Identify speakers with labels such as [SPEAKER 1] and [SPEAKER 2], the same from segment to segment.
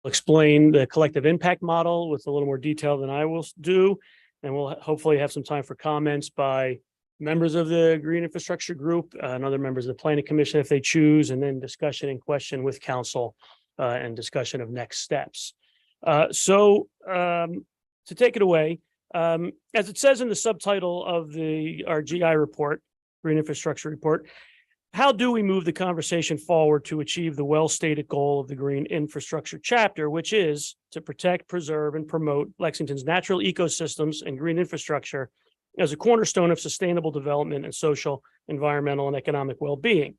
[SPEAKER 1] explain the collective impact model with a little more detail than I will do. And we'll hopefully have some time for comments by members of the Green Infrastructure Group and other members of the Planning Commission if they choose, and then discussion and question with council and discussion of next steps. So to take it away, as it says in the subtitle of our GI report, Green Infrastructure Report, how do we move the conversation forward to achieve the well-stated goal of the Green Infrastructure chapter, which is to protect, preserve, and promote Lexington's natural ecosystems and green infrastructure as a cornerstone of sustainable development and social, environmental, and economic well-being?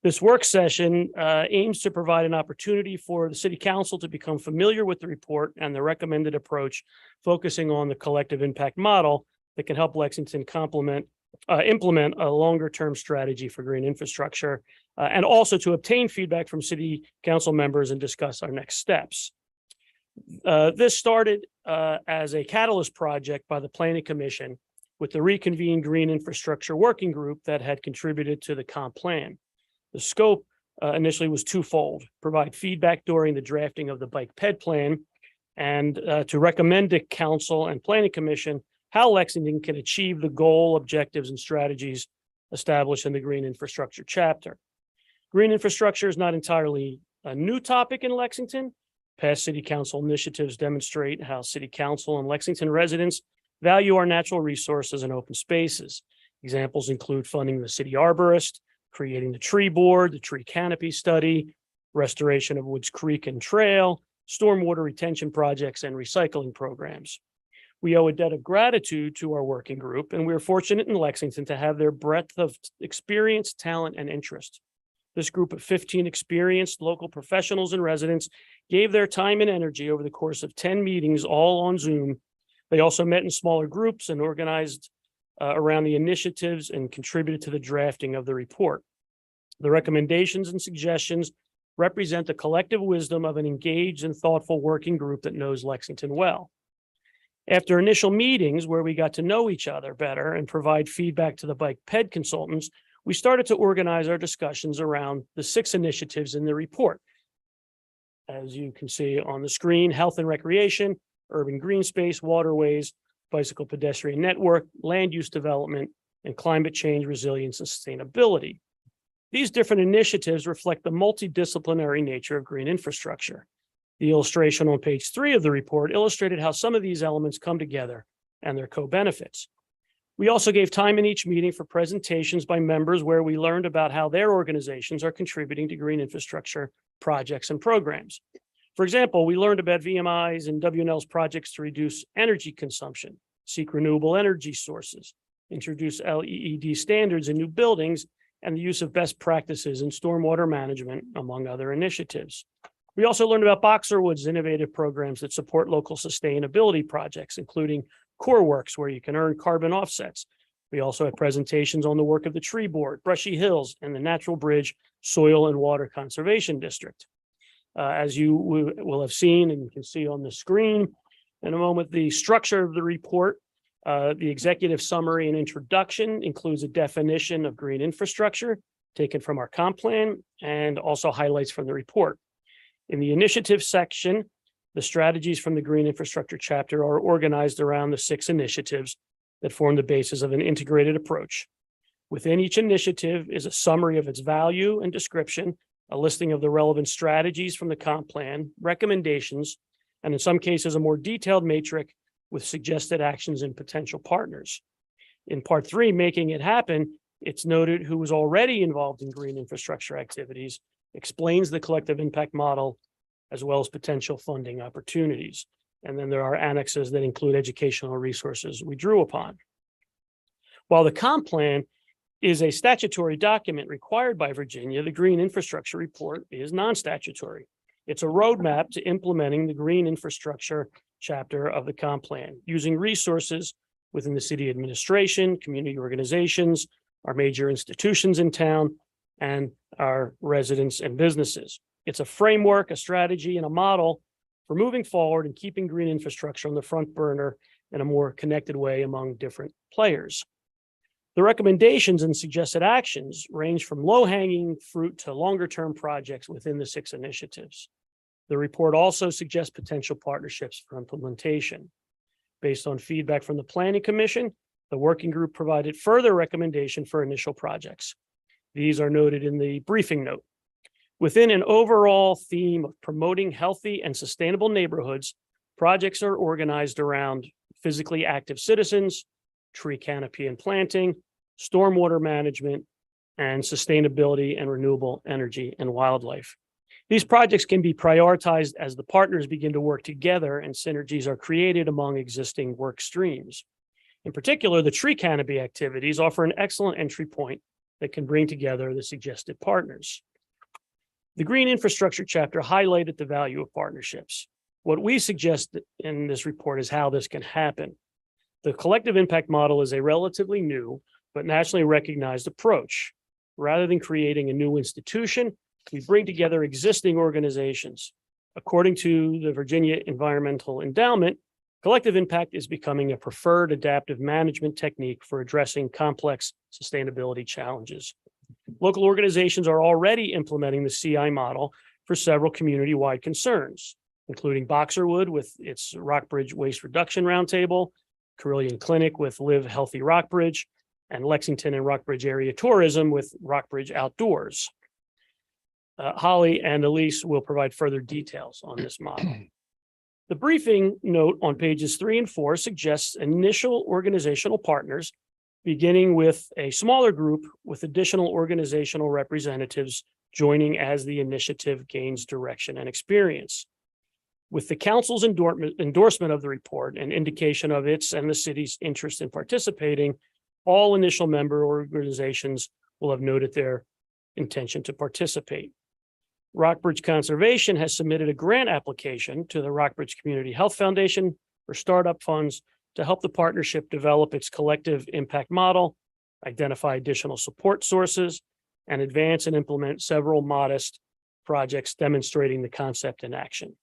[SPEAKER 1] This work session aims to provide an opportunity for the City Council to become familiar with the report and the recommended approach, focusing on the collective impact model that can help Lexington implement a longer-term strategy for green infrastructure, and also to obtain feedback from City Council members and discuss our next steps. This started as a catalyst project by the Planning Commission with the reconvened Green Infrastructure Working Group that had contributed to the comp plan. The scope initially was twofold: provide feedback during the drafting of the bike ped plan, and to recommend to Council and Planning Commission how Lexington can achieve the goal, objectives, and strategies established in the Green Infrastructure chapter. Green infrastructure is not entirely a new topic in Lexington. Past City Council initiatives demonstrate how City Council and Lexington residents value our natural resources and open spaces. Examples include funding the city arborist, creating the tree board, the tree canopy study, restoration of Woods Creek and Trail, stormwater retention projects, and recycling programs. We owe a debt of gratitude to our working group, and we are fortunate in Lexington to have their breadth of experience, talent, and interest. This group of 15 experienced local professionals and residents gave their time and energy over the course of 10 meetings, all on Zoom. They also met in smaller groups and organized around the initiatives and contributed to the drafting of the report. The recommendations and suggestions represent the collective wisdom of an engaged and thoughtful working group that knows Lexington well. After initial meetings where we got to know each other better and provide feedback to the bike ped consultants, we started to organize our discussions around the 6 initiatives in the report. As you can see on the screen: health and recreation, urban green space, waterways, bicycle pedestrian network, land use development, and climate change, resilience, and sustainability. These different initiatives reflect the multidisciplinary nature of green infrastructure. The illustration on page 3 of the report illustrated how some of these elements come together and their co-benefits. We also gave time in each meeting for presentations by members where we learned about how their organizations are contributing to green infrastructure projects and programs. For example, we learned about VMI's and WNL's projects to reduce energy consumption, seek renewable energy sources, introduce LEED standards in new buildings, and the use of best practices in stormwater management, among other initiatives. We also learned about Boxerwood's innovative programs that support local sustainability projects, including Core Works, where you can earn carbon offsets. We also had presentations on the work of the Tree Board, Brushy Hills, and the Natural Bridge Soil and Water Conservation District. As you will have seen, and you can see on the screen in a moment, the structure of the report, the executive summary and introduction includes a definition of green infrastructure taken from our comp plan and also highlights from the report. In the initiative section, the strategies from the Green Infrastructure chapter are organized around the 6 initiatives that form the basis of an integrated approach. Within each initiative is a summary of its value and description, a listing of the relevant strategies from the comp plan, recommendations, and in some cases, a more detailed matrix with suggested actions and potential partners. In part 3, Making It Happen, it's noted who was already involved in green infrastructure activities, explains the collective impact model, as well as potential funding opportunities. And then there are annexes that include educational resources we drew upon. While the comp plan is a statutory document required by Virginia, the Green Infrastructure Report is non-statutory. It's a roadmap to implementing the green infrastructure chapter of the comp plan, using resources within the city administration, community organizations, our major institutions in town, and our residents and businesses. It's a framework, a strategy, and a model for moving forward and keeping green infrastructure on the front burner in a more connected way among different players. The recommendations and suggested actions range from low-hanging fruit to longer-term projects within the 6 initiatives. The report also suggests potential partnerships for implementation. Based on feedback from the Planning Commission, the working group provided further recommendation for initial projects. These are noted in the briefing note. Within an overall theme of promoting healthy and sustainable neighborhoods, projects are organized around physically active citizens, tree canopy and planting, stormwater management, and sustainability and renewable energy and wildlife. These projects can be prioritized as the partners begin to work together and synergies are created among existing work streams. In particular, the tree canopy activities offer an excellent entry point that can bring together the suggested partners. The Green Infrastructure chapter highlighted the value of partnerships. What we suggest in this report is how this can happen. The collective impact model is a relatively new but nationally recognized approach. Rather than creating a new institution, we bring together existing organizations. According to the Virginia Environmental Endowment, collective impact is becoming a preferred adaptive management technique for addressing complex sustainability challenges. Local organizations are already implementing the CI model for several community-wide concerns, including Boxerwood with its Rockbridge Waste Reduction Roundtable, Carillion Clinic with Live Healthy Rockbridge, and Lexington and Rockbridge Area Tourism with Rockbridge Outdoors. Holly and Elise will provide further details on this model. The briefing note on pages 3 and 4 suggests initial organizational partners, beginning with a smaller group with additional organizational representatives joining as the initiative gains direction and experience. With the council's endorsement of the report and indication of its and the city's interest in participating, all initial member organizations will have noted their intention to participate. Rockbridge Conservation has submitted a grant application to the Rockbridge Community Health Foundation for startup funds to help the partnership develop its collective impact model, identify additional support sources, and advance and implement several modest projects demonstrating the concept in action.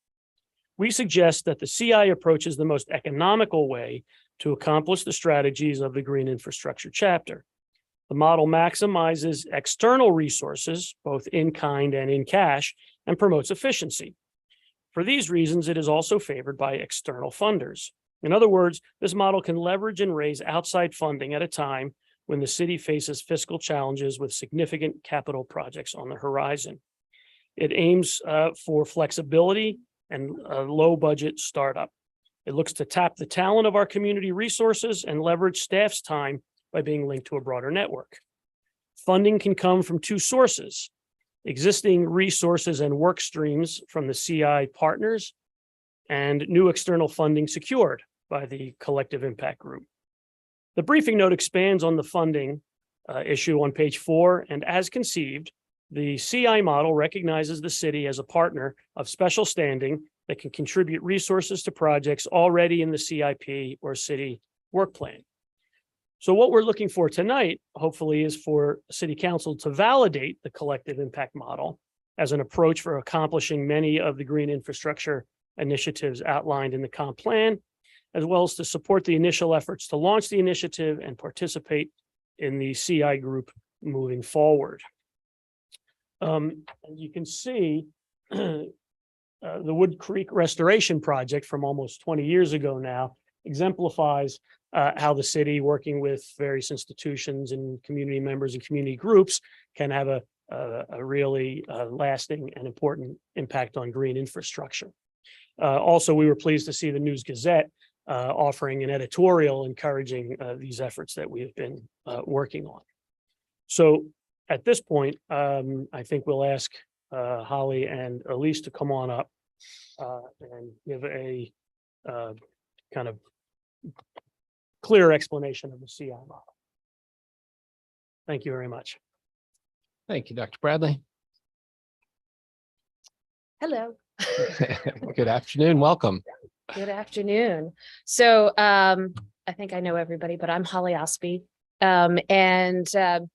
[SPEAKER 1] We suggest that the CI approach is the most economical way to accomplish the strategies of the Green Infrastructure chapter. The model maximizes external resources, both in kind and in cash, and promotes efficiency. For these reasons, it is also favored by external funders. In other words, this model can leverage and raise outside funding at a time when the city faces fiscal challenges with significant capital projects on the horizon. It aims for flexibility and a low budget startup. It looks to tap the talent of our community resources and leverage staff's time by being linked to a broader network. Funding can come from two sources: existing resources and work streams from the CI partners, and new external funding secured by the collective impact group. The briefing note expands on the funding issue on page 4, and as conceived, the CI model recognizes the city as a partner of special standing that can contribute resources to projects already in the CIP or city work plan. So what we're looking for tonight, hopefully, is for City Council to validate the collective impact model as an approach for accomplishing many of the green infrastructure initiatives outlined in the comp plan, as well as to support the initial efforts to launch the initiative and participate in the CI group moving forward. You can see the Wood Creek Restoration Project from almost 20 years ago now exemplifies how the city, working with various institutions and community members and community groups, can have a really lasting and important impact on green infrastructure. Also, we were pleased to see the News Gazette offering an editorial encouraging these efforts that we have been working on. So at this point, I think we'll ask Holly and Elise to come on up and give a kind of clear explanation of the CI model. Thank you very much.
[SPEAKER 2] Thank you, Dr. Bradley.
[SPEAKER 3] Hello.
[SPEAKER 2] Good afternoon. Welcome.
[SPEAKER 3] Good afternoon. So I think I know everybody, but I'm Holly Ospey.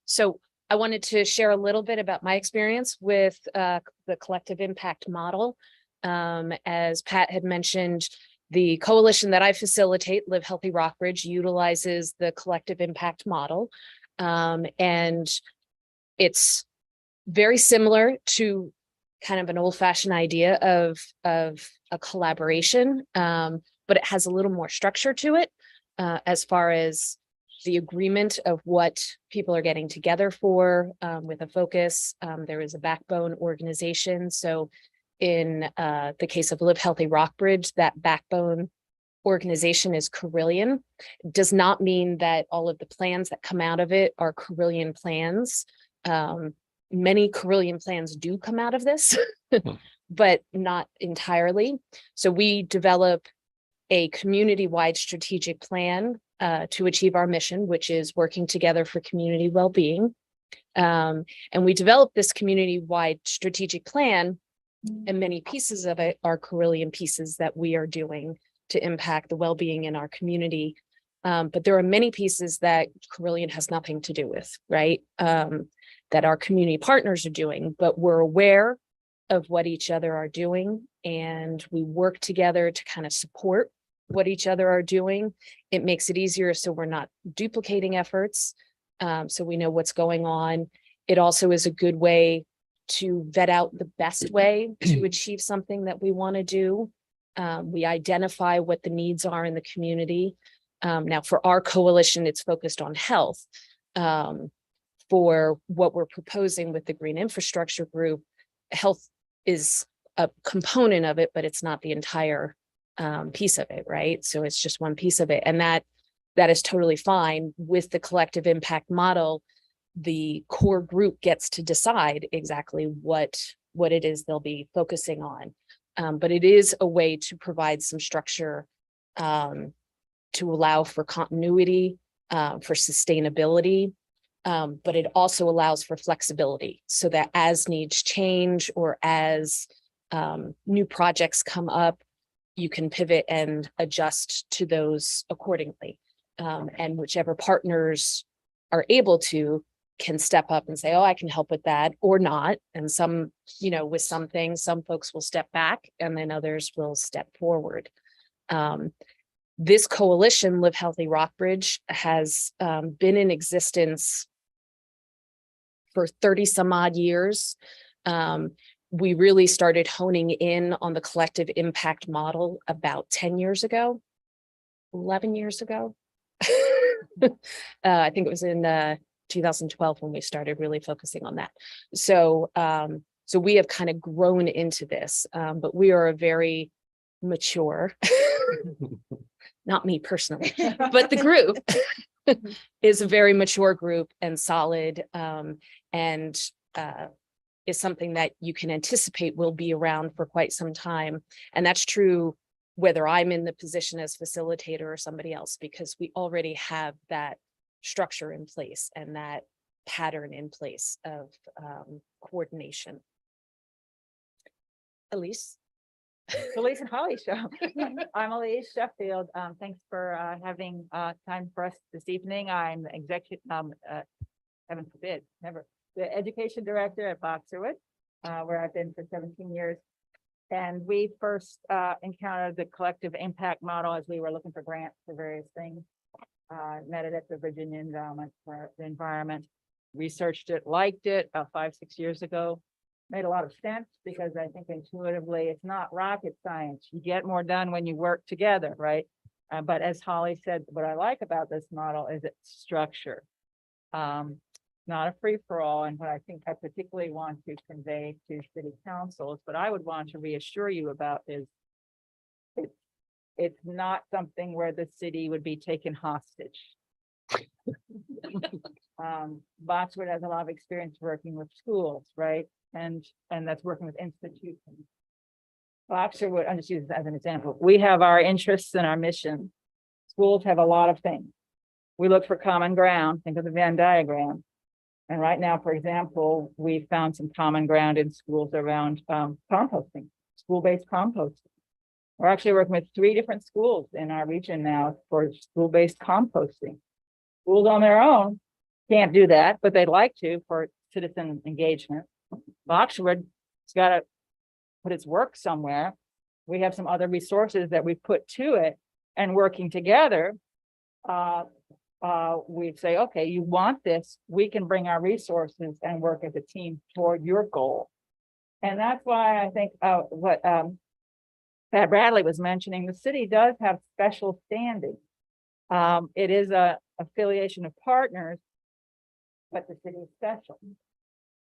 [SPEAKER 3] So I wanted to share a little bit about my experience with the collective impact model. As Pat had mentioned, the coalition that I facilitate, Live Healthy Rockbridge, utilizes the collective impact model. And it's very similar to kind of an old-fashioned idea of a collaboration, but it has a little more structure to it as far as the agreement of what people are getting together for, with a focus. There is a backbone organization. So in the case of Live Healthy Rockbridge, that backbone organization is Carillion. Does not mean that all of the plans that come out of it are Carillion plans. Many Carillion plans do come out of this, but not entirely. So we develop a community-wide strategic plan to achieve our mission, which is working together for community well-being. And we develop this community-wide strategic plan, and many pieces of it are Carillion pieces that we are doing to impact the well-being in our community. But there are many pieces that Carillion has nothing to do with, right? That our community partners are doing, but we're aware of what each other are doing, and we work together to kind of support what each other are doing. It makes it easier so we're not duplicating efforts, so we know what's going on. It also is a good way to vet out the best way to achieve something that we want to do. We identify what the needs are in the community. Now, for our coalition, it's focused on health. For what we're proposing with the Green Infrastructure Group, health is a component of it, but it's not the entire piece of it, right? So it's just one piece of it. And that is totally fine. With the collective impact model, the core group gets to decide exactly what it is they'll be focusing on. But it is a way to provide some structure to allow for continuity, for sustainability, but it also allows for flexibility so that as needs change or as new projects come up, you can pivot and adjust to those accordingly. And whichever partners are able to can step up and say, oh, I can help with that or not. And some, with some things, some folks will step back and then others will step forward. This coalition, Live Healthy Rockbridge, has been in existence for 30 some odd years. We really started honing in on the collective impact model about 10 years ago, 11 years ago. I think it was in 2012 when we started really focusing on that. So we have kind of grown into this, but we are a very mature, not me personally, but the group is a very mature group and solid, and is something that you can anticipate will be around for quite some time. And that's true whether I'm in the position as facilitator or somebody else, because we already have that structure in place and that pattern in place of coordination. Elise?
[SPEAKER 4] Elise and Holly show. I'm Elise Sheffield. Thanks for having time for us this evening. I'm the executive, heaven forbid, never, the education director at Boxerwood, where I've been for 17 years. And we first encountered the collective impact model as we were looking for grants for various things. Met it at the Virginia Endowment for the Environment, researched it, liked it about 5-6 years ago. Made a lot of sense because I think intuitively it's not rocket science. You get more done when you work together, right? But as Holly said, what I like about this model is its structure. Not a free-for-all, and what I think I particularly want to convey to city councils, but I would want to reassure you about is it's not something where the city would be taken hostage. Boxwood has a lot of experience working with schools, right? And that's working with institutions. Boxwood, I'll just use this as an example. We have our interests and our mission. Schools have a lot of things. We look for common ground. Think of the Venn diagram. And right now, for example, we found some common ground in schools around composting, school-based composting. We're actually working with 3 different schools in our region now for school-based composting. Schools on their own can't do that, but they'd like to for citizen engagement. Boxwood's got to put its work somewhere. We have some other resources that we put to it, and working together, we say, okay, you want this, we can bring our resources and work as a team toward your goal. And that's why I think, what, Pat Bradley was mentioning, the city does have special standing. It is a affiliation of partners, but the city is special.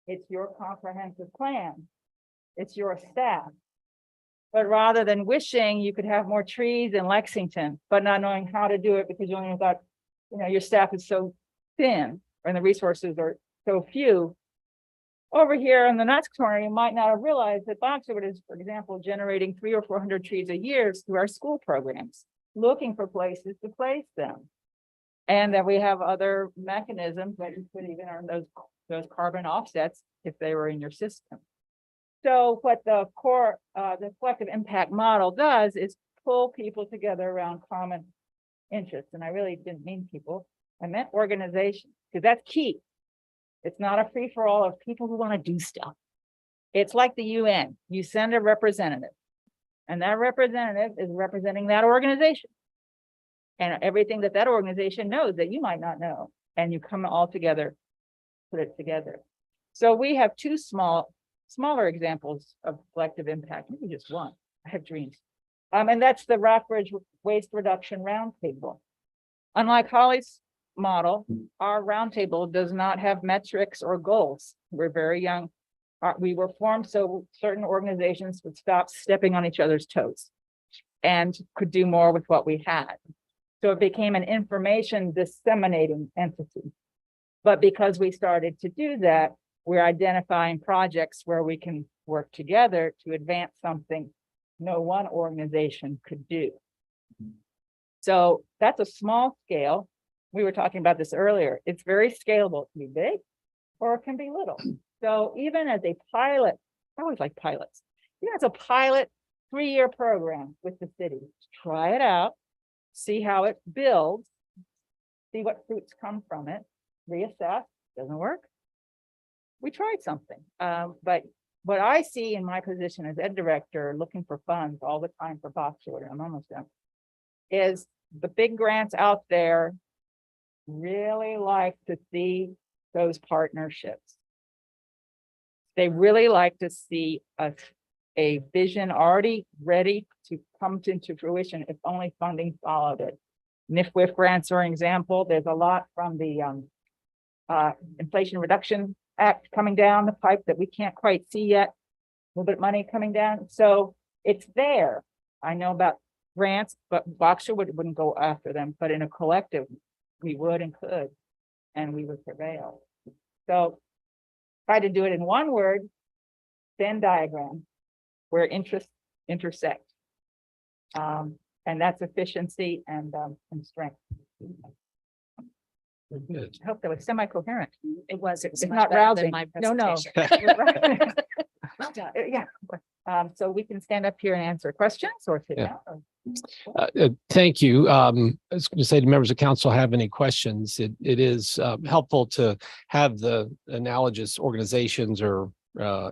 [SPEAKER 4] It's your comprehensive plan. It's your staff. But rather than wishing you could have more trees in Lexington, but not knowing how to do it because you only got, your staff is so thin and the resources are so few. Over here in the next corner, you might not have realized that Boxwood is, for example, generating 300 or 400 trees a year through our school programs, looking for places to place them. And that we have other mechanisms that you could even earn those carbon offsets if they were in your system. So what the collective impact model does is pull people together around common interests. And I really didn't mean people, I meant organizations, because that's key. It's not a free for all of people who want to do stuff. It's like the UN. You send a representative, and that representative is representing that organization. And everything that organization knows that you might not know. And you come all together, put it together. So we have two smaller examples of collective impact, maybe just one. I have dreams. And that's the Rockbridge Waste Reduction Roundtable. Unlike Holly's model, our roundtable does not have metrics or goals. We're very young. We were formed so certain organizations would stop stepping on each other's toes and could do more with what we had. So it became an information disseminating entity. But because we started to do that, we're identifying projects where we can work together to advance something no one organization could do. So that's a small scale. We were talking about this earlier. It's very scalable. It can be big or it can be little. So even as a pilot, I always like pilots. Even as a pilot 3-year program with the city, try it out, see how it builds, see what fruits come from it, reassess, doesn't work. We tried something. But what I see in my position as ed director, looking for funds all the time for Boxwood, I'm almost done, is the big grants out there really like to see those partnerships. They really like to see a vision already ready to come into fruition if only funding followed it. NIFWIF grants are an example. There's a lot from the Inflation Reduction Act coming down the pipe that we can't quite see yet. A little bit of money coming down. So it's there. I know about grants, but Boxwood wouldn't go after them. But in a collective, we would and could, and we would prevail. So try to do it in one word, Venn diagram, where interests intersect. And that's efficiency and strength.
[SPEAKER 2] Good.
[SPEAKER 4] I hope that was semi-coherent.
[SPEAKER 3] It was
[SPEAKER 4] It's
[SPEAKER 3] much
[SPEAKER 4] not
[SPEAKER 3] better than
[SPEAKER 4] rousing.
[SPEAKER 3] my
[SPEAKER 4] No, no.
[SPEAKER 3] presentation.
[SPEAKER 4] Well done. Yeah. So we can stand up here and answer questions or sit
[SPEAKER 2] Yeah.
[SPEAKER 4] down.
[SPEAKER 2] Thank you. I was going to say to members of council have any questions. It is helpful to have the analogous organizations or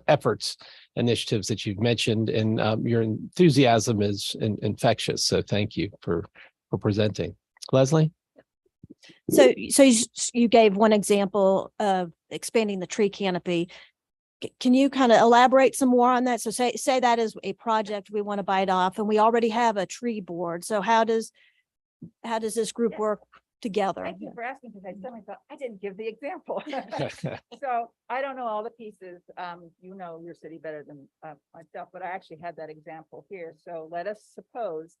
[SPEAKER 2] efforts, initiatives that you've mentioned, and your enthusiasm is infectious. So thank you for presenting. Leslie?
[SPEAKER 5] So you gave one example of expanding the tree canopy. Can you kind of elaborate some more on that? So say that is a project we want to bite off and we already have a tree board. So how does this group work together?
[SPEAKER 4] Thank you for asking, because I suddenly thought I didn't give the example. So I don't know all the pieces. You know your city better than myself, but I actually had that example here. So let us suppose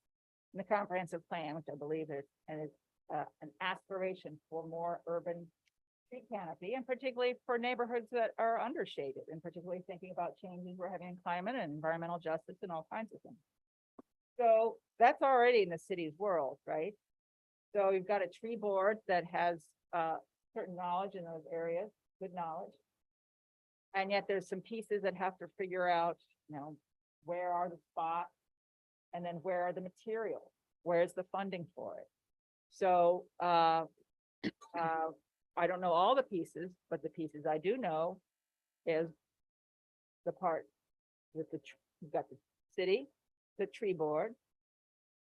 [SPEAKER 4] in the comprehensive plan, which I believe is an aspiration for more urban tree canopy, and particularly for neighborhoods that are undershaded, and particularly thinking about changes we're having in climate and environmental justice and all kinds of things. So that's already in the city's world, right? So you've got a tree board that has certain knowledge in those areas, good knowledge. And yet there's some pieces that have to figure out, where are the spots, and then where are the materials? Where's the funding for it? So I don't know all the pieces, but the pieces I do know is the part with you've got the city, the tree board.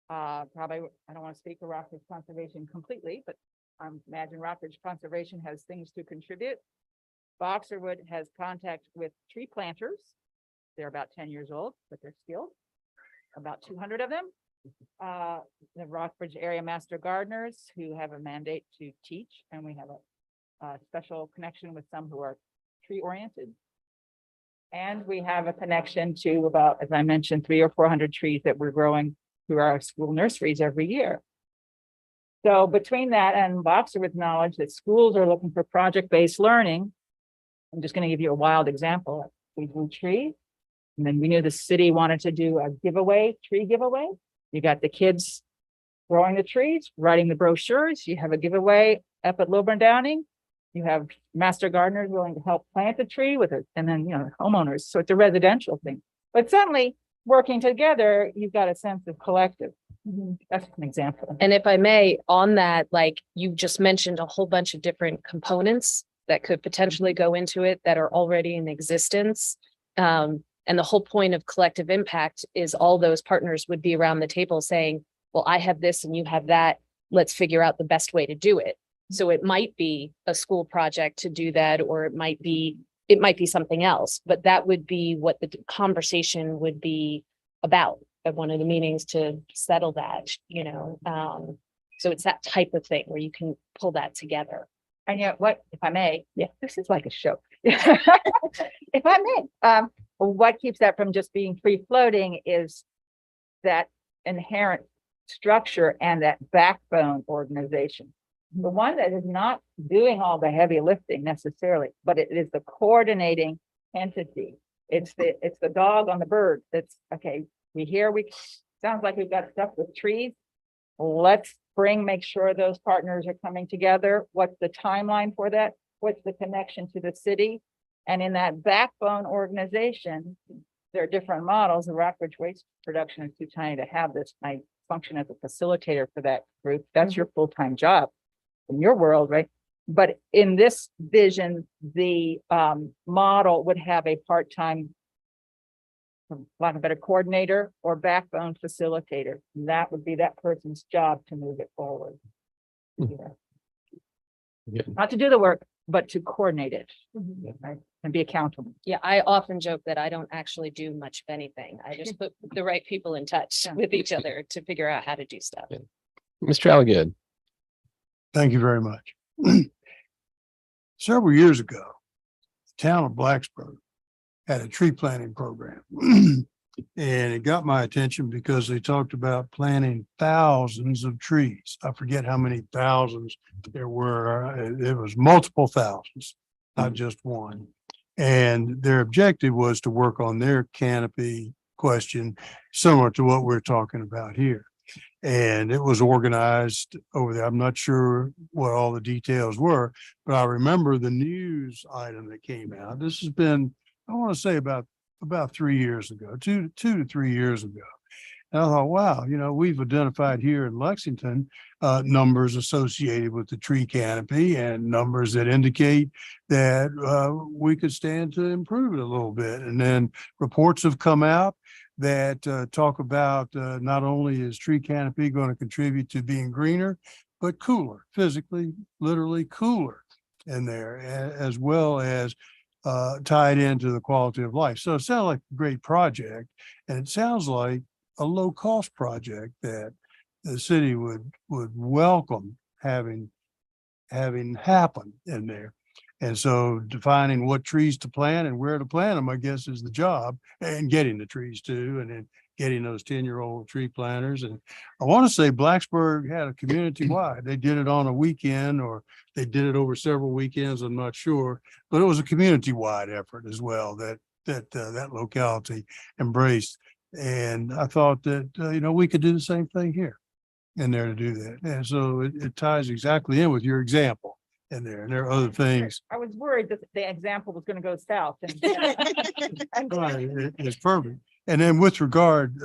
[SPEAKER 4] Probably, I don't want to speak for Rockbridge Conservation completely, but I imagine Rockbridge Conservation has things to contribute. Boxwood has contact with tree planters They're about 10 years old, but they're skilled. About 200 of them. The Rockbridge Area Master Gardeners who have a mandate to teach, and we have a special connection with some who are tree oriented. And we have a connection to about, as I mentioned, 300 or 400 trees that we're growing through our school nurseries every year. So between that and Boxer with knowledge that schools are looking for project-based learning, I'm just going to give you a wild example. We grew trees, and then we knew the city wanted to do a giveaway, tree giveaway. You got the kids growing the trees, writing the brochures. You have a giveaway up at Lilburn Downing. You have master gardeners willing to help plant the tree with it, and then, homeowners. So it's a residential thing. But suddenly, working together, you've got a sense of collective. That's an example.
[SPEAKER 3] And if I may, on that, like you just mentioned a whole bunch of different components that could potentially go into it that are already in existence. And the whole point of collective impact is all those partners would be around the table saying, well, I have this and you have that. Let's figure out the best way to do it. So it might be a school project to do that, or it might be something else, but that would be what the conversation would be about at one of the meetings to settle that, so it's that type of thing where you can pull that together.
[SPEAKER 4] And what, if I may, this is like a show. If I may, what keeps that from just being free floating is that inherent structure and that backbone organization. The one that is not doing all the heavy lifting necessarily, but it is the coordinating entity. It's the dog on the bird. That's okay. Sounds like we've got stuff with trees. Let's make sure those partners are coming together. What's the timeline for that? What's the connection to the city? And in that backbone organization, there are different models. The Rockbridge Waste Production is too tiny to have this. I function as a facilitator for that group. That's your full-time job in your world, right? But in this vision, the model would have a part-time, for lack of a better, coordinator or backbone facilitator. And that would be that person's job to move it forward. Not to do the work, but to coordinate it, right? And be accountable.
[SPEAKER 3] Yeah, I often joke that I don't actually do much of anything. I just put the right people in touch with each other to figure out how to do stuff.
[SPEAKER 2] Mr. Alligood.
[SPEAKER 6] Thank you very much. Several years ago, the town of Blacksburg had a tree planting program. And it got my attention because they talked about planting thousands of trees. I forget how many thousands there were. It was multiple thousands, not just one. And their objective was to work on their canopy question, similar to what we're talking about here. And it was organized over there. I'm not sure what all the details were, but I remember the news item that came out. This has been, I want to say about 3 years ago, two to 3 years ago. And I thought, wow, we've identified here in Lexington numbers associated with the tree canopy and numbers that indicate that we could stand to improve it a little bit. And then reports have come out that talk about not only is tree canopy going to contribute to being greener, but cooler, physically, literally cooler in there, as well as tied into the quality of life. So it sounds like a great project, and it sounds like a low cost project that the city would welcome having happen in there. And so defining what trees to plant and where to plant them, I guess, is the job, and getting the trees too, and then getting those 10-year-old tree planters. And I want to say Blacksburg had a community wide. They did it on a weekend, or they did it over several weekends. I'm not sure, but it was a community wide effort as well that locality embraced. And I thought that, we could do the same thing here in there to do that. And so it ties exactly in with your example in there. And there are other things.
[SPEAKER 4] I was worried that the example was going to go south.
[SPEAKER 6] Right, it's perfect. And then with regard,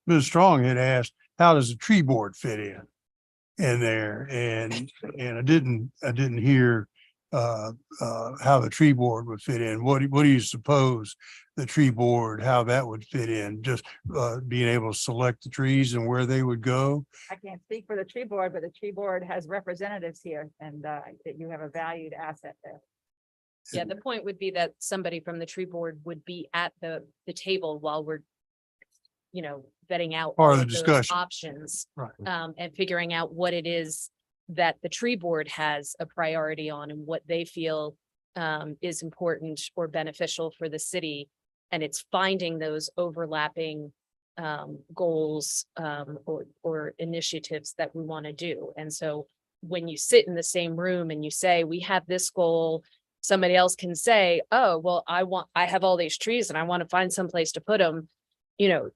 [SPEAKER 6] Ms. Strong had asked, how does the tree board fit in there? And I didn't hear how the tree board would fit in. What do you suppose the tree board, how that would fit in? Just being able to select the trees and where they would go?
[SPEAKER 4] I can't speak for the tree board, but the tree board has representatives here, and that you have a valued asset there.
[SPEAKER 3] Yeah, the point would be that somebody from the tree board would be at the table while we're, vetting out
[SPEAKER 6] Part
[SPEAKER 3] all
[SPEAKER 6] of the
[SPEAKER 3] of those
[SPEAKER 6] discussion.
[SPEAKER 3] options.
[SPEAKER 6] Right.
[SPEAKER 3] And figuring out what it is that the tree board has a priority on and what they feel is important or beneficial for the city. And it's finding those overlapping goals or initiatives that we want to do. And so when you sit in the same room and you say, we have this goal, somebody else can say, oh, well, I have all these trees and I want to find some place to put them.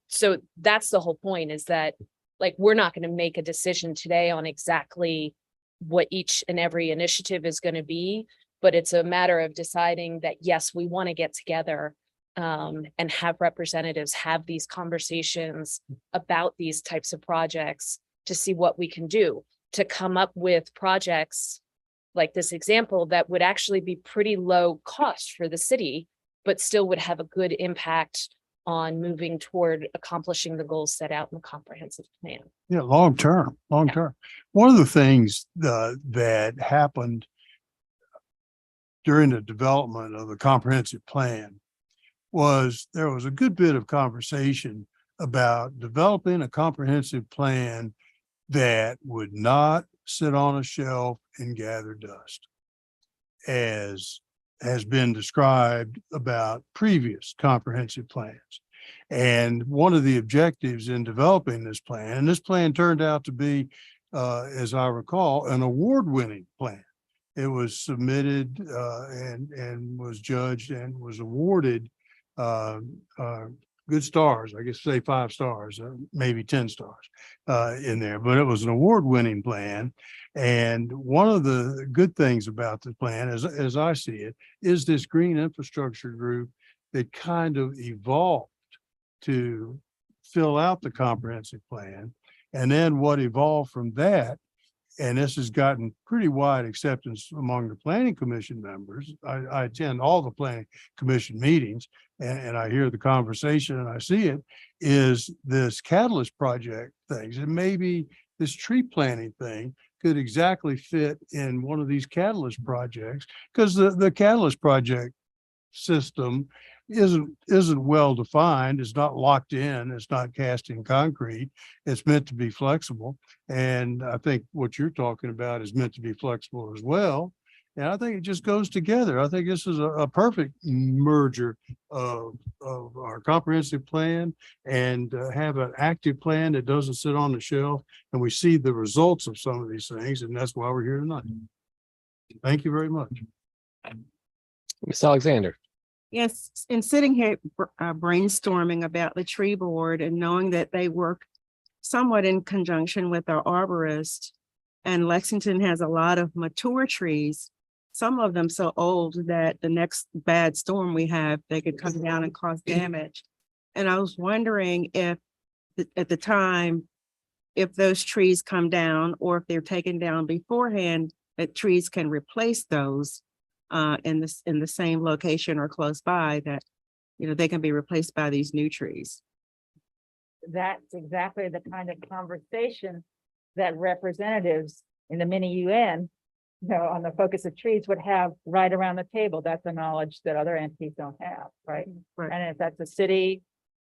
[SPEAKER 3] So that's the whole point, is that like, we're not going to make a decision today on exactly what each and every initiative is going to be, but it's a matter of deciding that, yes, we want to get together and have representatives have these conversations about these types of projects to see what we can do to come up with projects like this example that would actually be pretty low cost for the city, but still would have a good impact on moving toward accomplishing the goals set out in the comprehensive plan.
[SPEAKER 6] Yeah, long term. One of the things that happened during the development of the comprehensive plan was there was a good bit of conversation about developing a comprehensive plan that would not sit on a shelf and gather dust, as has been described about previous comprehensive plans. And one of the objectives in developing this plan, and this plan turned out to be, as I recall, an award-winning plan. It was submitted and was judged and was awarded good stars, I guess, say 5 stars, maybe 10 stars in there, but it was an award-winning plan. And one of the good things about the plan, as I see it, is this green infrastructure group that kind of evolved to fill out the comprehensive plan. And then what evolved from that, and this has gotten pretty wide acceptance among the planning commission members. I attend all the planning commission meetings and I hear the conversation and I see it, is this catalyst project things. And maybe this tree planting thing could exactly fit in one of these catalyst projects, because the catalyst project system isn't well defined. It's not locked in. It's not cast in concrete. It's meant to be flexible. And I think what you're talking about is meant to be flexible as well. And I think it just goes together. I think this is a perfect merger of our comprehensive plan and have an active plan that doesn't sit on the shelf. And we see the results of some of these things. And that's why we're here tonight. Thank you very much.
[SPEAKER 2] Ms. Alexander.
[SPEAKER 7] Yes, and sitting here brainstorming about the tree board and knowing that they work somewhat in conjunction with our arborist, and Lexington has a lot of mature trees, some of them so old that the next bad storm we have, they could come down and cause damage. And I was wondering if at the time, if those trees come down or if they're taken down beforehand, that trees can replace those in the same location or close by, that they can be replaced by these new trees.
[SPEAKER 4] That's exactly the kind of conversation that representatives in the mini UN, on the focus of trees would have right around the table. That's the knowledge that other entities don't have, right?
[SPEAKER 7] Right.
[SPEAKER 4] And if that's a city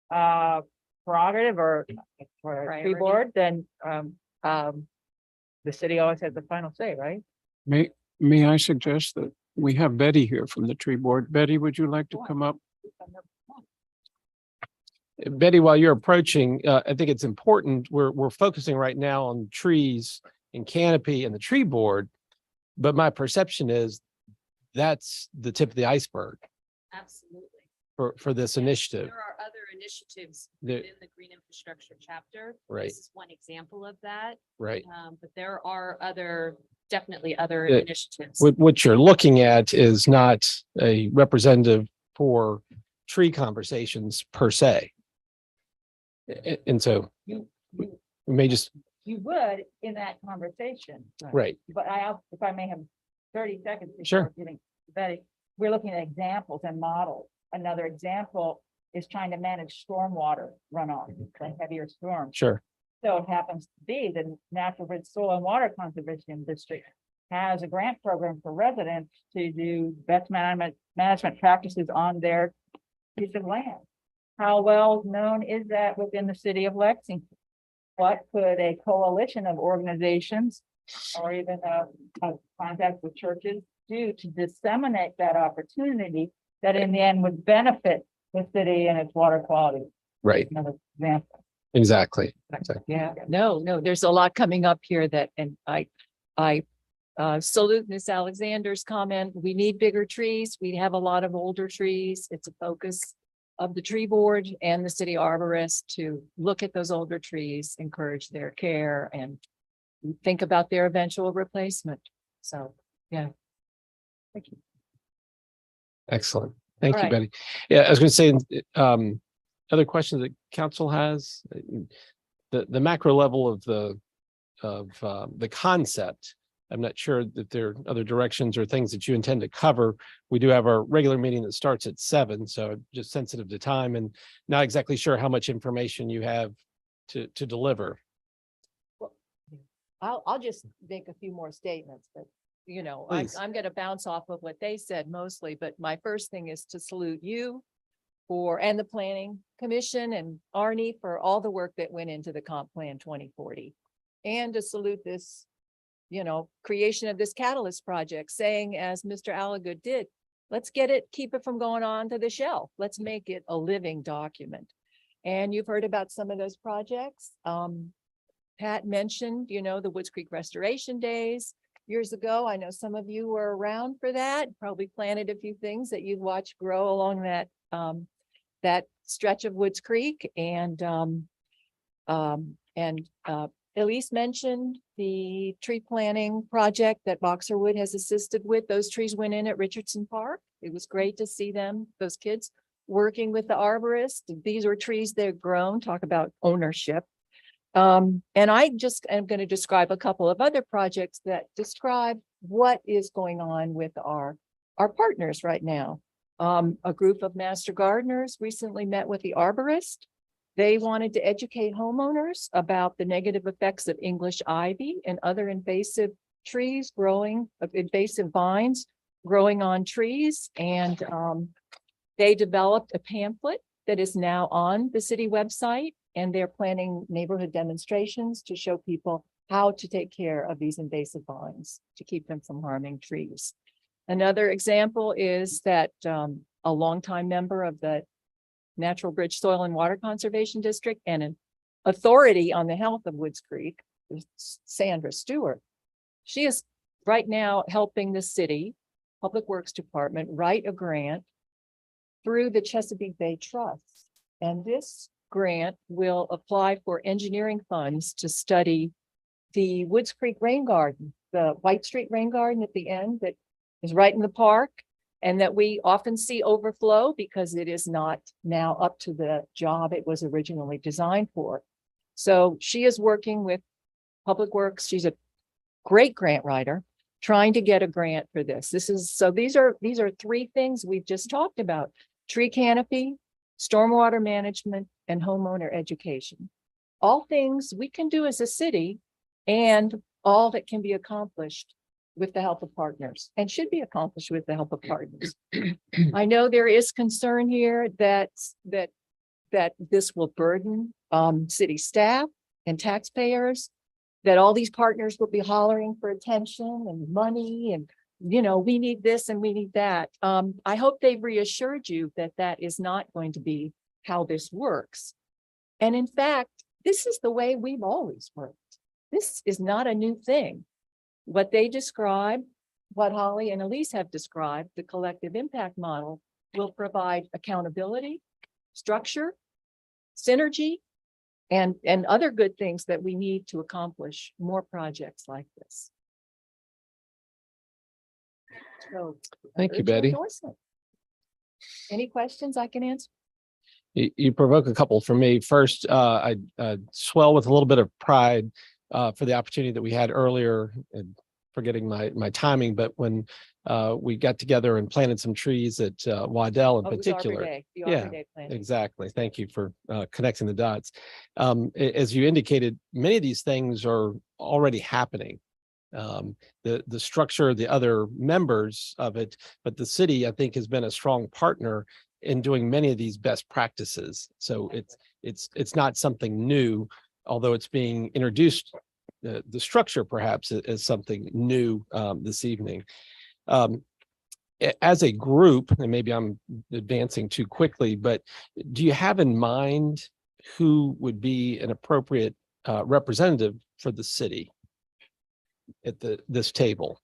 [SPEAKER 4] prerogative or a tree
[SPEAKER 3] Priority.
[SPEAKER 4] board, then the city always has the final say, right?
[SPEAKER 8] May I suggest that we have Betty here from the tree board? Betty, would you like to come up?
[SPEAKER 2] Betty, while you're approaching, I think it's important, we're focusing right now on trees and canopy and the tree board, but my perception is that's the tip of the iceberg
[SPEAKER 3] Absolutely.
[SPEAKER 2] for this initiative.
[SPEAKER 3] There are other initiatives
[SPEAKER 2] There-
[SPEAKER 3] within the green infrastructure chapter.
[SPEAKER 2] Right.
[SPEAKER 3] This is one example of that.
[SPEAKER 2] Right.
[SPEAKER 3] But there are definitely other
[SPEAKER 2] Yeah.
[SPEAKER 3] initiatives.
[SPEAKER 2] What you're looking at is not a representative for tree conversations per se. And so
[SPEAKER 4] You
[SPEAKER 2] we may just,
[SPEAKER 4] would in that conversation.
[SPEAKER 2] right,
[SPEAKER 4] But if I may have 30 seconds. before
[SPEAKER 2] Sure.
[SPEAKER 4] giving Betty, we're looking at examples and models. Another example is trying to manage stormwater runoff, the heavier storms.
[SPEAKER 2] sure.
[SPEAKER 4] So it happens to be the Natural Bridge Soil and Water Conservation District has a grant program for residents to do best management practices on their piece of land. How well known is that within the city of Lexington? What could a coalition of organizations or even a contact with churches do to disseminate that opportunity that in the end would benefit the city and its water quality?
[SPEAKER 2] Right,
[SPEAKER 4] Another example.
[SPEAKER 2] exactly.
[SPEAKER 9] Yeah, no, there's a lot coming up here that, and I salute Ms. Alexander's comment. We need bigger trees. We have a lot of older trees. It's a focus of the tree board and the city arborist to look at those older trees, encourage their care and think about their eventual replacement. So, yeah. Thank you.
[SPEAKER 2] Excellent. Thank
[SPEAKER 9] All
[SPEAKER 2] you,
[SPEAKER 9] right.
[SPEAKER 2] Betty. Yeah, I was going to say, other questions that council has, the macro level of the concept. I'm not sure that there are other directions or things that you intend to cover. We do have our regular meeting that starts at 7, so just sensitive to time and not exactly sure how much information you have to deliver.
[SPEAKER 9] I'll just make a few more statements, but I'm
[SPEAKER 2] Please.
[SPEAKER 9] going to bounce off of what they said mostly, but my first thing is to salute you and the planning commission and Arnie for all the work that went into the comp plan 2040. And to salute this, creation of this catalyst project, saying, as Mr. Alagood did, let's keep it from going on to the shelf. Let's make it a living document. And you've heard about some of those projects. Pat mentioned, the Woods Creek Restoration Days years ago. I know some of you were around for that, probably planted a few things that you've watched grow along that stretch of Woods Creek. And Elise mentioned the tree planting project that Boxerwood has assisted with. Those trees went in at Richardson Park. It was great to see those kids working with the arborist. These are trees they've grown. Talk about ownership. And I just am going to describe a couple of other projects that describe what is going on with our partners right now. A group of master gardeners recently met with the arborist. They wanted to educate homeowners about the negative effects of English ivy and other invasive invasive vines growing on trees. And they developed a pamphlet that is now on the city website, and they're planning neighborhood demonstrations to show people how to take care of these invasive vines to keep them from harming trees. Another example is that a longtime member of the Natural Bridge Soil and Water Conservation District and an authority on the health of Woods Creek, Sandra Stewart. She is right now helping the city Public Works Department write a grant through the Chesapeake Bay Trust. And this grant will apply for engineering funds to study the Woods Creek Rain Garden, the White Street Rain Garden at the end that is right in the park, and that we often see overflow because it is not now up to the job it was originally designed for. So she is working with Public Works. She's a great grant writer, trying to get a grant for this. These are 3 things we've just talked about: tree canopy, stormwater management, and homeowner education. All things we can do as a city, and all that can be accomplished with the help of partners, and should be accomplished with the help of partners. I know there is concern here that this will burden city staff and taxpayers, that all these partners will be hollering for attention and money and, we need this and we need that. I hope they've reassured you that that is not going to be how this works. And in fact, this is the way we've always worked. This is not a new thing. What they describe, what Holly and Elise have described, the collective impact model, will provide accountability, structure, synergy, and other good things that we need to accomplish more projects like this. So,
[SPEAKER 2] Thank you,
[SPEAKER 9] urge your
[SPEAKER 2] Betty.
[SPEAKER 9] endorsement. Any questions I can answer?
[SPEAKER 2] You provoke a couple for me. First, I swell with a little bit of pride for the opportunity that we had earlier, and forgetting my timing, but when we got together and planted some trees at Waddell in
[SPEAKER 9] Oh, it was Arbor
[SPEAKER 2] particular.
[SPEAKER 9] Day, the
[SPEAKER 2] Yeah,
[SPEAKER 9] Arbor Day planting.
[SPEAKER 2] exactly. Thank you for connecting the dots. As you indicated, many of these things are already happening. the structure, the other members of it, but the city, I think, has been a strong partner in doing many of these best practices. So it's not something new, although it's being introduced. The structure perhaps is something new this evening. As a group, and maybe I'm advancing too quickly, but do you have in mind who would be an appropriate representative for the city at this table?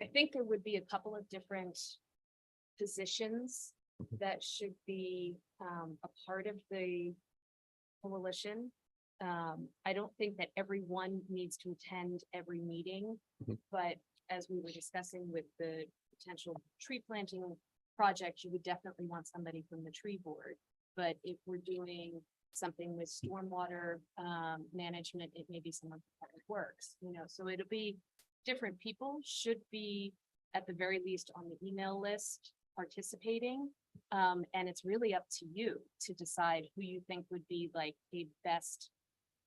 [SPEAKER 3] I think there would be a couple of different positions that should be a part of the coalition. I don't think that everyone needs to attend every meeting, but as we were discussing with the potential tree planting project, you would definitely want somebody from the tree board. But if we're doing something with stormwater management, it may be someone from Public Works, so it'll be different people should be at the very least on the email list participating. And it's really up to you to decide who you think would be like a best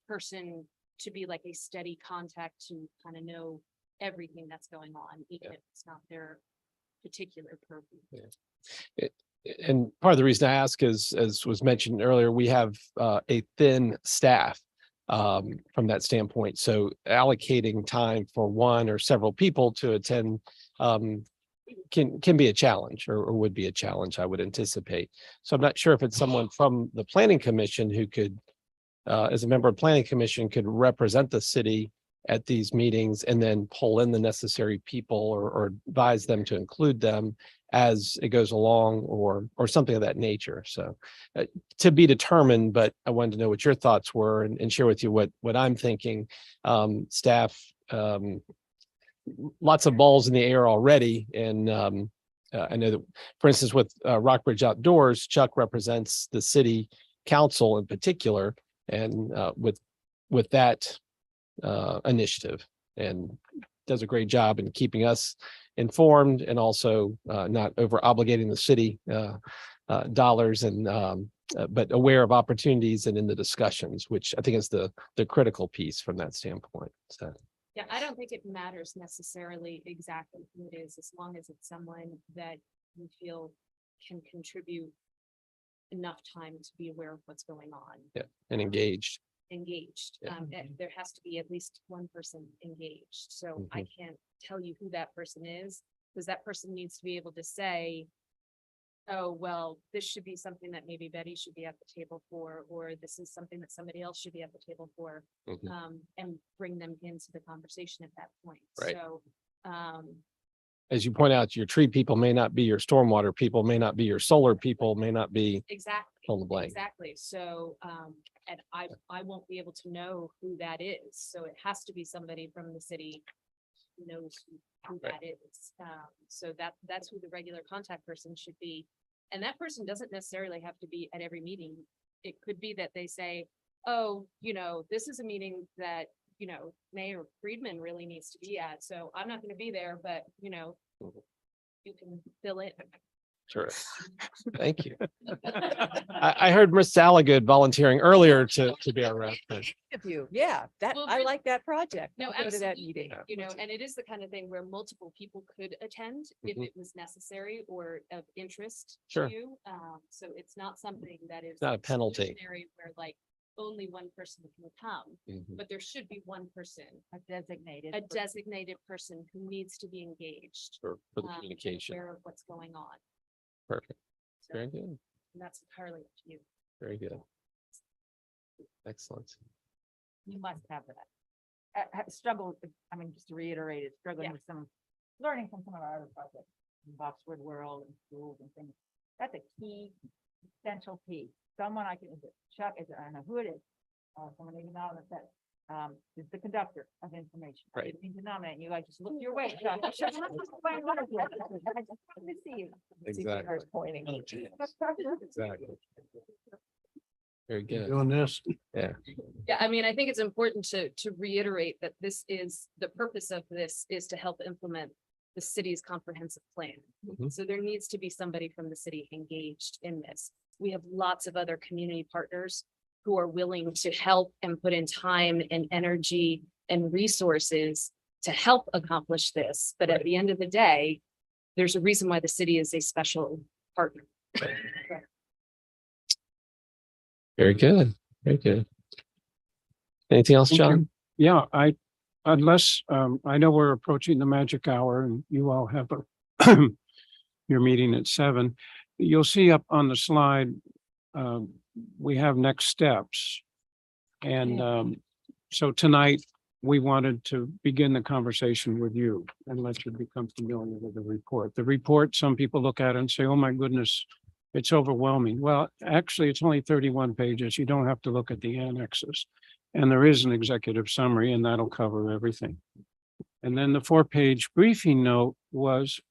[SPEAKER 3] person to be like a steady contact to kind of know everything that's going on, even if it's not their particular purview.
[SPEAKER 2] And part of the reason I ask is, as was mentioned earlier, we have a thin staff from that standpoint. So allocating time for one or several people to attend can be a challenge, or would be a challenge, I would anticipate. So I'm not sure if it's someone from the Planning Commission who could, as a member of Planning Commission, could represent the city at these meetings and then pull in the necessary people or advise them to include them as it goes along, or something of that nature. So to be determined, but I wanted to know what your thoughts were and share with you what I'm thinking. Staff, lots of balls in the air already. And I know that, for instance, with Rockbridge Outdoors, Chuck represents the city council in particular, and with that initiative, and does a great job in keeping us informed and also not over obligating the city dollars, and but aware of opportunities and in the discussions, which I think is the critical piece from that standpoint. So
[SPEAKER 3] Yeah, I don't think it matters necessarily exactly who it is, as long as it's someone that you feel can contribute enough time to be aware of what's going on.
[SPEAKER 2] yeah, and engaged.
[SPEAKER 3] Yeah. There has to be at least one person engaged. So I can't tell you who that person is, because that person needs to be able to say, oh, well, this should be something that maybe Betty should be at the table for, or this is something that somebody else should be at the table for, and bring them into the conversation at that point.
[SPEAKER 2] Right.
[SPEAKER 3] So,
[SPEAKER 2] as you point out, your tree people may not be your stormwater people, may not be your solar people, may not be
[SPEAKER 3] exactly.
[SPEAKER 2] fill in the blank.
[SPEAKER 3] Exactly. So, and I won't be able to know who that is. So it has to be somebody from the city who knows who that is. So that's who the regular contact person should be. And that person doesn't necessarily have to be at every meeting. It could be that they say, oh, this is a meeting that, Mayor Friedman really needs to be at. So I'm not going to be there, but, you can fill it.
[SPEAKER 2] Sure. Thank you. I heard Ms. Salagood volunteering earlier to be our rep. but-
[SPEAKER 9] Of you, yeah,
[SPEAKER 3] Well,
[SPEAKER 9] I
[SPEAKER 3] really-
[SPEAKER 9] like that project.
[SPEAKER 3] No,
[SPEAKER 9] I'll go to that
[SPEAKER 3] absolutely.
[SPEAKER 9] meeting.
[SPEAKER 3] And it is the kind of thing where multiple people could attend if it was necessary or of interest
[SPEAKER 2] Sure.
[SPEAKER 3] to you. So it's not something that is
[SPEAKER 2] Not a penalty.
[SPEAKER 3] exclusionary where like only one person can come,
[SPEAKER 2] Mhm.
[SPEAKER 3] but there should be one person,
[SPEAKER 4] A designated.
[SPEAKER 3] a designated person who needs to be engaged.
[SPEAKER 2] For the
[SPEAKER 3] and
[SPEAKER 2] communication.
[SPEAKER 3] aware of what's going on.
[SPEAKER 2] Perfect.
[SPEAKER 3] So,
[SPEAKER 2] Very
[SPEAKER 3] and
[SPEAKER 2] good.
[SPEAKER 3] that's entirely up to you.
[SPEAKER 2] Very good. Excellent.
[SPEAKER 4] You must have that. Struggle, just to reiterate it, struggling
[SPEAKER 3] Yeah.
[SPEAKER 4] with learning from some of our other projects, in Boxwood World and schools and things. That's a key, essential piece. Someone is it Chuck, I don't know who it is. Someone even know that, is the conductor of information. I
[SPEAKER 2] Right.
[SPEAKER 4] didn't mean to nominate you, I just looked your way, Chuck. I should have explained what it was. I just wanted to see you.
[SPEAKER 2] Exactly.
[SPEAKER 9] Pointing.
[SPEAKER 2] Exactly. Very good.
[SPEAKER 6] Doing this.
[SPEAKER 3] Yeah, I think it's important to reiterate that the purpose of this is to help implement the city's comprehensive plan.
[SPEAKER 2] Mhm.
[SPEAKER 3] So there needs to be somebody from the city engaged in this. We have lots of other community partners who are willing to help and put in time and energy and resources to help accomplish this. But at the end of the day, there's a reason why the city is a special partner.
[SPEAKER 2] Very good. Very good. Anything else,
[SPEAKER 8] Thank you.
[SPEAKER 2] John?
[SPEAKER 8] Yeah, unless, I know we're approaching the magic hour and you all have your meeting at 7. You'll see up on the slide, we have next steps. And so tonight, we wanted to begin the conversation with you and let you become familiar with the report. The report, some people look at it and say, oh my goodness, it's overwhelming. Well, actually, it's only 31 pages. You don't have to look at the annexes. And there is an executive summary and that'll cover everything. And then the 4-page briefing note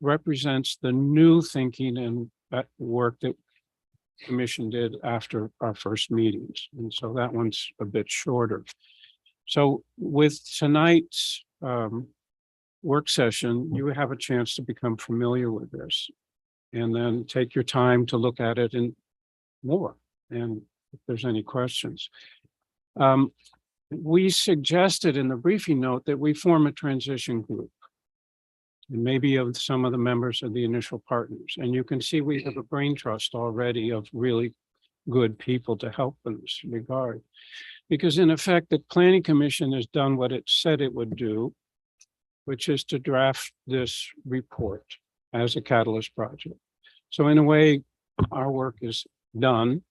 [SPEAKER 8] represents the new thinking and that work that commission did after our first meetings. And so that one's a bit shorter. So with tonight's work session, you have a chance to become familiar with this and then take your time to look at it and more. And if there's any questions. We suggested in the briefing note that we form a transition group. And maybe of some of the members of the initial partners. And you can see we have a brain trust already of really good people to help in this regard. Because in effect, the Planning Commission has done what it said it would do, which is to draft this report as a catalyst project. So in a way, our work is done.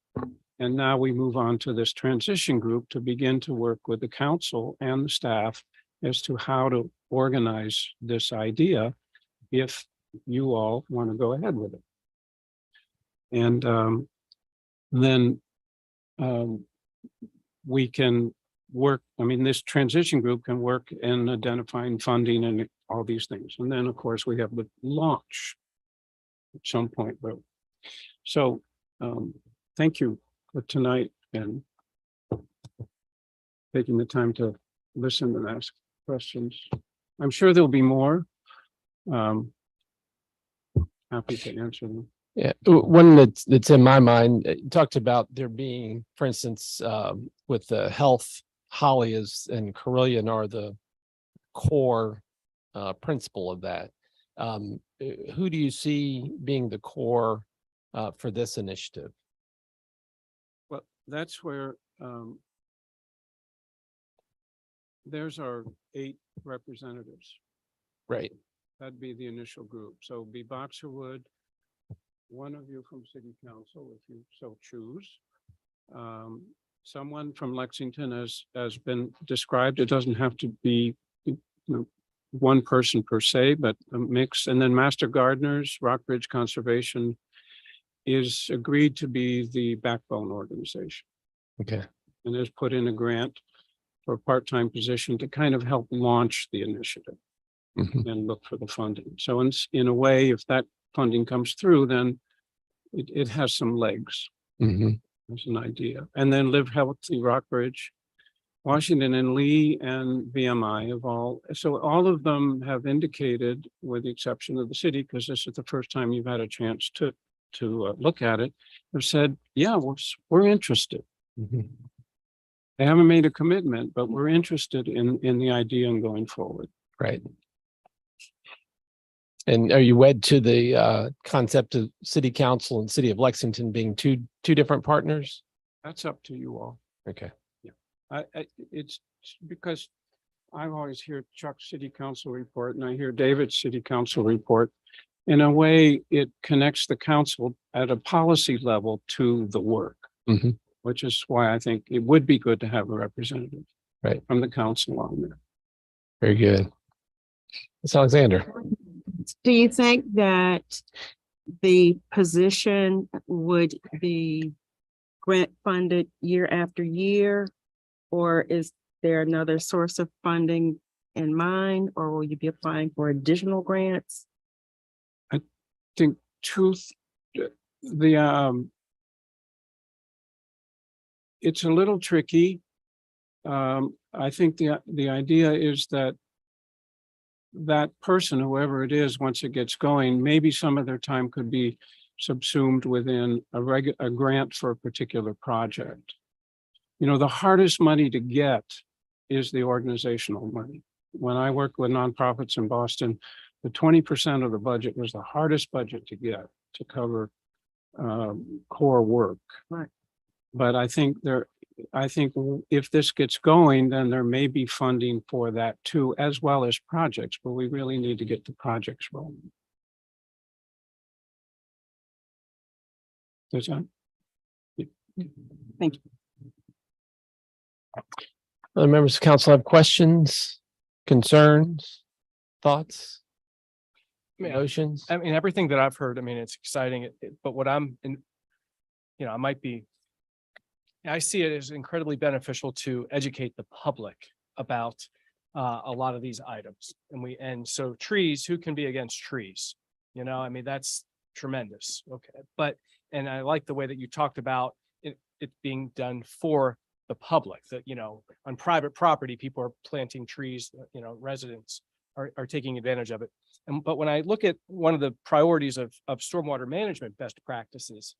[SPEAKER 8] And now we move on to this transition group to begin to work with the council and the staff as to how to organize this idea if you all want to go ahead with it. And then we can work, I mean, this transition group can work in identifying funding and all these things. And then, of course, we have the launch at some point. So thank you for tonight and taking the time to listen and ask questions. I'm sure there'll be more. Happy to answer them.
[SPEAKER 2] Yeah, one that's in my mind, you talked about there being, for instance, with the health, Holly and Carillion are the core principle of that. Who do you see being the core for this initiative?
[SPEAKER 8] Well, that's where there's our 8 representatives.
[SPEAKER 2] Right.
[SPEAKER 8] That'd be the initial group. So it'd be Boxerwood, one of you from City Council, if you so choose. Someone from Lexington has been described. It doesn't have to be one person per se, but a mix. And then Master Gardeners, Rockbridge Conservation is agreed to be the backbone organization.
[SPEAKER 2] Okay.
[SPEAKER 8] And has put in a grant for a part-time position to kind of help launch the initiative.
[SPEAKER 2] Mhm.
[SPEAKER 8] And look for the funding. So in a way, if that funding comes through, then it has some legs.
[SPEAKER 2] Mhm.
[SPEAKER 8] As an idea. And then Live Healthy Rockbridge, Washington and Lee and VMI have all of them have indicated, with the exception of the city, because this is the first time you've had a chance to look at it, have said, yeah, we're interested.
[SPEAKER 2] Mhm.
[SPEAKER 8] They haven't made a commitment, but we're interested in the idea and going forward.
[SPEAKER 2] Right. And are you wed to the concept of city council and city of Lexington being two different partners?
[SPEAKER 8] That's up to you all.
[SPEAKER 2] Okay.
[SPEAKER 8] It's because I always hear Chuck's city council report and I hear David's city council report. In a way, it connects the council at a policy level to the work,
[SPEAKER 2] Mhm.
[SPEAKER 8] which is why I think it would be good to have a representative from the council on there.
[SPEAKER 2] Very good. Ms. Alexander.
[SPEAKER 7] Do you think that the position would be grant funded year after year? Or is there another source of funding in mind, or will you be applying for additional grants?
[SPEAKER 8] I think it's a little tricky. I think the idea is that person, whoever it is, once it gets going, maybe some of their time could be subsumed within a grant for a particular project. You know, the hardest money to get is the organizational money. When I worked with nonprofits in Boston, the 20% of the budget was the hardest budget to get to cover core work.
[SPEAKER 7] Right.
[SPEAKER 8] But I think if this gets going, then there may be funding for that too, as well as projects, but we really need to get the projects rolling. Does that?
[SPEAKER 7] Thank you.
[SPEAKER 2] Other members of council have questions, concerns, thoughts, motions?
[SPEAKER 10] I mean, everything that I've heard, I mean, it's exciting, but what I might be, I see it as incredibly beneficial to educate the public about a lot of these items. And so trees, who can be against trees? I mean, that's tremendous. Okay. And I like the way that you talked about it being done for the public, that, on private property, people are planting trees, residents are taking advantage of it. But when I look at one of the priorities of stormwater management best practices,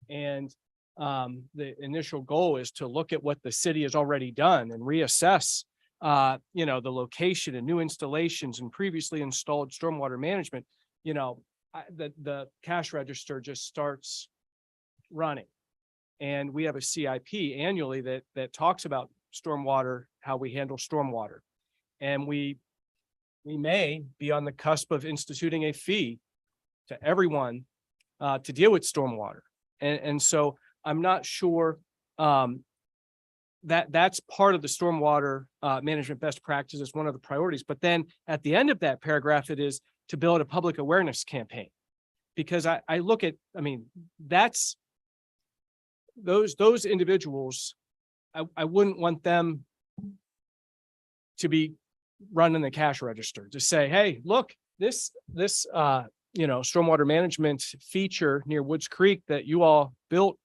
[SPEAKER 10] and the initial goal is to look at what the city has already done and reassess, the location and new installations and previously installed stormwater management, the cash register just starts running. And we have a CIP annually that talks about stormwater, how we handle stormwater. And we may be on the cusp of instituting a fee to everyone to deal with stormwater. And so I'm not sure that's part of the stormwater management best practices, one of the priorities. But then at the end of that paragraph, it is to build a public awareness campaign. Because I look at, I mean, that's those individuals, I wouldn't want them to be running the cash register to say, hey, look, this stormwater management feature near Woods Creek that you all built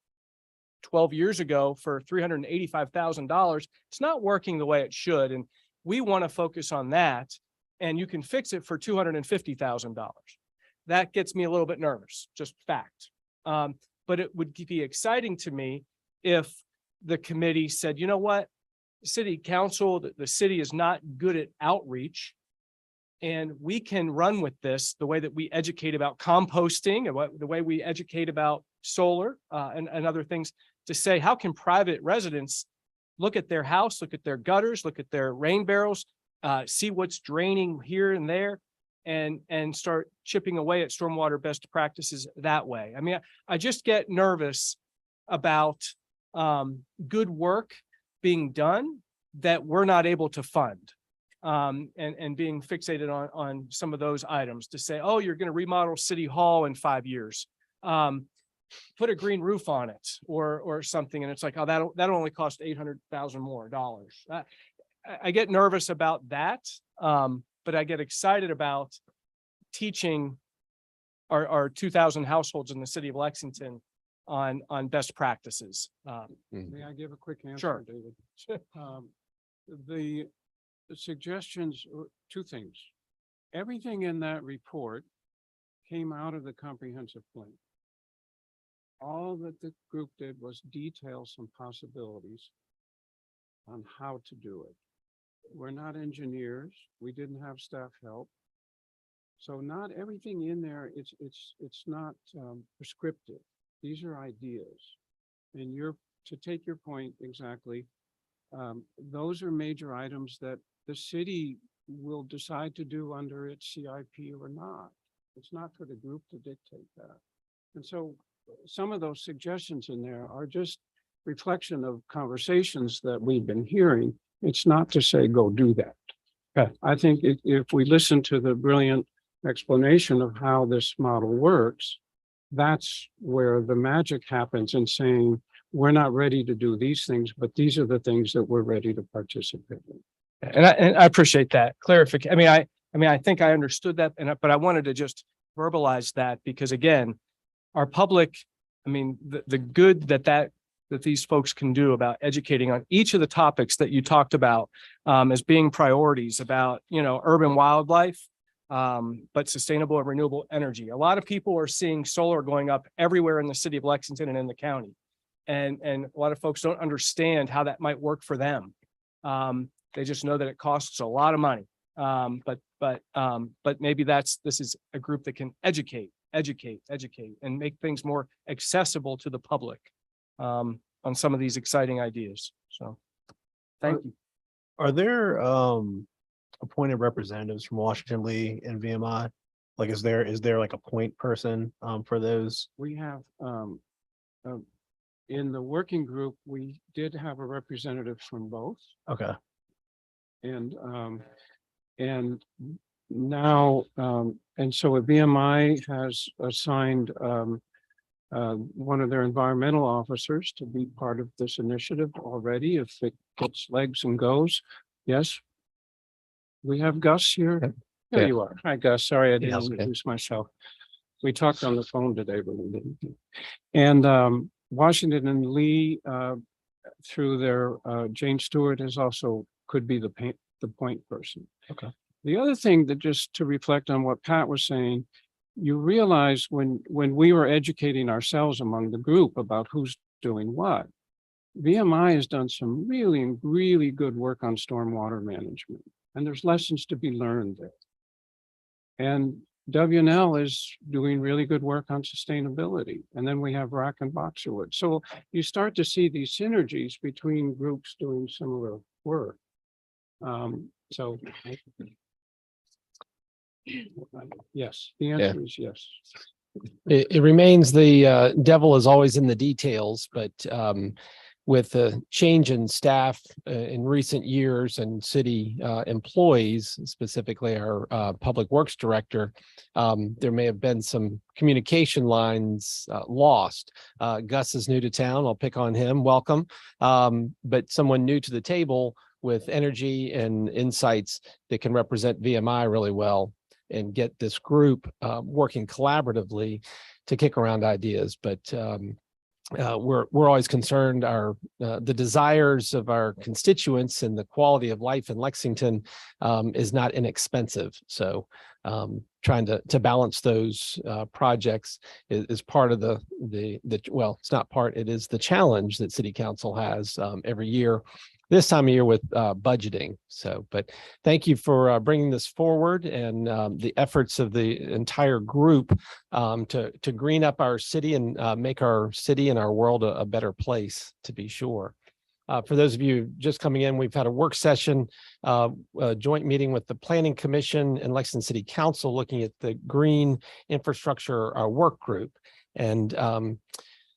[SPEAKER 10] 12 years ago for $385,000, it's not working the way it should. And we want to focus on that. And you can fix it for $250,000. That gets me a little bit nervous, just fact. But it would be exciting to me if the committee said, you know what, city council, the city is not good at outreach, and we can run with this the way that we educate about composting and the way we educate about solar and other things, to say, how can private residents look at their house, look at their gutters, look at their rain barrels, see what's draining here and there, and start chipping away at stormwater best practices that way. I mean, I just get nervous about good work being done that we're not able to fund, and being fixated on some of those items to say, oh, you're going to remodel City Hall in 5 years. Put a green roof on it or something. And it's like, oh, that'll only cost $800,000 more dollars. I get nervous about that. But I get excited about teaching our 2,000 households in the city of Lexington on best practices.
[SPEAKER 8] May I give a quick answer,
[SPEAKER 10] Sure.
[SPEAKER 8] David? The suggestions, two things. Everything in that report came out of the comprehensive plan. All that the group did was detail some possibilities on how to do it. We're not engineers. We didn't have staff help. So not everything in there, it's not prescriptive. These are ideas. And to take your point exactly, those are major items that the city will decide to do under its CIP or not. It's not for the group to dictate that. And so some of those suggestions in there are just reflection of conversations that we've been hearing. It's not to say, go do that. Okay. I think if we listen to the brilliant explanation of how this model works, that's where the magic happens in saying, we're not ready to do these things, but these are the things that we're ready to participate in.
[SPEAKER 10] And I appreciate that clarification. I mean, I think I understood that, but I wanted to just verbalize that because, again, our public, I mean, the good that these folks can do about educating on each of the topics that you talked about as being priorities about, urban wildlife, but sustainable and renewable energy. A lot of people are seeing solar going up everywhere in the city of Lexington and in the county. And a lot of folks don't understand how that might work for them. They just know that it costs a lot of money. But maybe this is a group that can educate and make things more accessible to the public on some of these exciting ideas. So thank you.
[SPEAKER 11] Are there appointed representatives from Washington Lee and VMI? Like, is there like a point person for those?
[SPEAKER 8] We have, in the working group, we did have a representative from both.
[SPEAKER 11] Okay.
[SPEAKER 8] And now, and so a BMI has assigned one of their environmental officers to be part of this initiative already, if it gets legs and goes. Yes. We have Gus here. There
[SPEAKER 2] Yeah.
[SPEAKER 8] you are. Hi, Gus. Sorry, I
[SPEAKER 11] Yeah,
[SPEAKER 8] didn't
[SPEAKER 11] okay.
[SPEAKER 8] introduce myself. We talked on the phone today, but we didn't. And Washington and Lee, through their Jane Stewart is also could be the point person.
[SPEAKER 11] Okay.
[SPEAKER 8] The other thing that just to reflect on what Pat was saying, you realize when we were educating ourselves among the group about who's doing what, VMI has done some really, really good work on stormwater management, and there's lessons to be learned there. And WNL is doing really good work on sustainability. And then we have Rock and Boxerwood. So you start to see these synergies between groups doing similar work. So yes, the answer is yes.
[SPEAKER 2] It remains the devil is always in the details, but with the change in staff in recent years and city employees, specifically our public works director, there may have been some communication lines lost. Gus is new to town. I'll pick on him. Welcome. But someone new to the table with energy and insights that can represent VMI really well and get this group working collaboratively to kick around ideas. But we're always concerned the desires of our constituents and the quality of life in Lexington is not inexpensive. So trying to balance those projects is part of the well, it's not part, it is the challenge that City Council has every year. This time of year with budgeting. So, but thank you for bringing this forward and the efforts of the entire group to green up our city and make our city and our world a better place, to be sure. For those of you just coming in, we've had a work session, a joint meeting with the Planning Commission and Lexington City Council looking at the green infrastructure work group. And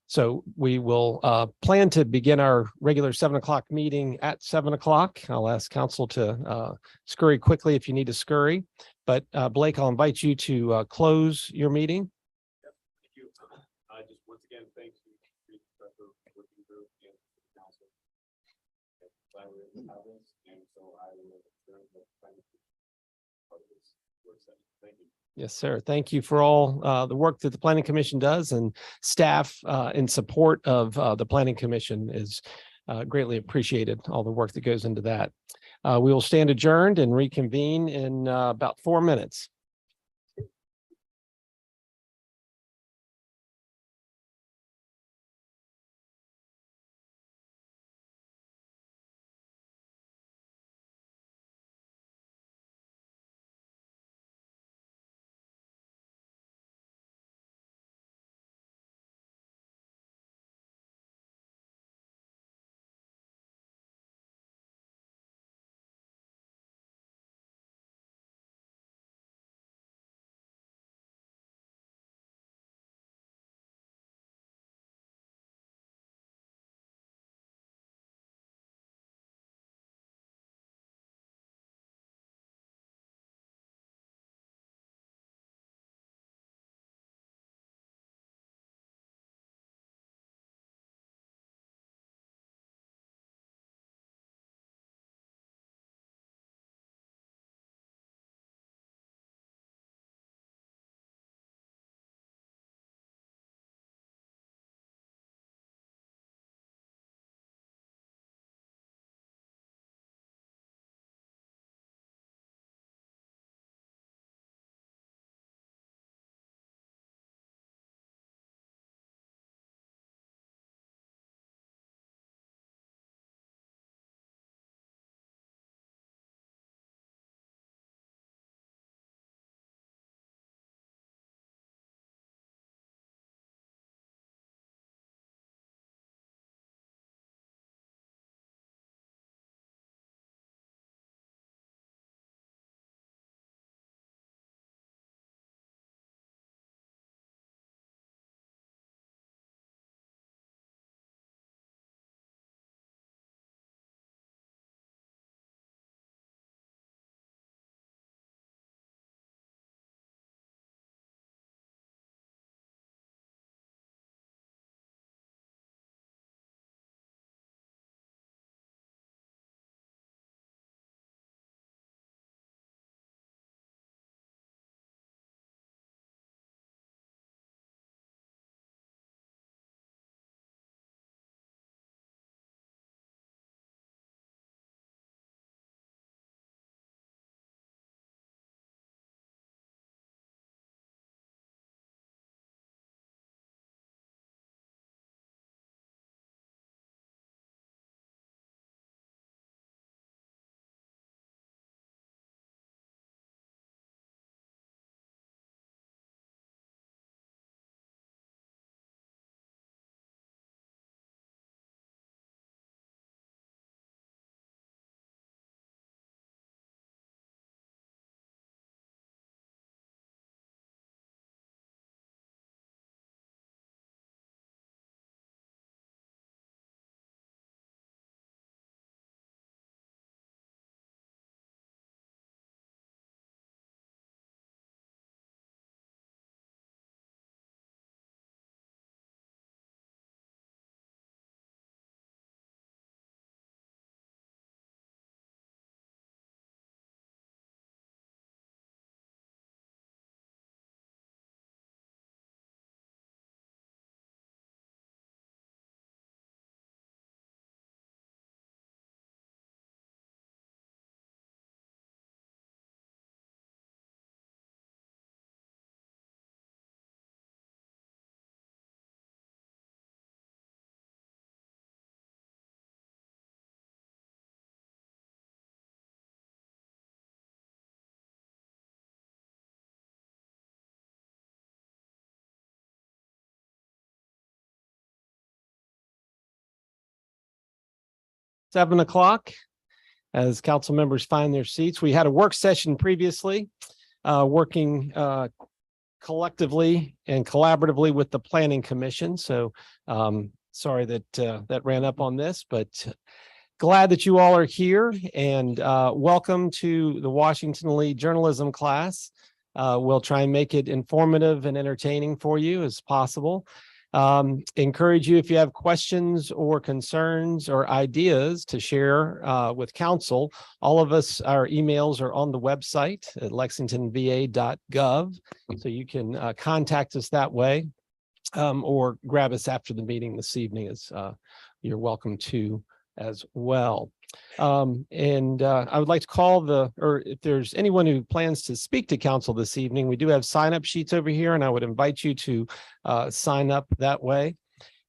[SPEAKER 2] so we will plan to begin our regular 7 o'clock meeting at 7 o'clock. I'll ask council to scurry quickly if you need to scurry. But Blake, I'll invite you to close your meeting.
[SPEAKER 11] Yep, thank you. Just once again, thank you for working group and council. Glad we're able to have this, and so I will turn the part of this work session. Thank you.
[SPEAKER 2] Yes, sir. Thank you for all the work that the Planning Commission does, and staff in support of the Planning Commission is greatly appreciated, all the work that goes into that. We will stand adjourned and reconvene in about 4 minutes. 7 o'clock. As council members find their seats, we had a work session previously, working collectively and collaboratively with the Planning Commission. So sorry that that ran up on this, but glad that you all are here, and welcome to the Washington Lee journalism class. We'll try and make it informative and entertaining for you as possible. Encourage you, if you have questions or concerns or ideas to share with council. All of us, our emails are on the website at lexingtonva.gov, so you can contact us that way, or grab us after the meeting this evening. As you're welcome to as well. I would like to call or if there's anyone who plans to speak to council this evening, we do have sign-up sheets over here, and I would invite you to sign up that way.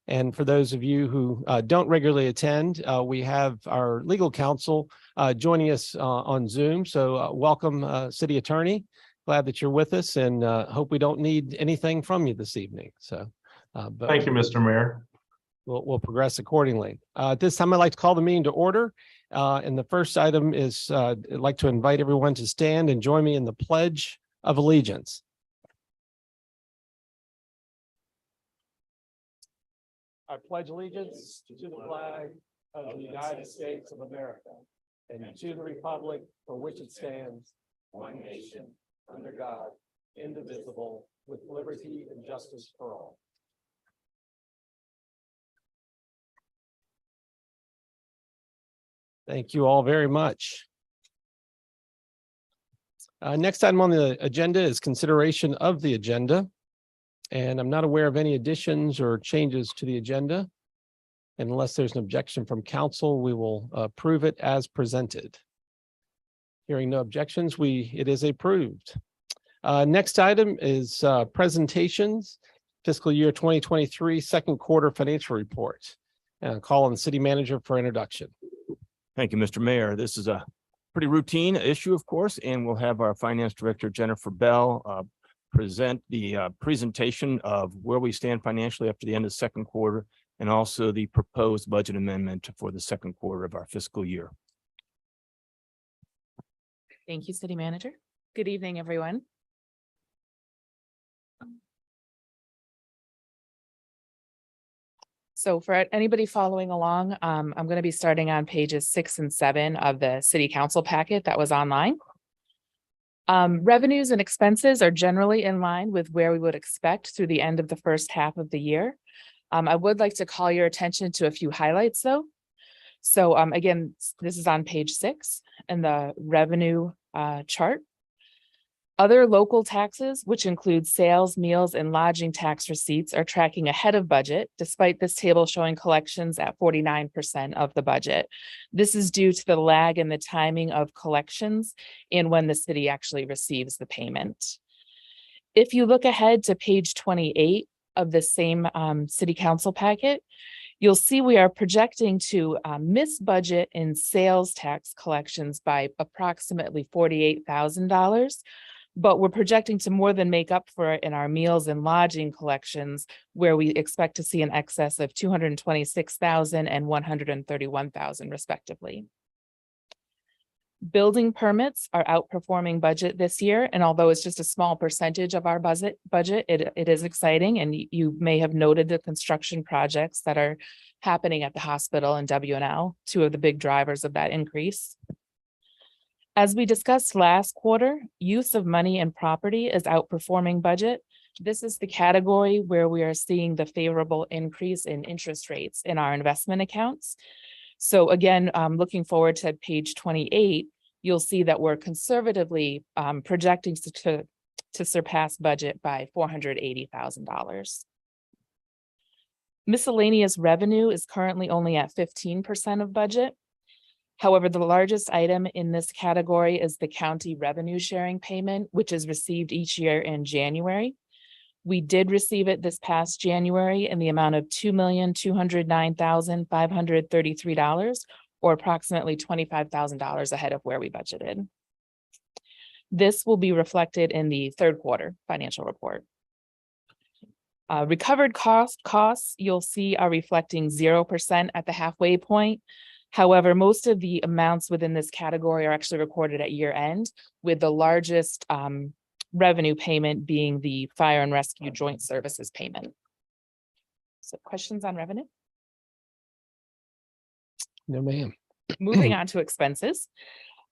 [SPEAKER 2] And for those of you who don't regularly attend, we have our legal counsel joining us on Zoom. So welcome, City Attorney. Glad that you're with us, and hope we don't need anything from you this evening. So, but
[SPEAKER 11] Thank you, Mr. Mayor.
[SPEAKER 2] we'll progress accordingly. At this time, I'd like to call the meeting to order. And the first item is I'd like to invite everyone to stand and join me in the Pledge of Allegiance. I pledge allegiance to the flag of the United States of America and to the republic for which it stands, one nation, under God, indivisible, with liberty and justice for all. Thank you all very much. Next item on the agenda is consideration of the agenda. And I'm not aware of any additions or changes to the agenda. And unless there's an objection from council, we will approve it as presented. Hearing no objections, it is approved. Next item is presentations, fiscal year 2023 second quarter financial report. And I'll call on the city manager for introduction.
[SPEAKER 12] Thank you, Mr. Mayor. This is a pretty routine issue, of course, and we'll have our finance director, Jennifer Bell, present the presentation of where we stand financially after the end of the second quarter, and also the proposed budget amendment for the second quarter of our fiscal year.
[SPEAKER 3] Thank you, City Manager. Good evening, everyone. So for anybody following along, I'm going to be starting on pages 6 and 7 of the City Council packet that was online. Revenues and expenses are generally in line with where we would expect through the end of the first half of the year. I would like to call your attention to a few highlights, though. So again, this is on page 6 in the revenue chart. Other local taxes, which include sales, meals, and lodging tax receipts, are tracking ahead of budget, despite this table showing collections at 49% of the budget. This is due to the lag in the timing of collections and when the city actually receives the payment. If you look ahead to page 28 of the same city council packet, you'll see we are projecting to miss budget in sales tax collections by approximately $48,000. But we're projecting to more than make up for it in our meals and lodging collections, where we expect to see an excess of $226,000 and $131,000 respectively. Building permits are outperforming budget this year, and although it's just a small percentage of our budget, it is exciting. And you may have noted the construction projects that are happening at the hospital and WNL, two of the big drivers of that increase. As we discussed last quarter, use of money and property is outperforming budget. This is the category where we are seeing the favorable increase in interest rates in our investment accounts. So again, looking forward to page 28, you'll see that we're conservatively projecting to surpass budget by $480,000. Miscellaneous revenue is currently only at 15% of budget. However, the largest item in this category is the county revenue sharing payment, which is received each year in January. We did receive it this past January in the amount of $2,209,533, or approximately $25,000 ahead of where we budgeted. This will be reflected in the third quarter financial report. Recovered costs you'll see are reflecting 0% at the halfway point.
[SPEAKER 13] However, most of the amounts within this category are actually recorded at year end, with the largest revenue payment being the fire and rescue joint services payment. So questions on revenue?
[SPEAKER 2] No, ma'am.
[SPEAKER 13] Moving on to expenses.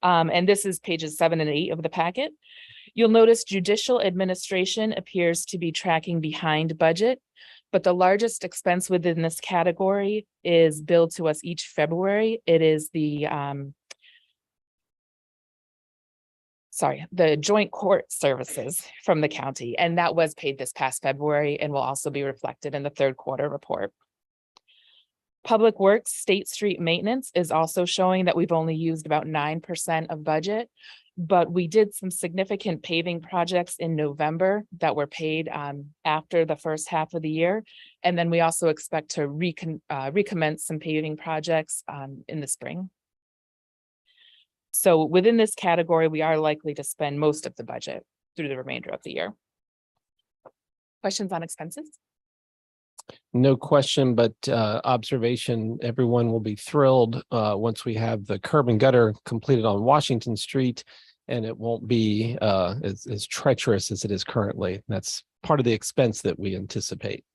[SPEAKER 13] And this is pages 7 and 8 of the packet. You'll notice judicial administration appears to be tracking behind budget, but the largest expense within this category is billed to us each February. It is the joint court services from the county, and that was paid this past February and will also be reflected in the third quarter report. Public Works State Street Maintenance is also showing that we've only used about 9% of budget, but we did some significant paving projects in November that were paid after the first half of the year. And then we also expect to recommence some paving projects in the spring. So within this category, we are likely to spend most of the budget through the remainder of the year. Questions on expenses?
[SPEAKER 2] No question, but observation, everyone will be thrilled once we have the curb and gutter completed on Washington Street, and it won't be as treacherous as it is currently. That's part of the expense that we anticipate.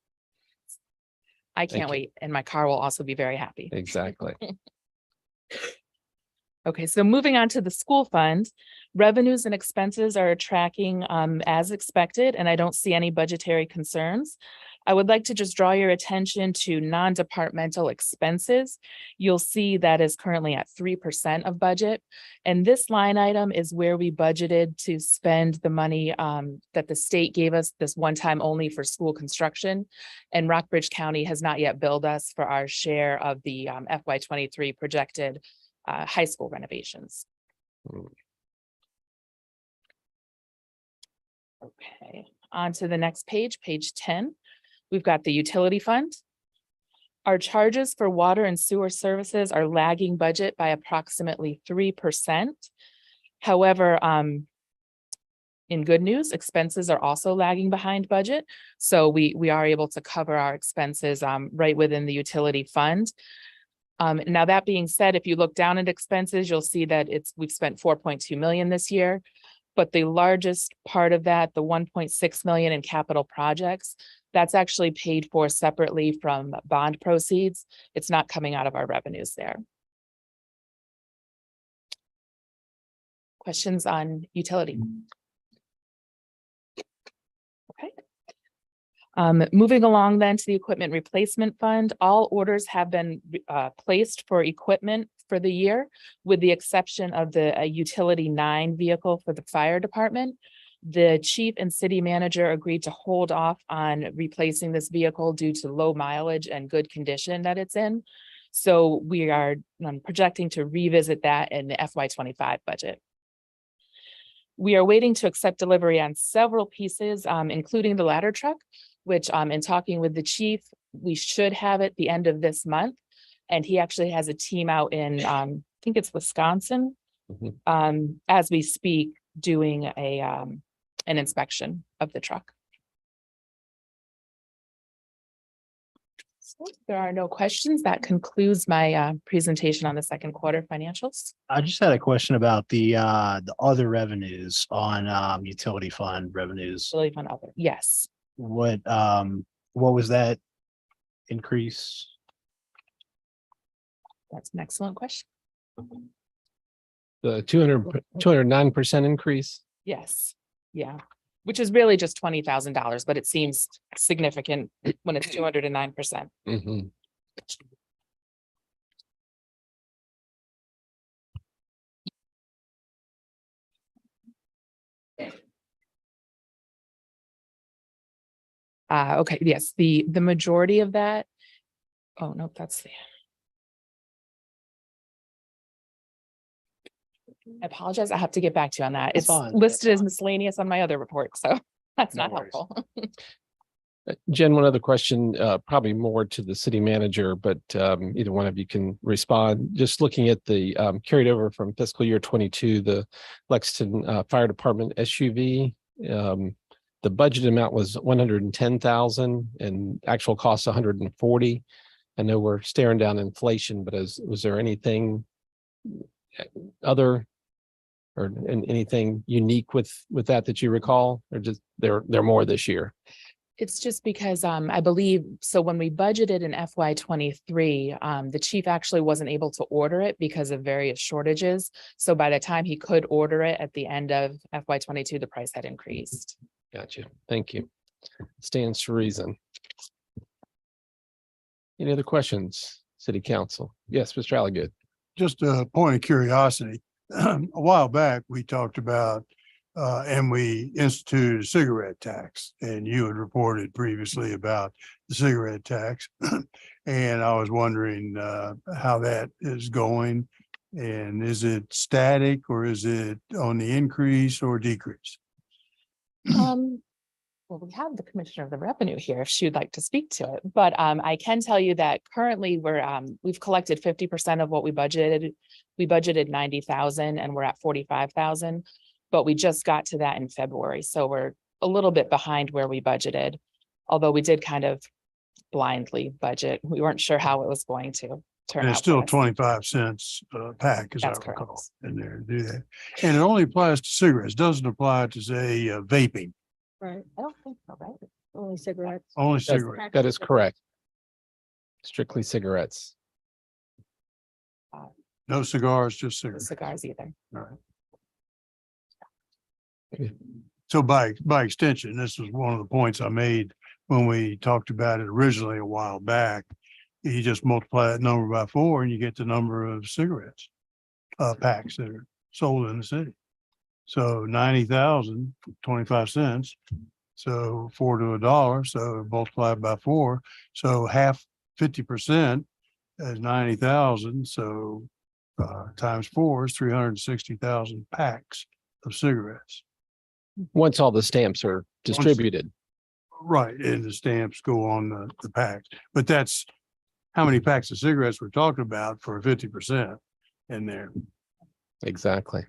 [SPEAKER 13] I can't wait, and my car will also be very happy.
[SPEAKER 2] Exactly.
[SPEAKER 13] Okay, so moving on to the school fund, revenues and expenses are tracking as expected, and I don't see any budgetary concerns. I would like to just draw your attention to non-departmental expenses. You'll see that is currently at 3% of budget. And this line item is where we budgeted to spend the money that the state gave us this one time only for school construction. And Rockbridge County has not yet billed us for our share of the FY23 projected high school renovations. Okay, on to the next page, page 10. We've got the utility fund. Our charges for water and sewer services are lagging budget by approximately 3%. However, in good news, expenses are also lagging behind budget. So we are able to cover our expenses right within the utility fund. Now, that being said, if you look down at expenses, you'll see that we've spent 4.2 million this year. But the largest part of that, the 1.6 million in capital projects, that's actually paid for separately from bond proceeds. It's not coming out of our revenues there. Questions on utility? Okay. Moving along then to the equipment replacement fund, all orders have been placed for equipment for the year, with the exception of the utility 9 vehicle for the fire department. The chief and city manager agreed to hold off on replacing this vehicle due to low mileage and good condition that it's in. So we are projecting to revisit that in the FY25 budget. We are waiting to accept delivery on several pieces, including the ladder truck, which in talking with the chief, we should have it the end of this month. And he actually has a team out in, I think it's Wisconsin, as we speak, doing an inspection of the truck. So if there are no questions, that concludes my presentation on the second quarter financials.
[SPEAKER 14] I just had a question about the other revenues on utility fund revenues.
[SPEAKER 13] Utility fund other, yes.
[SPEAKER 14] What was that increase?
[SPEAKER 13] That's an excellent question.
[SPEAKER 2] The 209% increase.
[SPEAKER 13] Yes, yeah, which is really just $20,000, but it seems significant when it's 209%. Okay, yes, the majority of that. Oh, no, that's the. I apologize. I have to get back to you on that. It's listed as miscellaneous on my other report, so that's not helpful.
[SPEAKER 2] Jen, one other question, probably more to the city manager, but either one of you can respond. Just looking at the carried over from fiscal year 22, the Lexington Fire Department SUV, the budget amount was 110,000 and actual cost 140. I know we're staring down inflation, but was there anything other or anything unique with that you recall, or just they're more this year?
[SPEAKER 13] It's just because I believe, so when we budgeted in FY 23, the chief actually wasn't able to order it because of various shortages. So by the time he could order it at the end of FY 22, the price had increased.
[SPEAKER 2] Gotcha. Thank you. Stands to reason. Any other questions, City Council? Yes, Mr. Alligood.
[SPEAKER 6] Just a point of curiosity. A while back, we talked about and we instituted a cigarette tax, and you had reported previously about the cigarette tax. And I was wondering how that is going, and is it static or is it on the increase or decrease?
[SPEAKER 13] Well, we have the Commissioner of the Revenue here if she'd like to speak to it, but I can tell you that currently we've collected 50% of what we budgeted. We budgeted 90,000 and we're at 45,000, but we just got to that in February. So we're a little bit behind where we budgeted, although we did kind of blindly budget. We weren't sure how it was going to turn
[SPEAKER 6] And it's
[SPEAKER 13] out.
[SPEAKER 6] still
[SPEAKER 13] for us.
[SPEAKER 6] 25 cents a pack, as I
[SPEAKER 13] That's correct.
[SPEAKER 6] recall, in there to do that. And it only applies to cigarettes, doesn't apply to, say, vaping,
[SPEAKER 5] Right.
[SPEAKER 13] I don't think so, right?
[SPEAKER 5] Only cigarettes.
[SPEAKER 6] only
[SPEAKER 2] That's-
[SPEAKER 6] cigarettes.
[SPEAKER 2] That is correct. Strictly cigarettes.
[SPEAKER 6] No cigars, just
[SPEAKER 13] No
[SPEAKER 6] cigarettes.
[SPEAKER 13] cigars either.
[SPEAKER 6] So by extension, this was one of the points I made when we talked about it originally a while back. You just multiply that number by 4 and you get the number of cigarettes packs that are sold in the city. So 90,000, 25 cents. So 4 to $1. So multiplied by 4. So half 50% is 90,000. So times 4 is 360,000 packs of cigarettes.
[SPEAKER 2] Once all the stamps are distributed.
[SPEAKER 6] Right, and the stamps go on the packs, but that's how many packs of cigarettes we're talking about for 50% in there.
[SPEAKER 2] Exactly.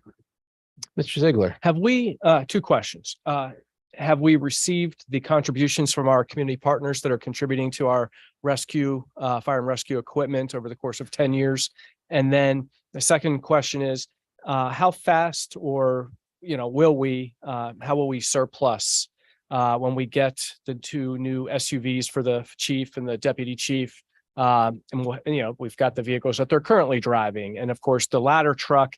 [SPEAKER 2] Mr. Ziegler.
[SPEAKER 10] Have we, two questions. Have we received the contributions from our community partners that are contributing to our rescue, fire and rescue equipment over the course of 10 years? And then the second question is, how fast or, how will we surplus when we get the 2 new SUVs for the chief and the deputy chief? And we've got the vehicles that they're currently driving. And of course, the ladder truck,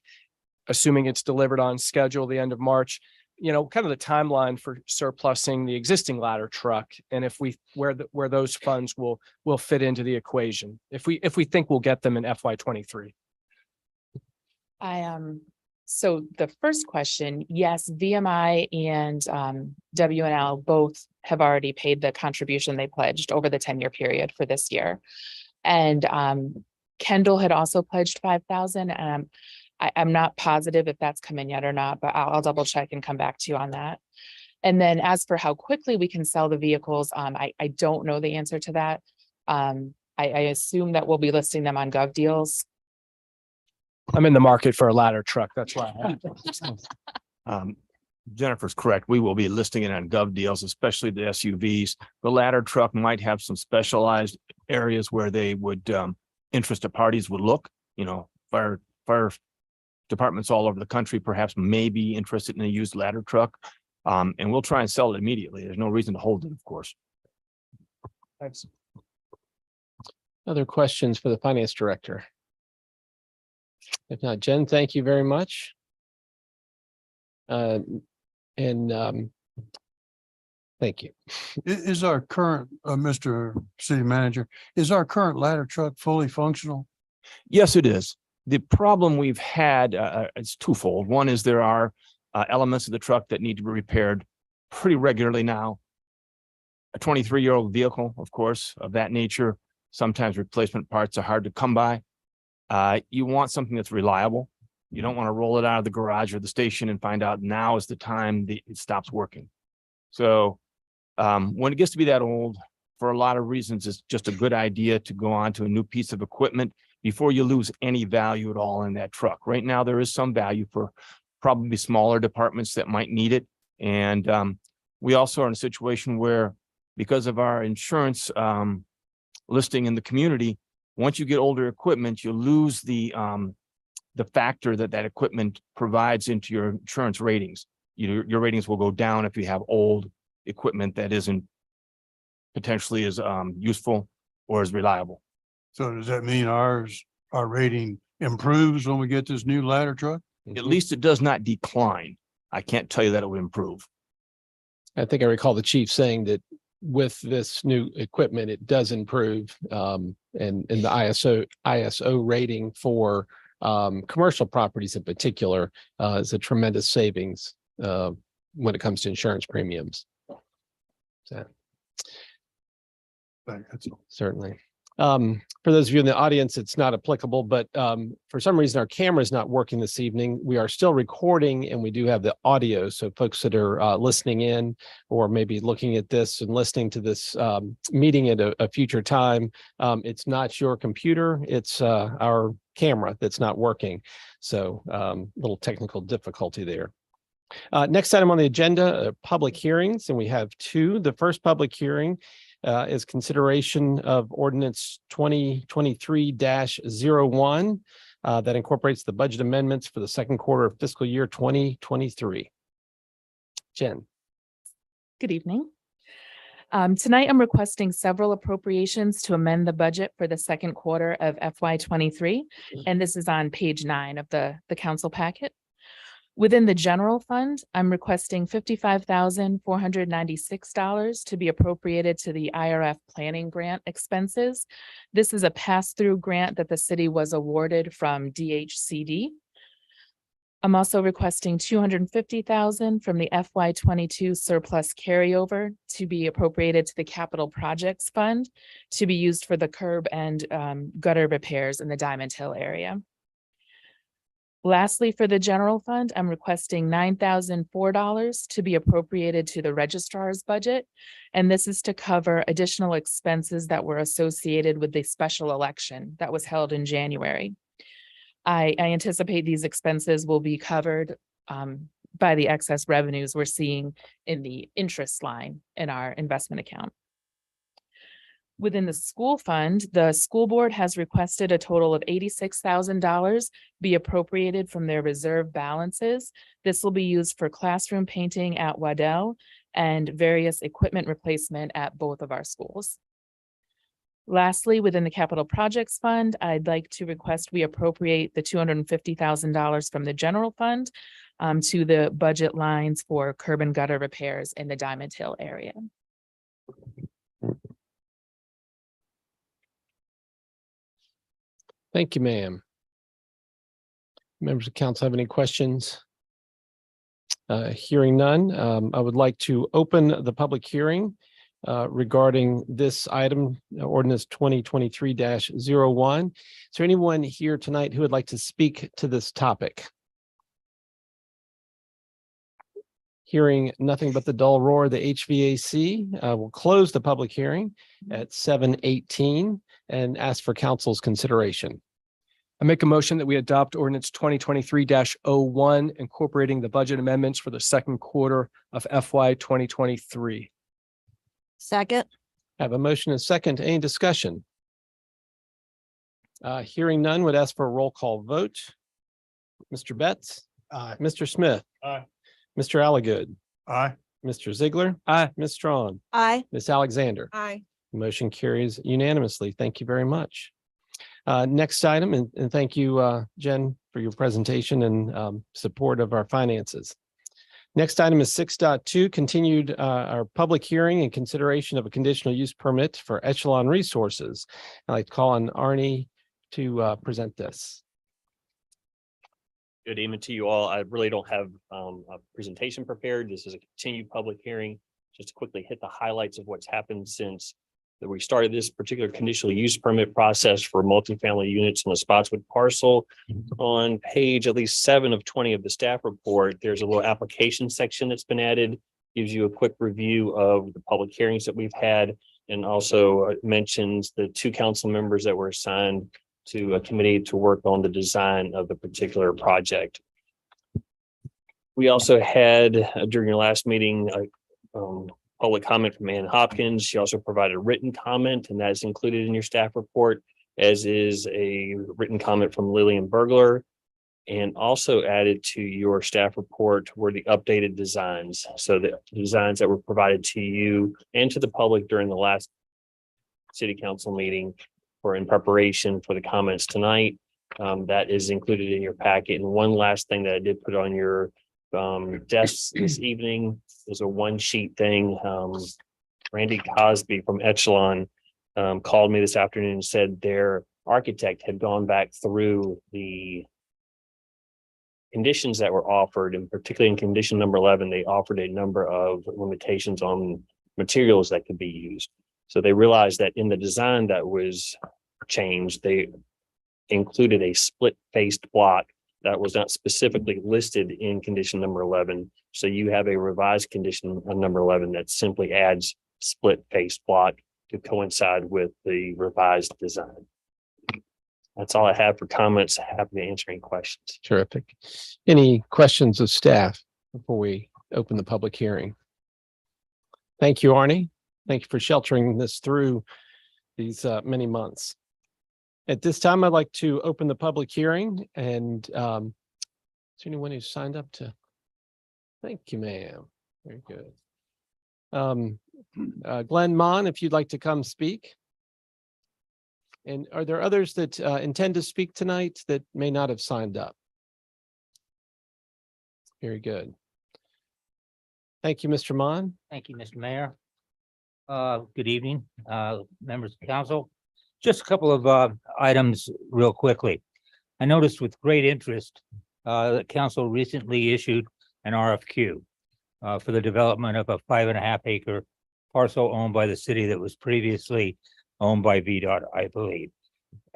[SPEAKER 10] assuming it's delivered on schedule the end of March, kind of the timeline for surplusing the existing ladder truck, and where those funds will fit into the equation, if we think we'll get them in FY 23.
[SPEAKER 13] So the first question, yes, VMI and WNL both have already paid the contribution they pledged over the 10-year period for this year. And Kendall had also pledged 5,000. And I'm not positive if that's come in yet or not, but I'll double check and come back to you on that. And then as for how quickly we can sell the vehicles, I don't know the answer to that. I assume that we'll be listing them on Gov Deals.
[SPEAKER 10] I'm in the market for a ladder truck. That's why.
[SPEAKER 12] Jennifer's correct. We will be listing it on Gov Deals, especially the SUVs. The ladder truck might have some specialized areas where they would, interested parties would look, fire departments all over the country perhaps may be interested in a used ladder truck. And we'll try and sell it immediately. There's no reason to hold it, of course.
[SPEAKER 10] Thanks.
[SPEAKER 2] Other questions for the finance director? If not, Jen, thank you very much. Thank you.
[SPEAKER 6] Is our current, Mr. City Manager, is our current ladder truck fully functional?
[SPEAKER 12] Yes, it is. The problem we've had is twofold. One is there are elements of the truck that need to be repaired pretty regularly now. A 23-year-old vehicle, of course, of that nature, sometimes replacement parts are hard to come by. You want something that's reliable. You don't want to roll it out of the garage or the station and find out now is the time it stops working. So when it gets to be that old, for a lot of reasons, it's just a good idea to go on to a new piece of equipment before you lose any value at all in that truck. Right now, there is some value for probably smaller departments that might need it. And we also are in a situation where, because of our insurance listing in the community. Once you get older equipment, you lose the factor that that equipment provides into your insurance ratings. Your ratings will go down if you have old equipment that isn't potentially as useful or as reliable.
[SPEAKER 6] So does that mean our rating improves when we get this new ladder truck?
[SPEAKER 12] At least it does not decline. I can't tell you that it will improve.
[SPEAKER 2] I think I recall the chief saying that with this new equipment, it does improve. And the ISO rating for commercial properties in particular is a tremendous savings when it comes to insurance premiums. So,
[SPEAKER 6] That's all.
[SPEAKER 2] certainly. For those of you in the audience, it's not applicable, but for some reason, our camera is not working this evening. We are still recording and we do have the audio. So folks that are listening in or maybe looking at this and listening to this meeting at a future time, it's not your computer, it's our camera that's not working. So little technical difficulty there. Next item on the agenda, public hearings, and we have two. The first public hearing is consideration of ordinance 2023-01 that incorporates the budget amendments for the second quarter of fiscal year 2023. Jen.
[SPEAKER 13] Good evening. Tonight, I'm requesting several appropriations to amend the budget for the second quarter of FY23, and this is on page 9 of the council packet. Within the general fund, I'm requesting $55,496 to be appropriated to the IRF planning grant expenses. This is a pass-through grant that the city was awarded from DHCD. I'm also requesting $250,000 from the FY22 surplus carryover to be appropriated to the capital projects fund to be used for the curb and gutter repairs in the Diamond Hill area. Lastly, for the general fund, I'm requesting $9,004 to be appropriated to the registrar's budget. And this is to cover additional expenses that were associated with the special election that was held in January. I anticipate these expenses will be covered by the excess revenues we're seeing in the interest line in our investment account. Within the school fund, the school board has requested a total of $86,000 be appropriated from their reserve balances. This will be used for classroom painting at Waddell and various equipment replacement at both of our schools. Lastly, within the capital projects fund, I'd like to request we appropriate the $250,000 from the general fund to the budget lines for curb and gutter repairs in the Diamond Hill area.
[SPEAKER 2] Thank you, ma'am. Members of council have any questions? Hearing none, I would like to open the public hearing regarding this item, ordinance 2023-01. Is there anyone here tonight who would like to speak to this topic? Hearing nothing but the dull roar of the HVAC, will close the public hearing at 7:18 and ask for council's consideration.
[SPEAKER 10] I make a motion that we adopt ordinance 2023-01, incorporating the budget amendments for the second quarter of FY 2023.
[SPEAKER 5] Second.
[SPEAKER 2] I have a motion and a second. Any discussion? Hearing none, would ask for a roll call vote. Mr. Betts?
[SPEAKER 14] Aye.
[SPEAKER 2] Mr. Smith?
[SPEAKER 11] Aye.
[SPEAKER 2] Mr. Alligood?
[SPEAKER 6] Aye.
[SPEAKER 2] Mr. Ziegler?
[SPEAKER 10] Aye.
[SPEAKER 2] Ms. Strawn?
[SPEAKER 5] Aye.
[SPEAKER 2] Ms. Alexander?
[SPEAKER 7] Aye.
[SPEAKER 2] Motion carries unanimously. Thank you very much. Next item, and thank you, Jen, for your presentation and support of our finances. Next item is 6.2, continued our public hearing and consideration of a conditional use permit for Echelon Resources. I'd like to call on Arnie to present this.
[SPEAKER 15] Good evening to you all. I really don't have a presentation prepared. This is a continued public hearing. Just to quickly hit the highlights of what's happened since that we started this particular conditional use permit process for multifamily units in the Spotswood parcel. On page at least 7 of 20 of the staff report, there's a little application section that's been added, gives you a quick review of the public hearings that we've had, and also mentions the 2 council members that were assigned to a committee to work on the design of the particular project. We also had during your last meeting public comment from Ann Hopkins. She also provided a written comment, and that is included in your staff report, as is a written comment from Lillian Bergler. And also added to your staff report were the updated designs. So the designs that were provided to you and to the public during the last city council meeting for in preparation for the comments tonight. That is included in your packet. And one last thing that I did put on your desks this evening is a one sheet thing. Randy Cosby from Echelon called me this afternoon and said their architect had gone back through the conditions that were offered, and particularly in condition number 11, they offered a number of limitations on materials that could be used. So they realized that in the design that was changed, they included a split-faced block that was not specifically listed in condition number 11. So you have a revised condition on number 11 that simply adds split-faced block to coincide with the revised design. That's all I have for comments. Happy to answer any questions.
[SPEAKER 2] Terrific. Any questions of staff before we open the public hearing? Thank you, Arnie. Thank you for sheltering this through these many months. At this time, I'd like to open the public hearing, and is there anyone who's signed up to? Thank you, ma'am. Very good. Glenn Mon, if you'd like to come speak. And are there others that intend to speak tonight that may not have signed up? Very good. Thank you, Mr. Mon.
[SPEAKER 16] Thank you, Mr. Mayor. Good evening, members of council. Just a couple of items real quickly. I noticed with great interest that council recently issued an RFQ for the development of a 5.5 acre parcel owned by the city that was previously owned by VDOT, I believe.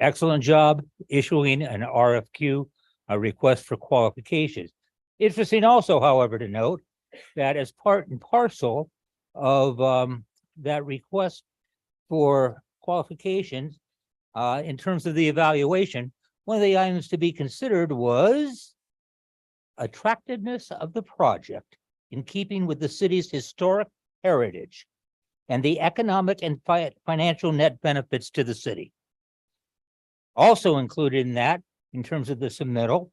[SPEAKER 16] Excellent job issuing an RFQ, a request for qualifications. Interesting also, however, to note that as part and parcel of that request for qualifications, in terms of the evaluation, one of the items to be considered was attractiveness of the project in keeping with the city's historic heritage and the economic and financial net benefits to the city. Also included in that, in terms of the submittal,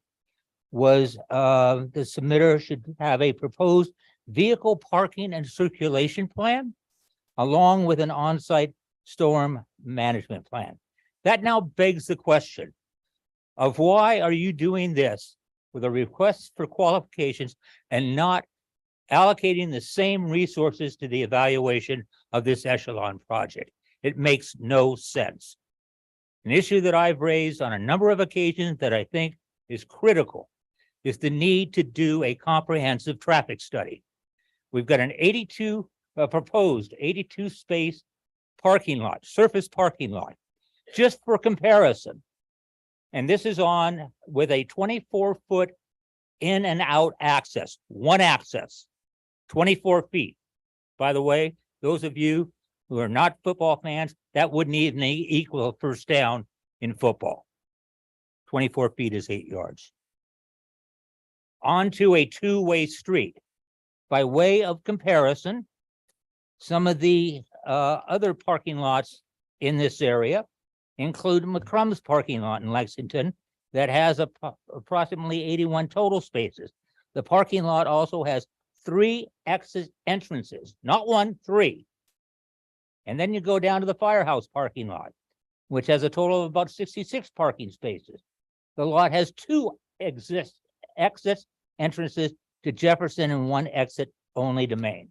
[SPEAKER 16] was the submitter should have a proposed vehicle parking and circulation plan, along with an on-site storm management plan. That now begs the question of why are you doing this with a request for qualifications and not allocating the same resources to the evaluation of this Echelon project? It makes no sense. An issue that I've raised on a number of occasions that I think is critical is the need to do a comprehensive traffic study. We've got an proposed 82 space parking lot, surface parking lot, just for comparison. And this is on with a 24-foot in and out access, one access, 24 feet. By the way, those of you who are not football fans, that wouldn't even equal a first down in football. 24 feet is 8 yards. Onto a two-way street. By way of comparison, some of the other parking lots in this area include McCrum's parking lot in Lexington that has approximately 81 total spaces. The parking lot also has 3 exit entrances, not 1, 3. And then you go down to the firehouse parking lot, which has a total of about 66 parking spaces. The lot has 2 exit entrances to Jefferson and 1 exit only to Main.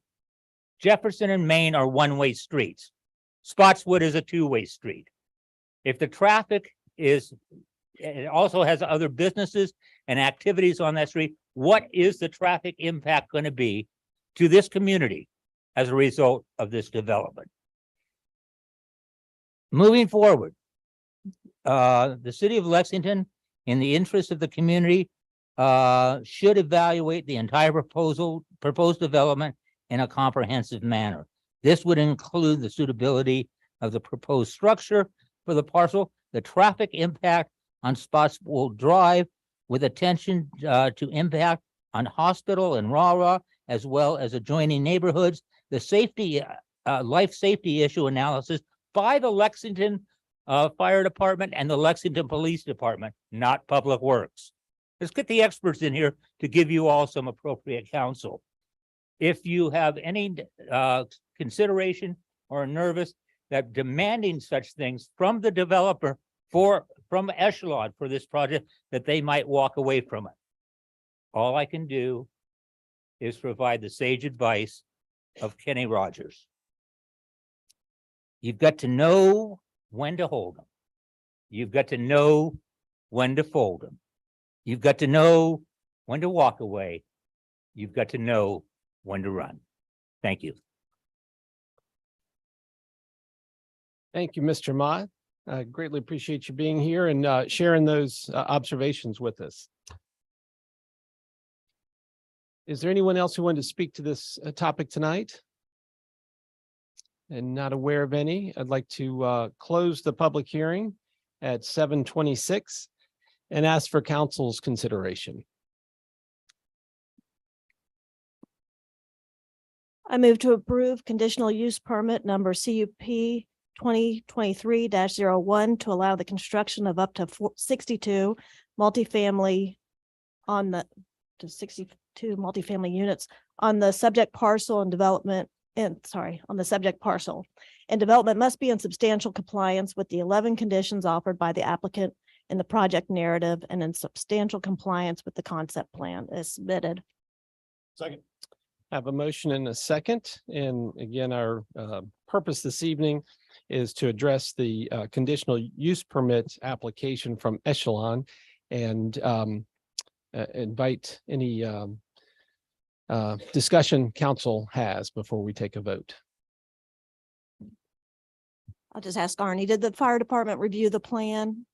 [SPEAKER 16] Jefferson and Main are one-way streets. Spotswood is a two-way street. If the traffic is, it also has other businesses and activities on that street, what is the traffic impact going to be to this community as a result of this development? Moving forward, the city of Lexington, in the interest of the community, should evaluate the entire proposed development in a comprehensive manner. This would include the suitability of the proposed structure for the parcel, the traffic impact on Spotswood Drive, with attention to impact on Hospital and Rara, as well as adjoining neighborhoods, the safety, life safety issue analysis by the Lexington Fire Department and the Lexington Police Department, not Public Works. Let's get the experts in here to give you all some appropriate counsel. If you have any consideration or are nervous that demanding such things from the developer from Echelon for this project, that they might walk away from it. All I can do is provide the sage advice of Kenny Rogers. You've got to know when to hold them. You've got to know when to fold them. You've got to know when to walk away. You've got to know when to run. Thank you.
[SPEAKER 2] Thank you, Mr. Mott. I greatly appreciate you being here and sharing those observations with us. Is there anyone else who wanted to speak to this topic tonight? And not aware of any. I'd like to close the public hearing at 7:26 and ask for council's consideration.
[SPEAKER 5] I move to approve conditional use permit number CUP 2023-01 to allow the construction of up to 62 multifamily on the 62 multifamily units on the subject parcel and development on the subject parcel. And development must be in substantial compliance with the 11 conditions offered by the applicant in the project narrative and in substantial compliance with the concept plan as submitted.
[SPEAKER 2] Second. I have a motion and a second. And again, our purpose this evening is to address the conditional use permit application from Echelon and invite any discussion council has before we take a vote.
[SPEAKER 5] I'll just ask Arnie, did the fire department review the plan?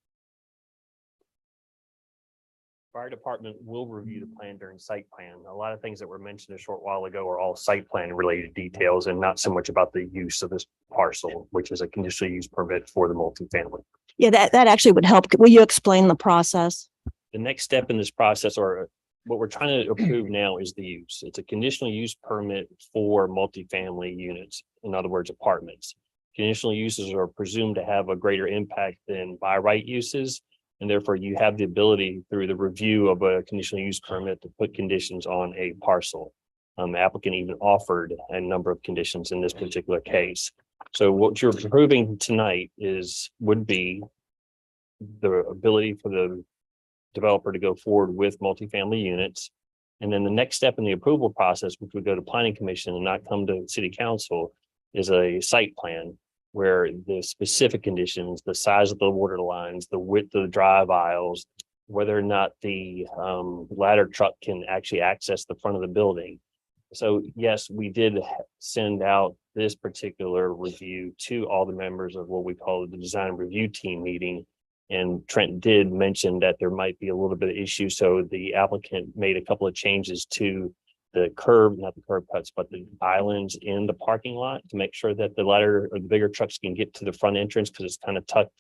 [SPEAKER 15] Fire department will review the plan during site plan. A lot of things that were mentioned a short while ago are all site plan related details and not so much about the use of this parcel, which is a conditional use permit for the multifamily.
[SPEAKER 5] Yeah, that actually would help. Will you explain the process?
[SPEAKER 15] The next step in this process, or what we're trying to approve now, is the use. It's a conditional use permit for multifamily units. In other words, apartments. Conditional uses are presumed to have a greater impact than by right uses. And therefore you have the ability through the review of a conditional use permit to put conditions on a parcel. The applicant even offered a number of conditions in this particular case. So what you're approving tonight would be the ability for the developer to go forward with multifamily units. And then the next step in the approval process, which would go to planning commission and not come to city council, is a site plan where the specific conditions, the size of the water lines, the width of the drive aisles, whether or not the ladder truck can actually access the front of the building. So yes, we did send out this particular review to all the members of what we call the design review team meeting. And Trent did mention that there might be a little bit of issue. So the applicant made a couple of changes to the not the curb cuts, but the islands in the parking lot to make sure that the ladder or the bigger trucks can get to the front entrance because it's kind of tucked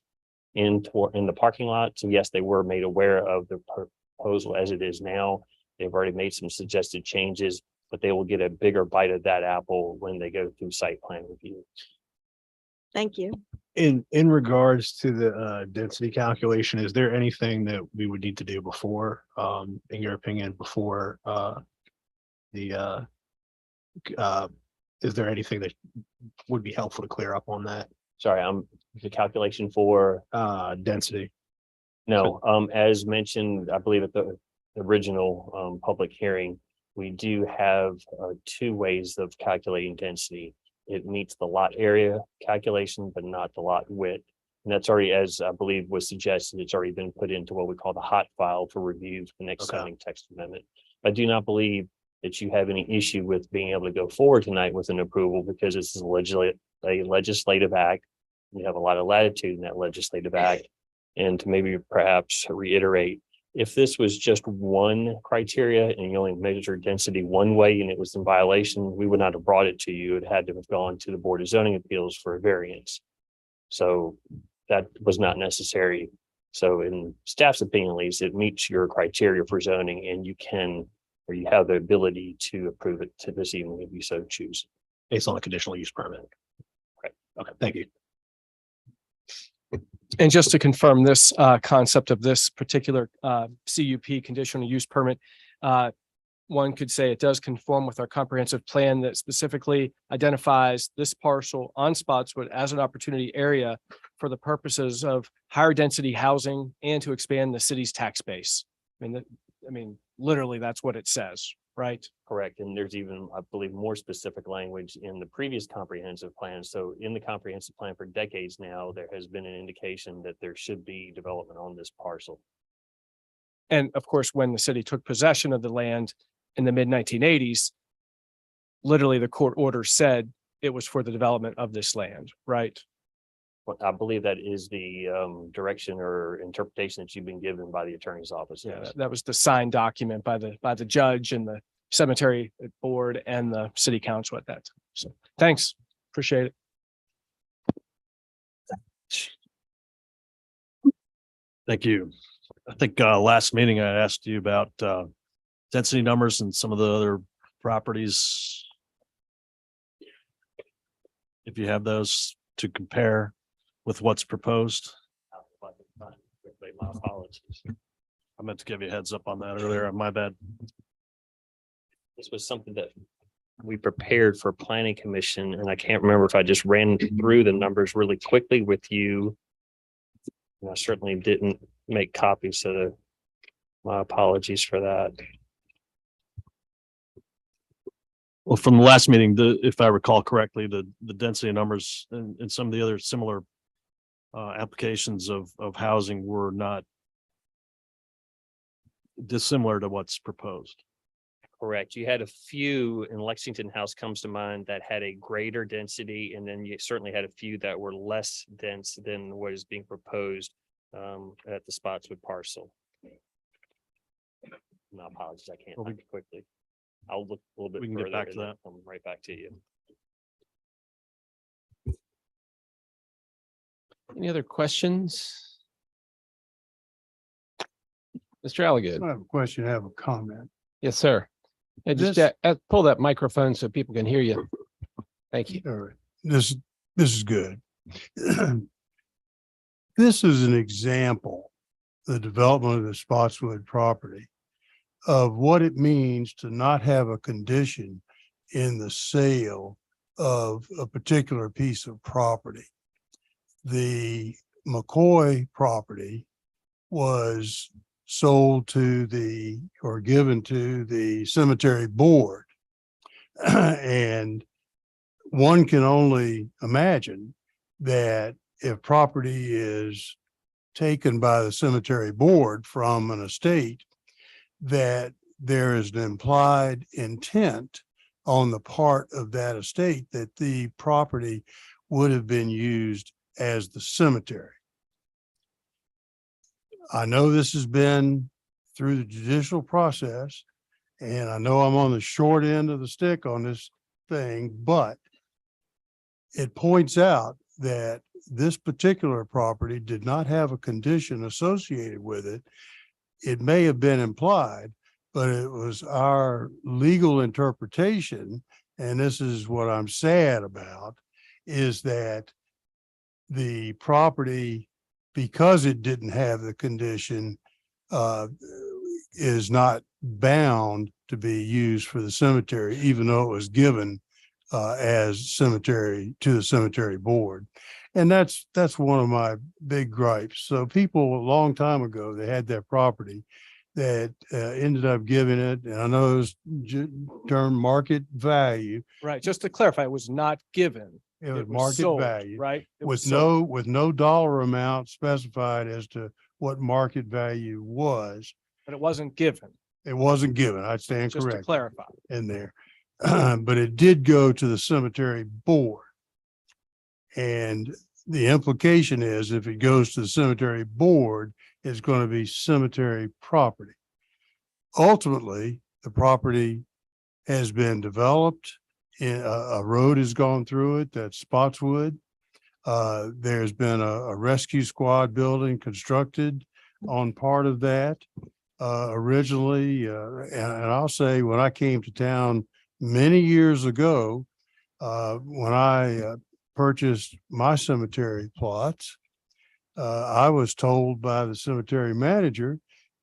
[SPEAKER 15] in the parking lot. So yes, they were made aware of the proposal as it is now. They've already made some suggested changes, but they will get a bigger bite of that apple when they go through site plan review.
[SPEAKER 5] Thank you.
[SPEAKER 14] In regards to the density calculation, is there anything that we would need to do before, in your opinion, before is there anything that would be helpful to clear up on that?
[SPEAKER 15] Sorry, the calculation for
[SPEAKER 14] density.
[SPEAKER 15] No, as mentioned, I believe at the original public hearing, we do have two ways of calculating density. It meets the lot area calculation, but not the lot width. And that's already, as I believe was suggested, it's already been put into what we call the hot file for review for the next zoning text amendment. I do not believe that you have any issue with being able to go forward tonight with an approval because this is a legislative act. You have a lot of latitude in that legislative act. And to maybe perhaps reiterate, if this was just one criteria and you only measure density one way and it was in violation, we would not have brought it to you. It had to have gone to the Board of Zoning Appeals for a variance. So that was not necessary. So in staff's opinion, at least, it meets your criteria for zoning and you can, or you have the ability to approve it to this evening if you so choose.
[SPEAKER 14] based on a conditional use permit.
[SPEAKER 15] Right.
[SPEAKER 14] Okay, thank you.
[SPEAKER 10] And just to confirm this concept of this particular CUP conditional use permit, one could say it does conform with our comprehensive plan that specifically identifies this parcel on Spotswood as an opportunity area for the purposes of higher density housing and to expand the city's tax base. I mean, literally, that's what it says, right?
[SPEAKER 15] Correct. And there's even, I believe, more specific language in the previous comprehensive plan. So in the comprehensive plan for decades now, there has been an indication that there should be development on this parcel.
[SPEAKER 10] And of course, when the city took possession of the land in the mid 1980s, literally the court order said it was for the development of this land, right?
[SPEAKER 15] Well, I believe that is the direction or interpretation that you've been given by the attorney's office.
[SPEAKER 10] Yeah,
[SPEAKER 15] Yes.
[SPEAKER 10] that was the signed document by the judge and the cemetery board and the city council at that time. So thanks, appreciate it.
[SPEAKER 14] Thank you. I think last meeting I asked you about density numbers and some of the other properties. If you have those to compare with what's proposed.
[SPEAKER 15] My apologies.
[SPEAKER 14] I meant to give you a heads up on that earlier. My bad.
[SPEAKER 15] This was something that we prepared for planning commission, and I can't remember if I just ran through the numbers really quickly with you. And I certainly didn't make copies, so my apologies for that.
[SPEAKER 14] Well, from the last meeting, if I recall correctly, the density numbers and some of the other similar applications of housing were not dissimilar to what's proposed.
[SPEAKER 15] Correct. You had a few, in Lexington House comes to mind, that had a greater density, and then you certainly had a few that were less dense than what is being proposed at the Spotswood parcel. My apologies, I can't find it quickly. I'll look a little bit
[SPEAKER 14] We can
[SPEAKER 15] further.
[SPEAKER 14] get back to
[SPEAKER 15] and then
[SPEAKER 14] that.
[SPEAKER 15] come right back to you.
[SPEAKER 2] Any other questions? Mr. Alligood.
[SPEAKER 6] I don't have a question, I have a comment.
[SPEAKER 2] Yes, sir. And just
[SPEAKER 6] This-
[SPEAKER 2] pull that microphone so people can hear you. Thank you.
[SPEAKER 6] All right, this is good. This is an example, the development of the Spotswood property, of what it means to not have a condition in the sale of a particular piece of property. The McCoy property was sold to or given to the cemetery board. And one can only imagine that if property is taken by the cemetery board from an estate, that there is an implied intent on the part of that estate that the property would have been used as the cemetery. I know this has been through the judicial process, and I know I'm on the short end of the stick on this thing, but it points out that this particular property did not have a condition associated with it. It may have been implied, but it was our legal interpretation, and this is what I'm sad about, is that the property, because it didn't have the condition, is not bound to be used for the cemetery, even though it was given as cemetery to the cemetery board. And that's one of my big gripes. So people a long time ago, they had their property that ended up giving it, and I know it was term market value.
[SPEAKER 10] Right, just to clarify, it was not given.
[SPEAKER 6] It was
[SPEAKER 10] It was
[SPEAKER 6] market
[SPEAKER 10] sold,
[SPEAKER 6] value,
[SPEAKER 10] right? It was sold.
[SPEAKER 6] with no dollar amount specified as to what market value was.
[SPEAKER 10] But it wasn't given,
[SPEAKER 6] It wasn't given. I'd stand
[SPEAKER 10] just to
[SPEAKER 6] correct
[SPEAKER 10] clarify.
[SPEAKER 6] in there. But it did go to the cemetery board. And the implication is if it goes to the cemetery board, it's going to be cemetery property. Ultimately, the property has been developed. A road has gone through it, that's Spotswood. There's been a rescue squad building constructed on part of that. Originally, and I'll say when I came to town many years ago, When I purchased my cemetery plots, I was told by the cemetery manager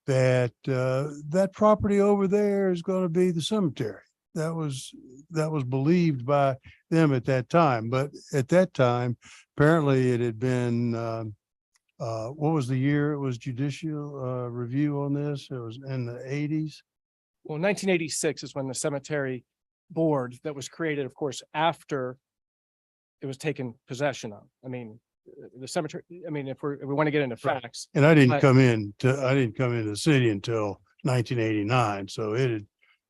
[SPEAKER 6] that that property over there is going to be the cemetery. That was believed by them at that time. But at that time, apparently it had been what was the year it was judicial review on this? It was in the 80s.
[SPEAKER 10] Well, 1986 is when the cemetery board that was created, of course, after it was taken possession of. I mean, the cemetery, I mean, if we want to get into
[SPEAKER 6] Right.
[SPEAKER 10] facts.
[SPEAKER 6] And I didn't
[SPEAKER 10] But-
[SPEAKER 6] come into the city until 1989, so it had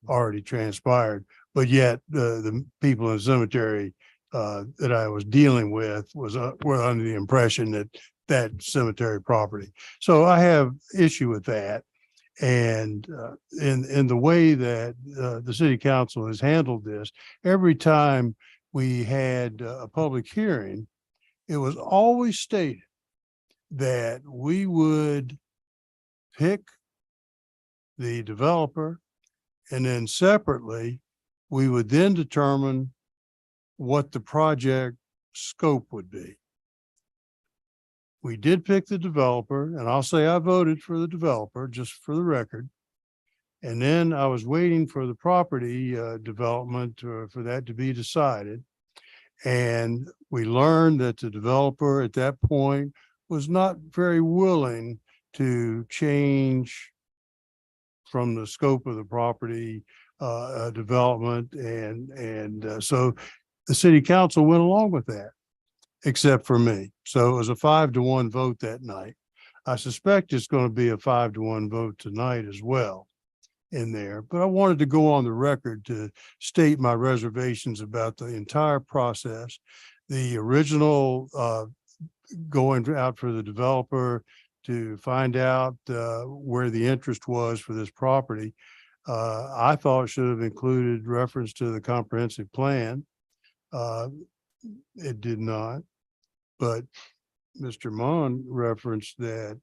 [SPEAKER 6] already transpired. But yet the people in the cemetery that I was dealing with were under the impression that that cemetery property. So I have issue with that. And in the way that the city council has handled this, every time we had a public hearing, it was always stated that we would pick the developer, and then separately, we would then determine what the project scope would be. We did pick the developer, and I'll say I voted for the developer, just for the record. And then I was waiting for the property development for that to be decided. And we learned that the developer at that point was not very willing to change from the scope of the property development. And so the city council went along with that, except for me. So it was a 5-1 vote that night. I suspect it's going to be a 5-1 vote tonight as well in there, but I wanted to go on the record to state my reservations about the entire process. The original going out for the developer to find out where the interest was for this property, I thought should have included reference to the comprehensive plan. It did not, but Mr. Mon referenced that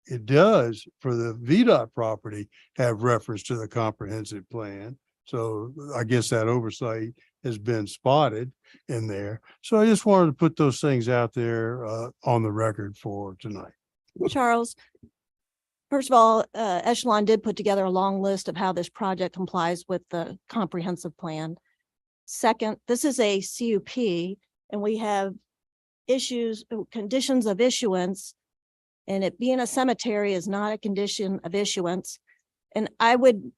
[SPEAKER 6] it does for the VDOT property have reference to the comprehensive plan. So I guess that oversight has been spotted in there. So I just wanted to put those things out there on the record for tonight.
[SPEAKER 5] Charles, first of all, Echelon did put together a long list of how this project complies with the comprehensive plan. Second, this is a CUP and we have conditions of issuance, and it being a cemetery is not a condition of issuance. And I would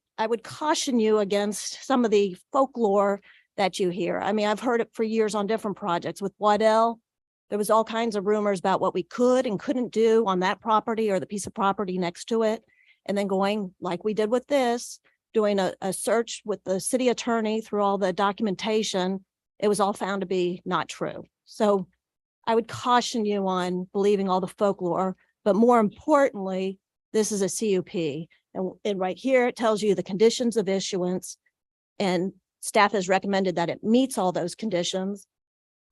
[SPEAKER 5] caution you against some of the folklore that you hear. I mean, I've heard it for years on different projects. With Waddell, there was all kinds of rumors about what we could and couldn't do on that property or the piece of property next to it. And then going like we did with this, doing a search with the city attorney through all the documentation, it was all found to be not true. So I would caution you on believing all the folklore, but more importantly, this is a CUP. And right here, it tells you the conditions of issuance, and staff has recommended that it meets all those conditions.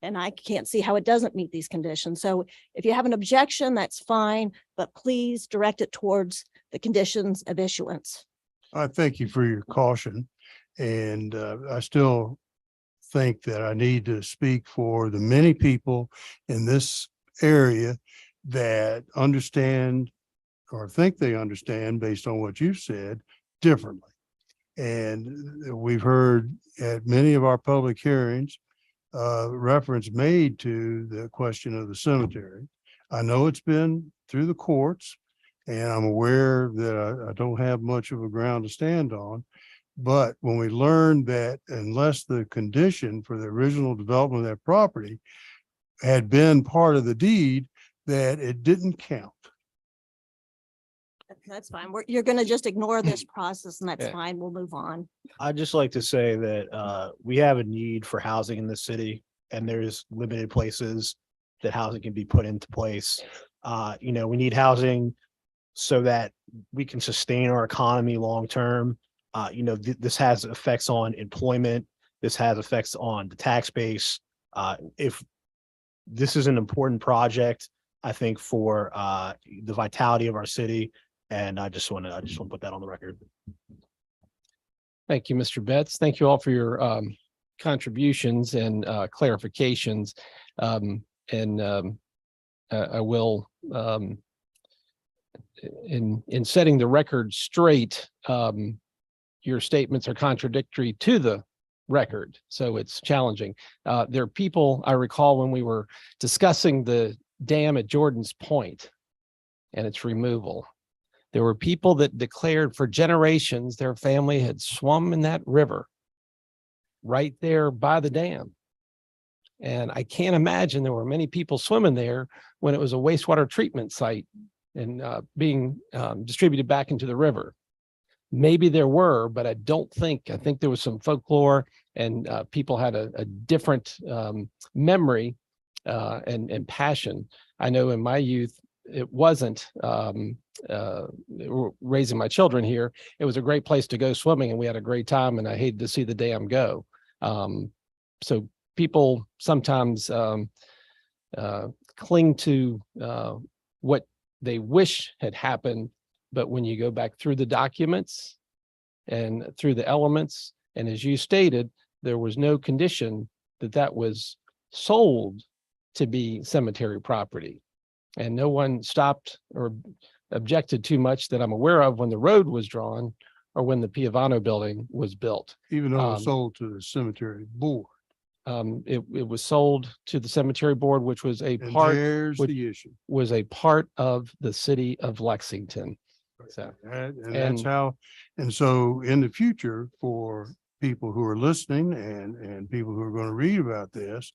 [SPEAKER 5] And I can't see how it doesn't meet these conditions. So if you have an objection, that's fine, but please direct it towards the conditions of issuance.
[SPEAKER 6] I thank you for your caution. And I still think that I need to speak for the many people in this area that understand or think they understand based on what you've said differently. And we've heard at many of our public hearings, reference made to the question of the cemetery. I know it's been through the courts, and I'm aware that I don't have much of a ground to stand on. But when we learned that unless the condition for the original development of that property had been part of the deed, that it didn't count.
[SPEAKER 5] That's fine. You're going to just ignore this process and that's
[SPEAKER 17] Yeah.
[SPEAKER 5] fine. We'll move on.
[SPEAKER 17] I'd just like to say that we have a need for housing in the city, and there's limited places that housing can be put into place. We need housing so that we can sustain our economy long term. This has effects on employment. This has effects on the tax base. If this is an important project, I think for the vitality of our city, and I just want to put that on the record.
[SPEAKER 2] Thank you, Mr. Betts. Thank you all for your contributions and clarifications. I will, in setting the record straight, your statements are contradictory to the record, so it's challenging. There are people, I recall when we were discussing the dam at Jordan's Point and its removal, there were people that declared for generations their family had swum in that river right there by the dam. And I can't imagine there were many people swimming there when it was a wastewater treatment site and being distributed back into the river. Maybe there were, but I think there was some folklore and people had a different memory and passion. I know in my youth, it wasn't raising my children here. It was a great place to go swimming and we had a great time and I hated to see the dam go. So people sometimes cling to what they wish had happened, but when you go back through the documents and through the elements, and as you stated, there was no condition that was sold to be cemetery property. And no one stopped or objected too much that I'm aware of when the road was drawn or when the Piovano building was built.
[SPEAKER 6] Even though it's sold to the cemetery board.
[SPEAKER 2] It was sold to the cemetery board, which was a
[SPEAKER 6] And
[SPEAKER 2] part,
[SPEAKER 6] there's
[SPEAKER 2] which
[SPEAKER 6] the issue.
[SPEAKER 2] was a part of the city of Lexington. So,
[SPEAKER 6] And that's how, and so in the future, for people who are listening and people who are going to read about this,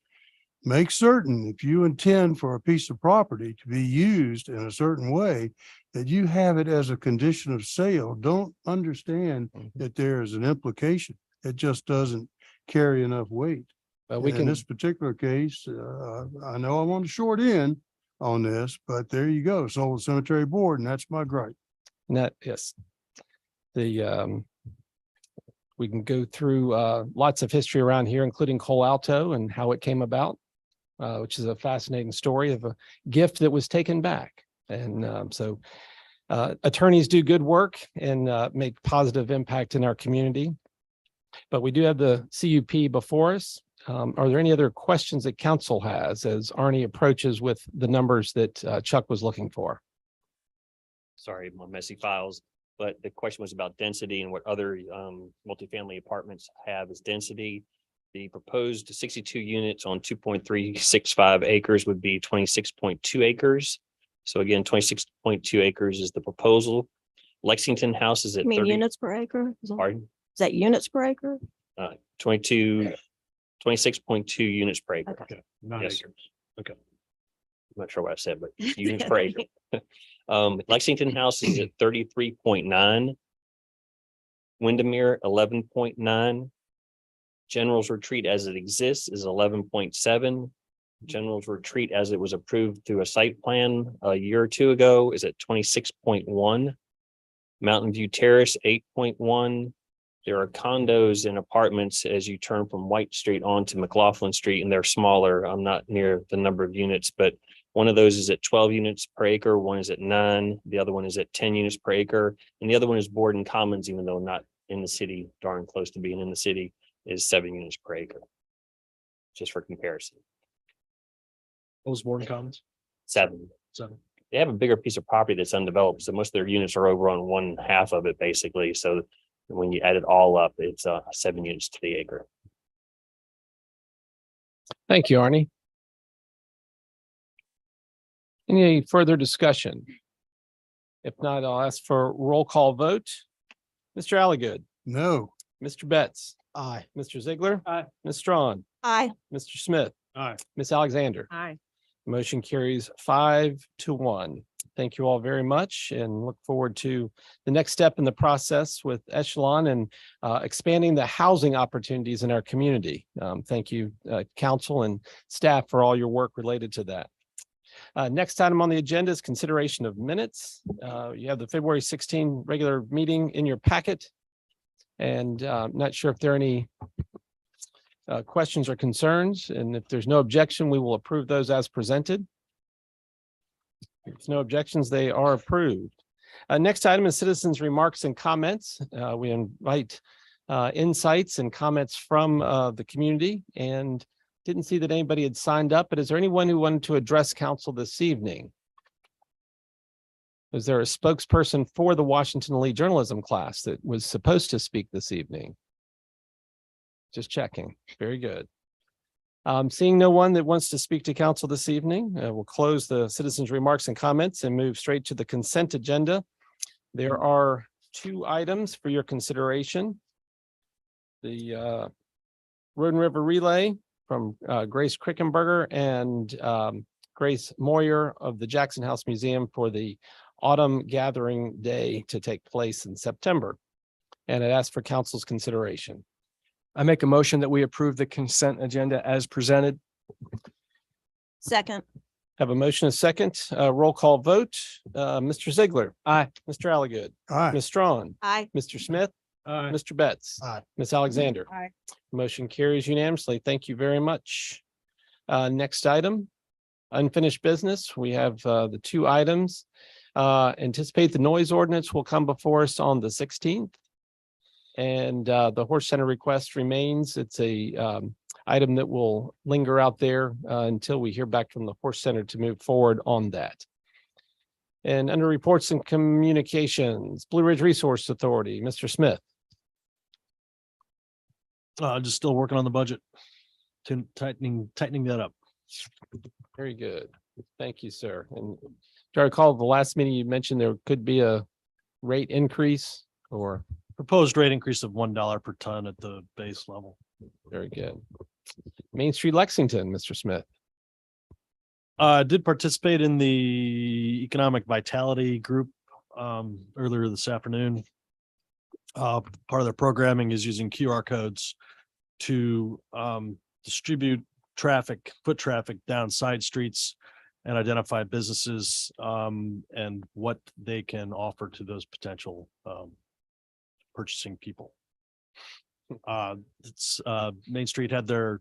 [SPEAKER 6] make certain if you intend for a piece of property to be used in a certain way, that you have it as a condition of sale. Don't understand that there is an implication. It just doesn't carry enough weight.
[SPEAKER 2] we
[SPEAKER 6] In
[SPEAKER 2] can,
[SPEAKER 6] this particular case, I know I'm on the short end on this, but there you go. Sold the cemetery board, and that's my gripe.
[SPEAKER 2] yes. We can go through lots of history around here, including Cole Alto and how it came about, which is a fascinating story of a gift that was taken back. And so attorneys do good work and make positive impact in our community. But we do have the CUP before us. Are there any other questions that council has as Arnie approaches with the numbers that Chuck was looking for?
[SPEAKER 15] Sorry, my messy files, but the question was about density and what other multifamily apartments have as density. The proposed 62 units on 2.365 acres would be 26.2 acres. So again, 26.2 acres is the proposal. Lexington House is at
[SPEAKER 5] You mean
[SPEAKER 15] 30.
[SPEAKER 5] units per acre?
[SPEAKER 15] Pardon?
[SPEAKER 5] Is that units per acre?
[SPEAKER 15] 26.2 units per acre.
[SPEAKER 5] Okay.
[SPEAKER 6] Not
[SPEAKER 15] Yes,
[SPEAKER 6] acres.
[SPEAKER 15] I'm not sure what I said, but units per acre. Lexington House is at 33.9. Windermere 11.9. General's Retreat as it exists is 11.7. General's Retreat as it was approved through a site plan a year or two ago is at 26.1. Mountain View Terrace 8.1. There are condos and apartments as you turn from White Street onto McLaughlin Street, and they're smaller. I'm not near the number of units, but one of those is at 12 units per acre. One is at 9. The other one is at 10 units per acre. And the other one is Borden Commons, even though not in the city, darn close to being in the city, is 7 units per acre. Just for comparison.
[SPEAKER 14] What was Borden Commons?
[SPEAKER 15] 7.
[SPEAKER 14] 7.
[SPEAKER 15] They have a bigger piece of property that's undeveloped. So most of their units are over on one half of it, basically. So when you add it all up, it's 7 units to the acre.
[SPEAKER 2] Thank you, Arnie. Any further discussion? If not, I'll ask for a roll call vote. Mr. Alligood,
[SPEAKER 6] No.
[SPEAKER 2] Mr. Betts,
[SPEAKER 17] Aye.
[SPEAKER 2] Mr. Ziegler,
[SPEAKER 8] Aye.
[SPEAKER 2] Ms. Strawn,
[SPEAKER 5] Aye.
[SPEAKER 2] Mr. Smith,
[SPEAKER 6] Aye.
[SPEAKER 2] Ms. Alexander.
[SPEAKER 7] Aye.
[SPEAKER 2] Motion carries 5-1. Thank you all very much and look forward to the next step in the process with Echelon and expanding the housing opportunities in our community. Thank you, council and staff, for all your work related to that. Next item on the agenda is consideration of minutes. You have the February 16 regular meeting in your packet. And not sure if there are any questions or concerns, and if there's no objection, we will approve those as presented. If there's no objections, they are approved. Next item is citizens' remarks and comments. We invite insights and comments from the community, and didn't see that anybody had signed up, but is there anyone who wanted to address council this evening? Is there a spokesperson for the Washington Lee journalism class that was supposed to speak this evening? Just checking. Very good. Seeing no one that wants to speak to council this evening, we'll close the citizens' remarks and comments and move straight to the consent agenda. There are 2 items for your consideration. The Road and River Relay from Grace Krickenberger and Grace Moyer of the Jackson House Museum for the Autumn Gathering Day to take place in September. And I'd ask for council's consideration.
[SPEAKER 10] I make a motion that we approve the consent agenda as presented.
[SPEAKER 5] Second.
[SPEAKER 2] Have a motion, a second, roll call vote. Mr. Ziegler.
[SPEAKER 10] Aye.
[SPEAKER 2] Mr. Alligood.
[SPEAKER 6] Aye.
[SPEAKER 2] Ms. Strawn.
[SPEAKER 5] Aye.
[SPEAKER 2] Mr. Smith.
[SPEAKER 8] Aye.
[SPEAKER 2] Mr. Betts.
[SPEAKER 6] Aye.
[SPEAKER 2] Ms. Alexander.
[SPEAKER 7] Aye.
[SPEAKER 2] Motion carries unanimously. Thank you very much. Next item, unfinished business. We have the 2 items. Anticipate the noise ordinance will come before us on the 16th. And the Horse Center request remains. It's a item that will linger out there until we hear back from the Horse Center to move forward on that. And under reports and communications, Blue Ridge Resource Authority, Mr. Smith.
[SPEAKER 14] Just still working on the budget, tightening that up.
[SPEAKER 2] Very good. Thank you, sir. And do I recall the last meeting you mentioned there could be a rate increase or?
[SPEAKER 14] Proposed rate increase of $1 per ton at the base level.
[SPEAKER 2] Very good. Main Street Lexington, Mr. Smith.
[SPEAKER 14] Did participate in the Economic Vitality Group earlier this afternoon. Part of their programming is using QR codes to distribute traffic, foot traffic down side streets and identify businesses and what they can offer to those potential purchasing people. Main Street had their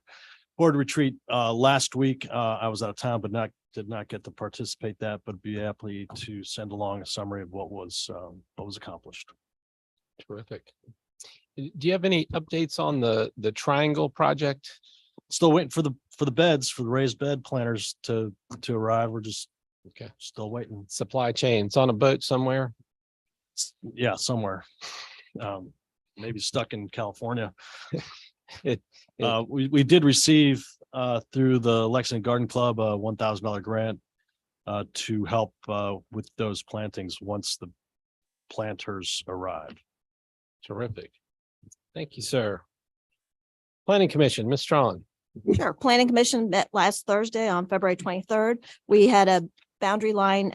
[SPEAKER 14] board retreat last week. I was out of town, but did not get to participate that, but be happy to send along a summary of what was accomplished.
[SPEAKER 2] Terrific. Do you have any updates on the Triangle project?
[SPEAKER 14] Still waiting for the beds, for the raised bed planters to arrive. We're just still waiting.
[SPEAKER 2] Supply chains on a boat somewhere?
[SPEAKER 14] Yeah, somewhere. Maybe stuck in California. We did receive through the Lexington Garden Club a $1,000 grant to help with those plantings once the planters arrive.
[SPEAKER 2] Terrific. Thank you, sir. Planning Commission, Ms. Strawn.
[SPEAKER 5] Sure. Planning Commission met last Thursday on February 23rd. We had a boundary line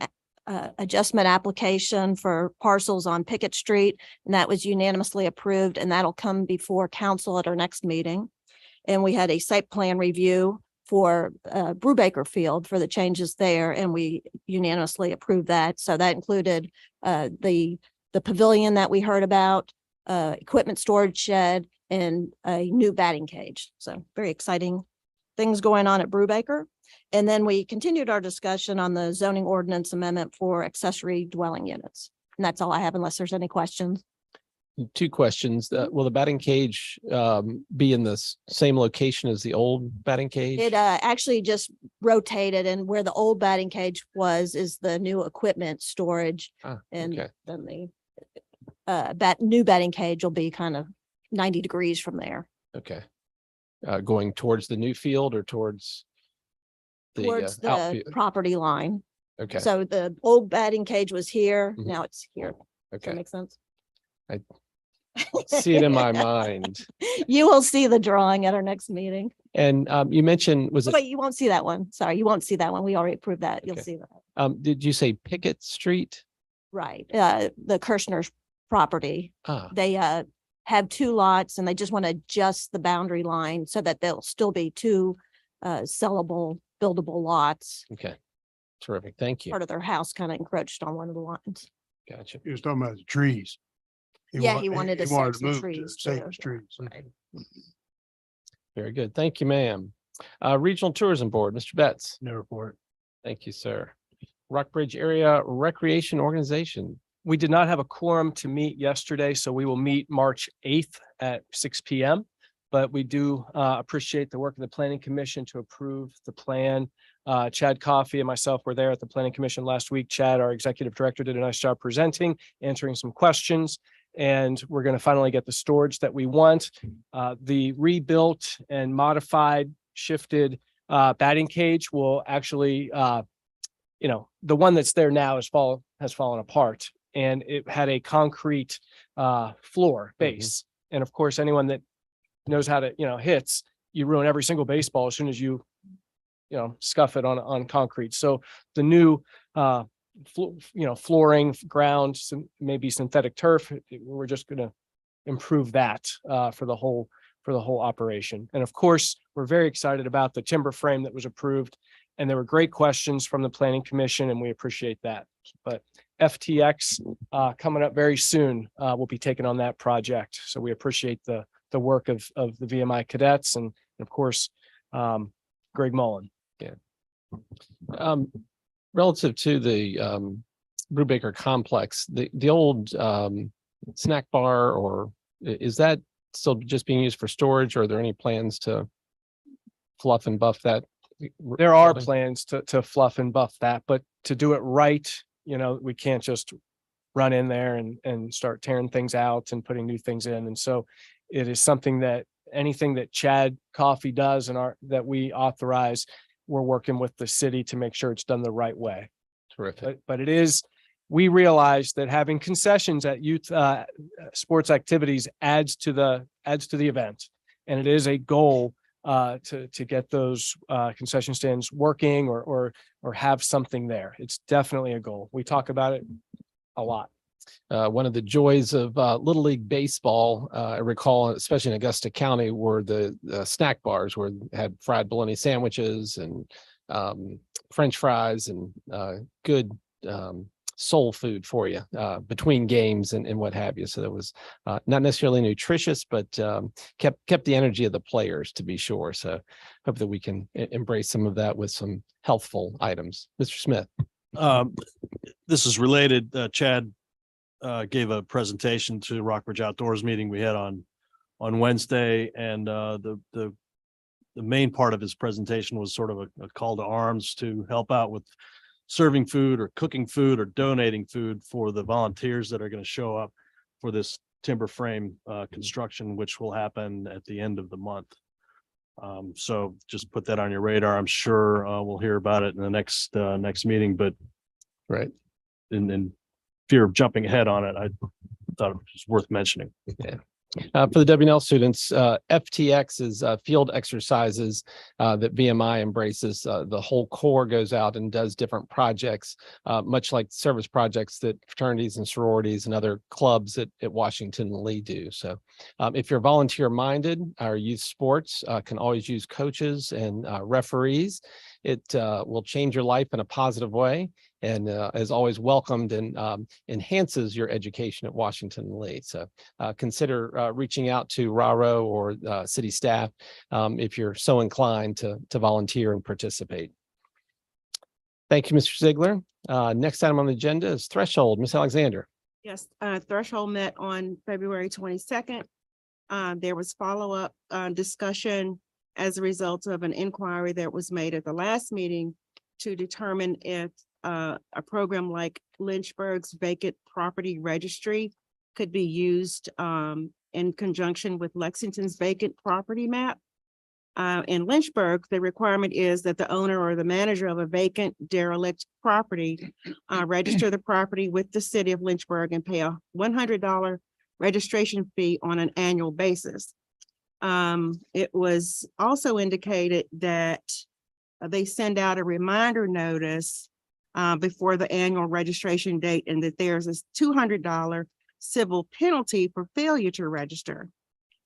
[SPEAKER 5] adjustment application for parcels on Pickett Street, and that was unanimously approved, and that'll come before council at our next meeting. And we had a site plan review for Brubaker Field for the changes there, and we unanimously approved that. So that included the pavilion that we heard about, equipment storage shed, and a new batting cage. So very exciting things going on at Brubaker. And then we continued our discussion on the zoning ordinance amendment for accessory dwelling units. And that's all I have unless there's any questions.
[SPEAKER 2] 2 questions. Will the batting cage be in the same location as the old batting cage?
[SPEAKER 5] It actually just rotated, and where the old batting cage was is the new equipment storage. And
[SPEAKER 2] okay.
[SPEAKER 5] then the new batting cage will be kind of 90 degrees from there.
[SPEAKER 2] Okay. Going towards the new field or towards
[SPEAKER 5] Towards the
[SPEAKER 2] outfield?
[SPEAKER 5] property line.
[SPEAKER 2] Okay.
[SPEAKER 5] So the old batting cage was here,
[SPEAKER 2] Mhm.
[SPEAKER 5] now it's here. Does
[SPEAKER 2] Okay.
[SPEAKER 5] that make sense?
[SPEAKER 2] I see it in my mind.
[SPEAKER 5] You will see the drawing at our next meeting.
[SPEAKER 2] And you mentioned, was
[SPEAKER 5] Oh,
[SPEAKER 2] it,
[SPEAKER 5] wait, you won't see that one. Sorry, you won't see that one. We already approved that. You'll
[SPEAKER 2] Okay.
[SPEAKER 5] see that.
[SPEAKER 2] did you say Pickett Street?
[SPEAKER 5] Right. The Kirshner's property.
[SPEAKER 2] Ah,
[SPEAKER 5] They have 2 lots and they just want to adjust the boundary line so that there'll still be 2 sellable, buildable lots.
[SPEAKER 2] okay. Terrific. Thank you.
[SPEAKER 5] Part of their house kind of encroached on one of the lines.
[SPEAKER 2] Gotcha.
[SPEAKER 6] He was talking about the trees.
[SPEAKER 5] Yeah, he wanted to save some
[SPEAKER 6] move to
[SPEAKER 5] trees
[SPEAKER 6] save
[SPEAKER 5] too.
[SPEAKER 6] the trees.
[SPEAKER 5] Right.
[SPEAKER 2] Very good. Thank you, ma'am. Regional Tourism Board, Mr. Betts.
[SPEAKER 14] No report.
[SPEAKER 2] Thank you, sir. Rockbridge Area Recreation Organization.
[SPEAKER 10] We did not have a quorum to meet yesterday, so we will meet March 8th at 6 p.m. But we do appreciate the work of the Planning Commission to approve the plan. Chad Coffey and myself were there at the Planning Commission last week. Chad, our executive director, did a nice job presenting, answering some questions, and we're going to finally get the storage that we want. The rebuilt and modified, shifted batting cage will actually, the one that's there now has fallen apart, and it had a concrete floor base. And of course, anyone that knows how to, hits, you ruin every single baseball as soon as you scuff it on concrete. So the new, flooring, ground, maybe synthetic turf, we're just going to improve that for the whole operation. And of course, we're very excited about the timber frame that was approved. And there were great questions from the Planning Commission, and we appreciate that. But FTX coming up very soon will be taking on that project. So we appreciate the work of the VMI cadets and of course, Greg Mullen.
[SPEAKER 2] Yeah. Relative to the Brubaker complex, the old snack bar, or is that still just being used for storage, or are there any plans to fluff and buff that?
[SPEAKER 10] There are plans to fluff and buff that, but to do it right, we can't just run in there and start tearing things out and putting new things in. And so it is something that anything that Chad Coffey does and that we authorize, we're working with the city to make sure it's done the right way.
[SPEAKER 2] Terrific.
[SPEAKER 10] But it is, we realize that having concessions at youth sports activities adds to the event. And it is a goal to get those concession stands working or have something there. It's definitely a goal. We talk about it a lot.
[SPEAKER 2] One of the joys of Little League Baseball, I recall, especially in Augusta County, were the snack bars where they had fried bologna sandwiches and French fries and good soul food for you between games and what have you. So that was not necessarily nutritious, but kept the energy of the players, to be sure. So hope that we can embrace some of that with some healthful items. Mr. Smith.
[SPEAKER 14] This is related. Chad gave a presentation to Rockbridge Outdoors meeting we had on Wednesday, and the main part of his presentation was sort of a call to arms to help out with serving food or cooking food or donating food for the volunteers that are going to show up for this timber frame construction, which will happen at the end of the month. So just put that on your radar. I'm sure we'll hear about it in the next meeting, but
[SPEAKER 2] right.
[SPEAKER 14] In fear of jumping ahead on it, I thought it was worth mentioning.
[SPEAKER 2] Yeah. For the WNL students, FTX is field exercises that VMI embraces. The whole corps goes out and does different projects, much like service projects that fraternities and sororities and other clubs at Washington Lee do. So if you're volunteer minded, our youth sports can always use coaches and referees. It will change your life in a positive way, and is always welcomed and enhances your education at Washington Lee. So consider reaching out to RARO or city staff if you're so inclined to volunteer and participate. Thank you, Mr. Ziegler. Next item on the agenda is threshold. Ms. Alexander.
[SPEAKER 7] Yes, threshold met on February 22nd. There was follow-up discussion as a result of an inquiry that was made at the last meeting to determine if a program like Lynchburg's vacant property registry could be used in conjunction with Lexington's vacant property map. In Lynchburg, the requirement is that the owner or the manager of a vacant derelict property register the property with the city of Lynchburg and pay a $100 registration fee on an annual basis. It was also indicated that they send out a reminder notice before the annual registration date, and that there's a $200 civil penalty for failure to register.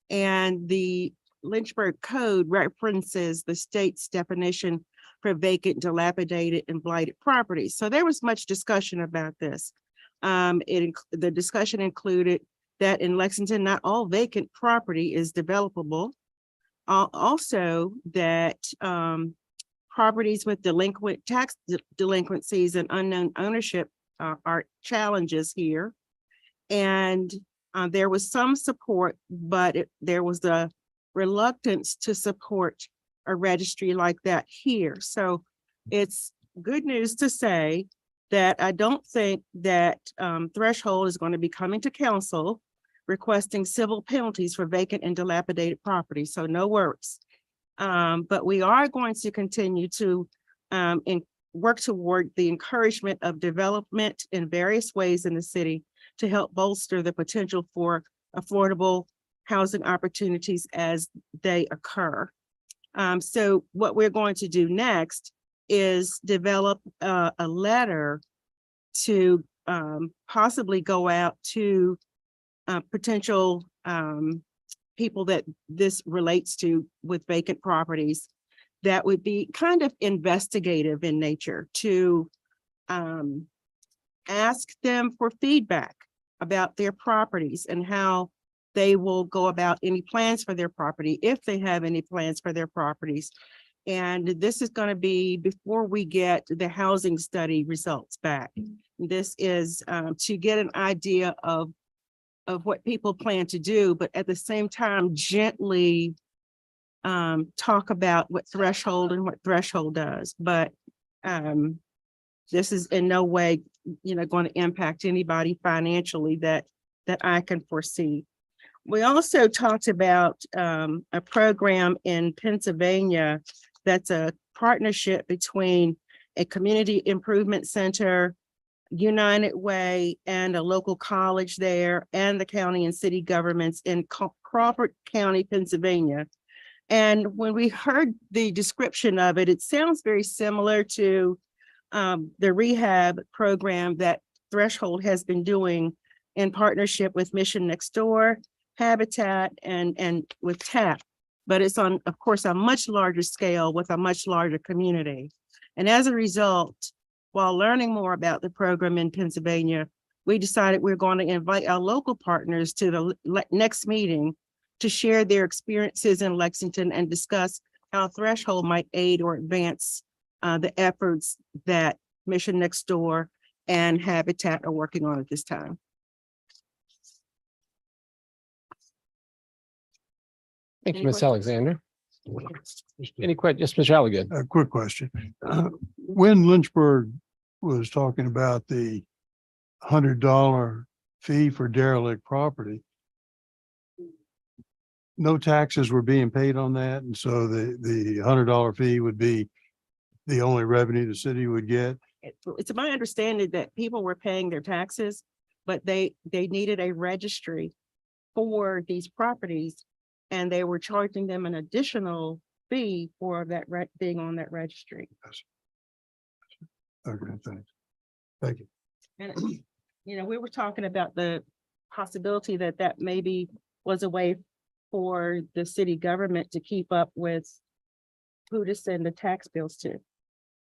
[SPEAKER 7] And the Lynchburg Code references the state's definition for vacant, dilapidated, and blighted properties. So there was much discussion about this. The discussion included that in Lexington, not all vacant property is developable. Also that properties with delinquent tax delinquencies and unknown ownership are challenges here. And There was some support, but there was the reluctance to support a registry like that here. So it's good news to say that I don't think that Threshold is going to be coming to council requesting civil penalties for vacant and dilapidated property. So no worries. But we are going to continue to work toward the encouragement of development in various ways in the city to help bolster the potential for affordable housing opportunities as they occur. So what we're going to do next is develop a letter to possibly go out to potential people that this relates to with vacant properties that would be kind of investigative in nature, to ask them for feedback about their properties and how they will go about any plans for their property, if they have any plans for their properties. And this is going to be before we get the housing study results back. This is to get an idea of what people plan to do, but at the same time, gently talk about what Threshold and what Threshold does. But this is in no way, going to impact anybody financially that I can foresee. We also talked about a program in Pennsylvania that's a partnership between a community improvement center, United Way, and a local college there, and the county and city governments in Crawford County, Pennsylvania. And when we heard the description of it, it sounds very similar to the rehab program that Threshold has been doing in partnership with Mission Next Door, Habitat, and with TAP. But it's on, of course, a much larger scale with a much larger community. And as a result, while learning more about the program in Pennsylvania, we decided we're going to invite our local partners to the next meeting to share their experiences in Lexington and discuss how Threshold might aid or advance the efforts that Mission Next Door and Habitat are working on at this time.
[SPEAKER 2] Thank you,
[SPEAKER 7] Any
[SPEAKER 2] Ms.
[SPEAKER 7] questions?
[SPEAKER 2] Alexander. Any questions? Yes, Mr. Alligan.
[SPEAKER 6] A quick question. When Lynchburg was talking about the $100 fee for derelict property, no taxes were being paid on that, and so the $100 fee would be the only revenue the city would get.
[SPEAKER 7] It's my understanding that people were paying their taxes, but they needed a registry for these properties, and they were charging them an additional fee for that being on that registry.
[SPEAKER 6] Okay, thanks. Thank you.
[SPEAKER 7] And we were talking about the possibility that maybe was a way for the city government to keep up with who to send the tax bills to,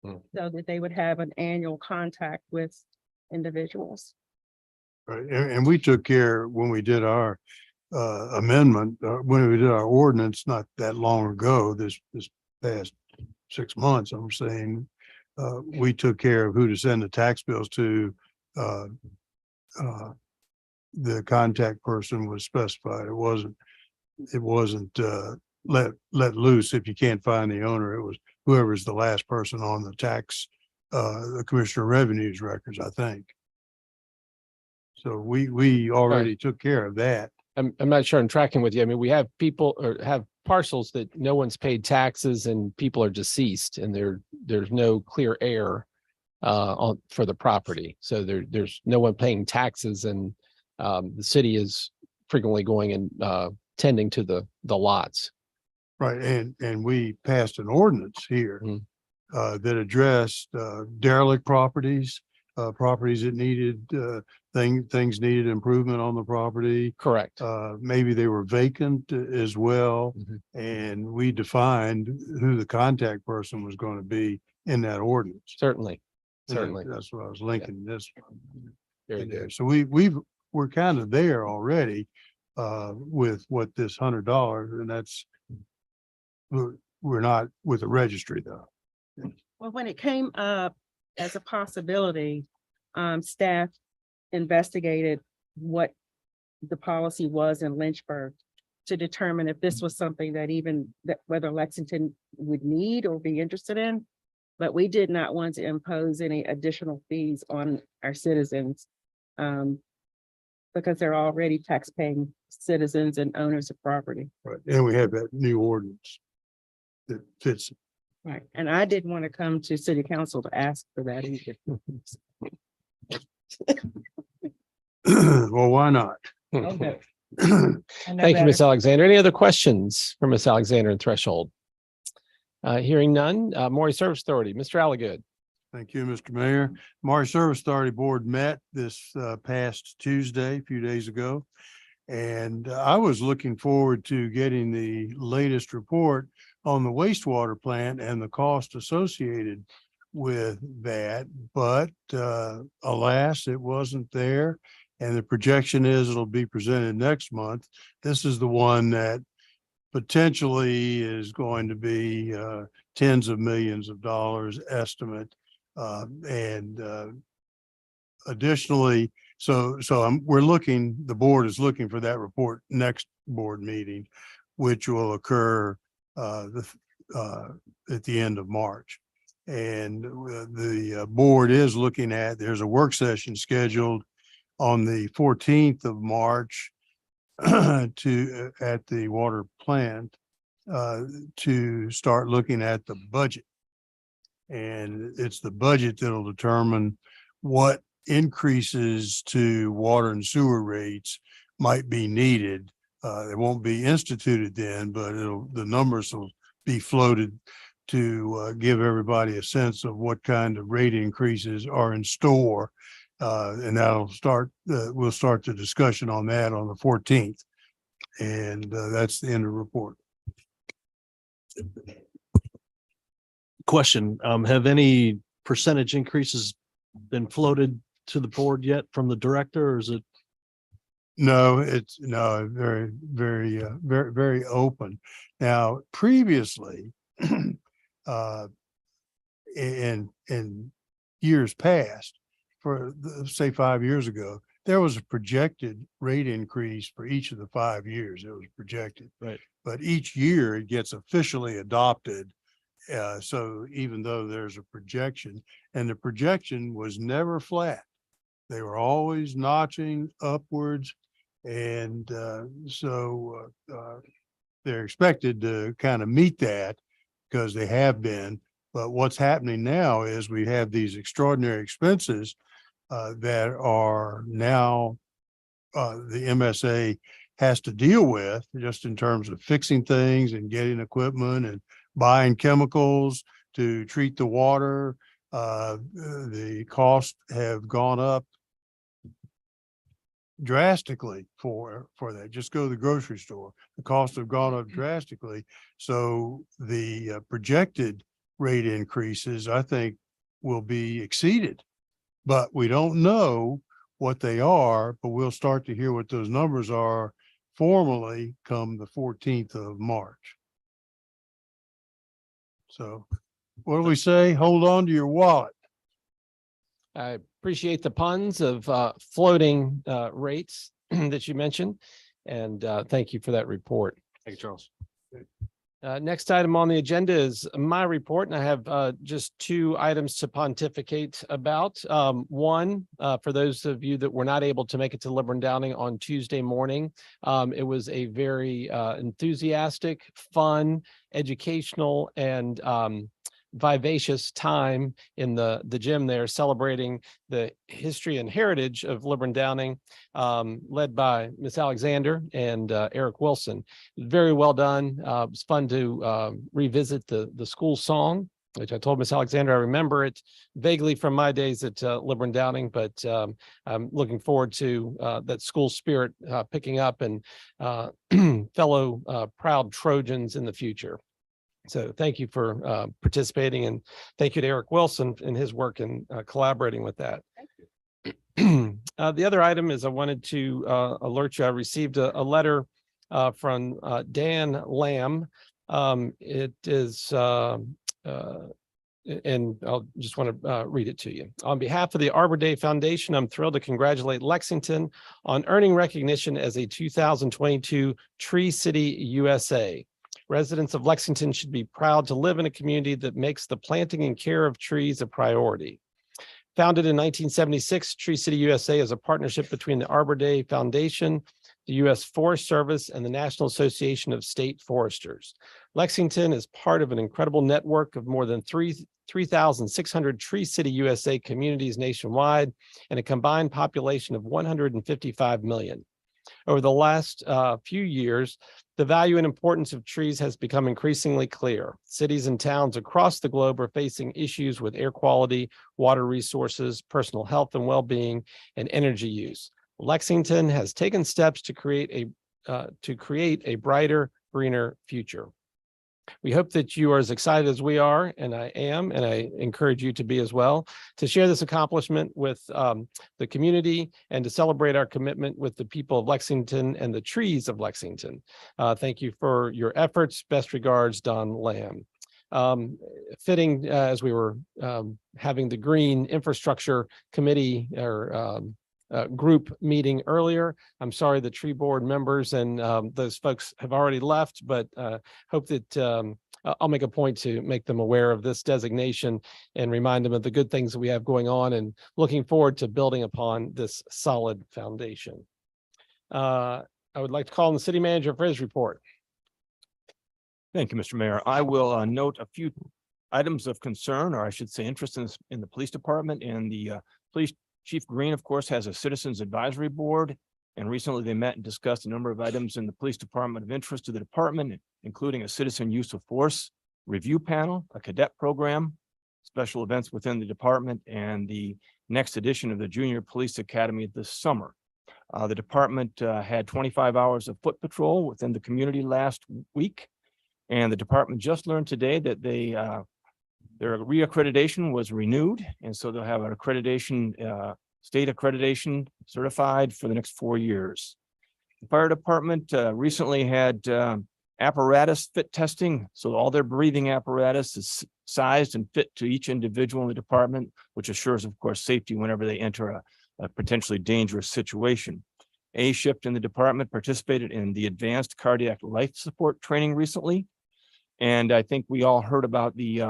[SPEAKER 7] so that they would have an annual contact with individuals.
[SPEAKER 6] Right, and we took care when we did our amendment, when we did our ordinance not that long ago, this past 6 months, I'm saying, we took care of who to send the tax bills to. The contact person was specified. It wasn't let loose if you can't find the owner. It was whoever's the last person on the tax, the Commissioner of Revenue's records, I think. So we already took care of that.
[SPEAKER 2] I'm not sure I'm tracking with you. I mean, we have people or have parcels that no one's paid taxes and people are deceased and there's no clear heir for the property. So there's no one paying taxes, and the city is frequently going and tending to the lots.
[SPEAKER 6] Right, and we passed an ordinance here that addressed derelict properties, properties that needed things needed improvement on the property.
[SPEAKER 2] Correct.
[SPEAKER 6] Maybe they were vacant as well, and we defined who the contact person was going to be in that ordinance.
[SPEAKER 2] Certainly.
[SPEAKER 6] And
[SPEAKER 2] Certainly.
[SPEAKER 6] that's what I was linking this.
[SPEAKER 2] Very
[SPEAKER 6] in there.
[SPEAKER 2] good.
[SPEAKER 6] So we're kind of there already with what this $100, and that's we're not with a registry though.
[SPEAKER 7] Well, when it came up as a possibility, staff investigated what the policy was in Lynchburg to determine if this was something that whether Lexington would need or be interested in. But we did not want to impose any additional fees on our citizens. Because they're already tax-paying citizens and owners of property.
[SPEAKER 6] Right, and we have that new ordinance that fits.
[SPEAKER 7] Right, and I didn't want to come to city council to ask for that either.
[SPEAKER 6] Well, why not?
[SPEAKER 7] Okay.
[SPEAKER 2] Thank you, Ms. Alexander. Any other questions for Ms. Alexander and Threshold? Hearing none, Maury Service Authority, Mr. Alligood.
[SPEAKER 6] Thank you, Mr. Mayor. Maury Service Authority Board met this past Tuesday, a few days ago. And I was looking forward to getting the latest report on the wastewater plant and the cost associated with that. But alas, it wasn't there. And the projection is it'll be presented next month. This is the one that potentially is going to be tens of millions of dollars estimate. Additionally, the board is looking for that report next board meeting, which will occur at the end of March. And the board is looking at, there's a work session scheduled on the 14th of March at the water plant to start looking at the budget. And it's the budget that'll determine what increases to water and sewer rates might be needed. It won't be instituted then, but the numbers will be floated to give everybody a sense of what kind of rate increases are in store. And we'll start the discussion on that on the 14th. And that's the end of the report.
[SPEAKER 14] Question, have any percentage increases been floated to the board yet from the director, or is it?
[SPEAKER 6] No, it's very, very, very, very open. Now, previously, in years past, say 5 years ago, there was a projected rate increase for each of the 5 years. It was projected,
[SPEAKER 14] right?
[SPEAKER 6] But each year it gets officially adopted. So even though there's a projection, and the projection was never flat, they were always notching upwards. And so they're expected to kind of meet that because they have been. But what's happening now is we have these extraordinary expenses that are now the MSA has to deal with, just in terms of fixing things and getting equipment and buying chemicals to treat the water. The costs have gone up drastically for that. Just go to the grocery store. The costs have gone up drastically. So the projected rate increases, I think, will be exceeded. But we don't know what they are, but we'll start to hear what those numbers are formally come the 14th of March. So what do we say? Hold on to your wallet.
[SPEAKER 2] I appreciate the puns of floating rates that you mentioned, and thank you for that report.
[SPEAKER 14] Thank you, Charles.
[SPEAKER 2] Next item on the agenda is my report, and I have just 2 items to pontificate about. One, for those of you that were not able to make it to Liber and Downing on Tuesday morning, it was a very enthusiastic, fun, educational, and vivacious time in the gym there, celebrating the history and heritage of Liber and Downing, led by Miss Alexander and Eric Wilson. Very well done. It was fun to revisit the school song, which I told Miss Alexander I remember it vaguely from my days at Liber and Downing, but I'm looking forward to that school spirit picking up and fellow proud Trojans in the future. So thank you for participating, and thank you to Eric Wilson and his work in collaborating with that. The other item is I wanted to alert you. I received a letter from Dan Lamb. It is and I'll just want to read it to you. On behalf of the Arbor Day Foundation, I'm thrilled to congratulate Lexington on earning recognition as a 2022 Tree City USA. Residents of Lexington should be proud to live in a community that makes the planting and care of trees a priority. Founded in 1976, Tree City USA is a partnership between the Arbor Day Foundation, the U.S. Forest Service, and the National Association of State Foresters. Lexington is part of an incredible network of more than 3,600 Tree City USA communities nationwide and a combined population of 155 million. Over the last few years, the value and importance of trees has become increasingly clear. Cities and towns across the globe are facing issues with air quality, water resources, personal health and well-being, and energy use. Lexington has taken steps to create a brighter, greener future. We hope that you are as excited as we are, and I am, and I encourage you to be as well, to share this accomplishment with the community and to celebrate our commitment with the people of Lexington and the trees of Lexington. Thank you for your efforts. Best regards, Don Lamb. Fitting as we were having the Green Infrastructure Committee or group meeting earlier. I'm sorry the tree board members and those folks have already left, but hope that I'll make a point to make them aware of this designation and remind them of the good things that we have going on, and looking forward to building upon this solid foundation. I would like to call on the city manager for his report.
[SPEAKER 12] Thank you, Mr. Mayor. I will note a few items of concern, or I should say interest in the police department. And the police Chief Green, of course, has a citizens advisory board, and recently they met and discussed a number of items in the police department of interest to the department, including a citizen use of force review panel, a cadet program, special events within the department, and the next edition of the Junior Police Academy this summer. The department had 25 hours of foot patrol within the community last week, and the department just learned today that their reaccreditation was renewed, and so they'll have an accreditation, state accreditation certified for the next 4 years. The fire department recently had apparatus fit testing, so all their breathing apparatus is sized and fit to each individual in the department, which assures, of course, safety whenever they enter a potentially dangerous situation. A shift in the department participated in the advanced cardiac life support training recently, and I think we all heard about the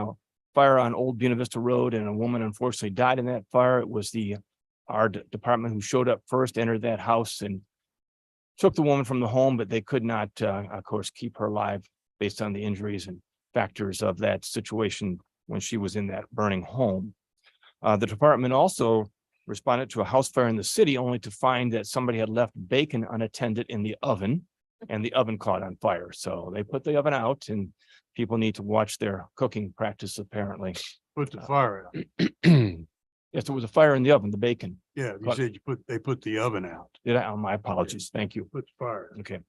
[SPEAKER 12] fire on Old Buena Vista Road, and a woman unfortunately died in that fire. It was our department who showed up first, entered that house and took the woman from the home, but they could not, of course, keep her alive based on the injuries and factors of that situation when she was in that burning home. The department also responded to a house fire in the city, only to find that somebody had left bacon unattended in the oven, and the oven caught on fire. So they put the oven out, and people need to watch their cooking practice, apparently.
[SPEAKER 6] Put the fire out.
[SPEAKER 12] Yes, there was a fire in the oven, the bacon.
[SPEAKER 6] Yeah, you said they put the oven out.
[SPEAKER 12] Did I? Oh, my apologies. Thank you.
[SPEAKER 6] Put the fire.
[SPEAKER 12] Okay.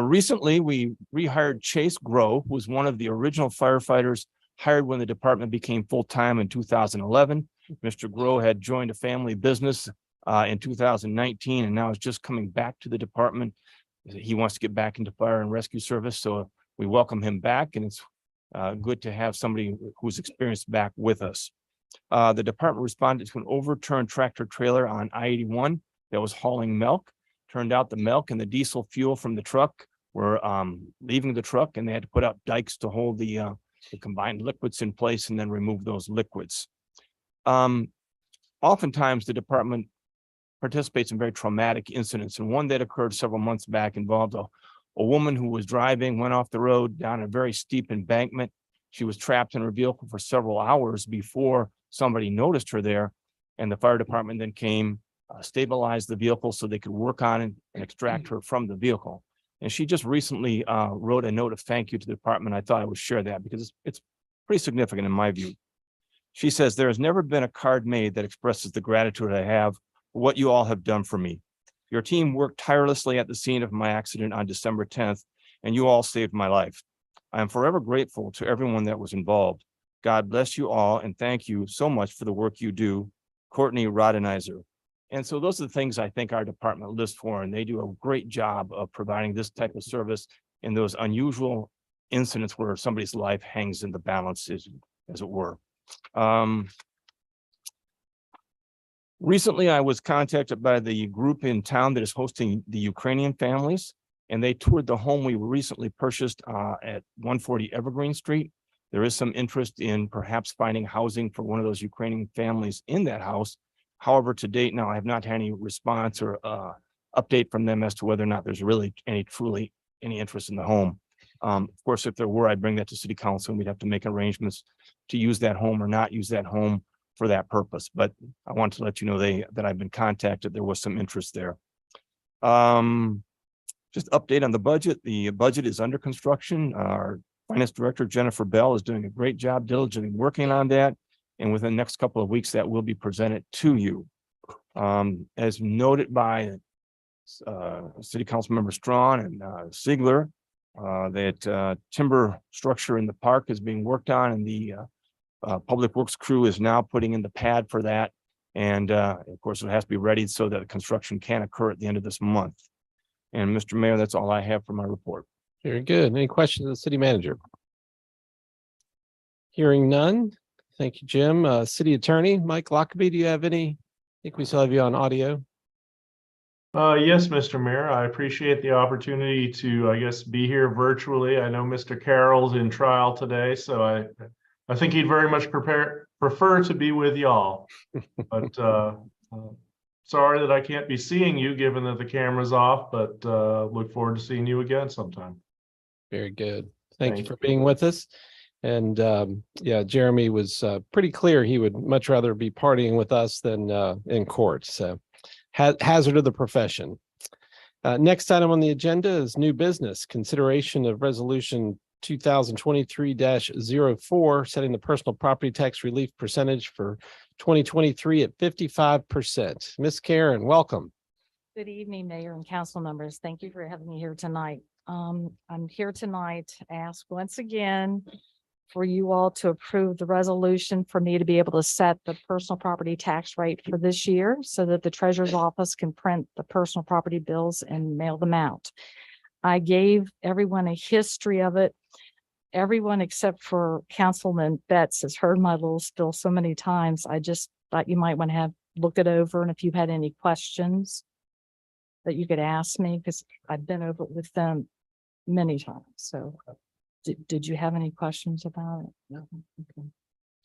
[SPEAKER 12] Recently, we rehired Chase Grow, who was one of the original firefighters hired when the department became full-time in 2011. Mr. Grow had joined a family business in 2019, and now is just coming back to the department. He wants to get back into fire and rescue service, so we welcome him back, and it's good to have somebody who's experienced back with us. The department responded to an overturned tractor trailer on I-81 that was hauling milk. Turned out the milk and the diesel fuel from the truck were leaving the truck, and they had to put up dikes to hold the combined liquids in place and then remove those liquids. Oftentimes the department participates in very traumatic incidents, and one that occurred several months back involved a woman who was driving, went off the road down a very steep embankment. She was trapped in her vehicle for several hours before somebody noticed her there, and the fire department then came, stabilized the vehicle so they could work on it and extract her from the vehicle. And she just recently wrote a note of thank you to the department. I thought I would share that because it's pretty significant in my view. She says, "There has never been a card made that expresses the gratitude I have for what you all have done for me. Your team worked tirelessly at the scene of my accident on December 10th, and you all saved my life. I am forever grateful to everyone that was involved. God bless you all, and thank you so much for the work you do. Courtney Rodenizer." And so those are the things I think our department lives for, and they do a great job of providing this type of service in those unusual incidents where somebody's life hangs in the balance, as it were. Recently, I was contacted by the group in town that is hosting the Ukrainian families, and they toured the home we recently purchased at 140 Evergreen Street. There is some interest in perhaps finding housing for one of those Ukrainian families in that house. However, to date now, I have not had any response or update from them as to whether or not there's really truly any interest in the home. Of course, if there were, I'd bring that to city council and we'd have to make arrangements to use that home or not use that home for that purpose. But I want to let you know that I've been contacted. There was some interest there. Just update on the budget. The budget is under construction. Our finance director, Jennifer Bell, is doing a great job diligently working on that. And within the next couple of weeks, that will be presented to you. As noted by City Council Member Strawn and Ziegler, that timber structure in the park is being worked on, and the Public Works crew is now putting in the pad for that. And of course, it has to be ready so that construction can occur at the end of this month. And Mr. Mayor, that's all I have for my report.
[SPEAKER 2] Very good. Any questions of the city manager? Hearing none. Thank you, Jim. City Attorney Mike Lockaby, do you have any? I think we still have you on audio.
[SPEAKER 18] Yes, Mr. Mayor, I appreciate the opportunity to, I guess, be here virtually. I know Mr. Carroll's in trial today, so I think he'd very much prefer to be with y'all. But sorry that I can't be seeing you, given that the camera's off, but look forward to seeing you again sometime.
[SPEAKER 2] Very good. Thank you for being with us. And yeah, Jeremy was pretty clear he would much rather be partying with us than in court. So hazard of the profession. Next item on the agenda is new business, consideration of resolution 2023-04, setting the personal property tax relief percentage for 2023 at 55%. Ms. Karen, welcome.
[SPEAKER 19] Good evening, Mayor and council members. Thank you for having me here tonight. I'm here tonight to ask once again for you all to approve the resolution for me to be able to set the personal property tax rate for this year so that the treasurer's office can print the personal property bills and mail them out. I gave everyone a history of it. Everyone except for Councilman Betts has heard my little spiel so many times. I just thought you might want to look it over, and if you had any questions that you could ask me, because I've been over it with them many times. So did you have any questions about it? No. Okay.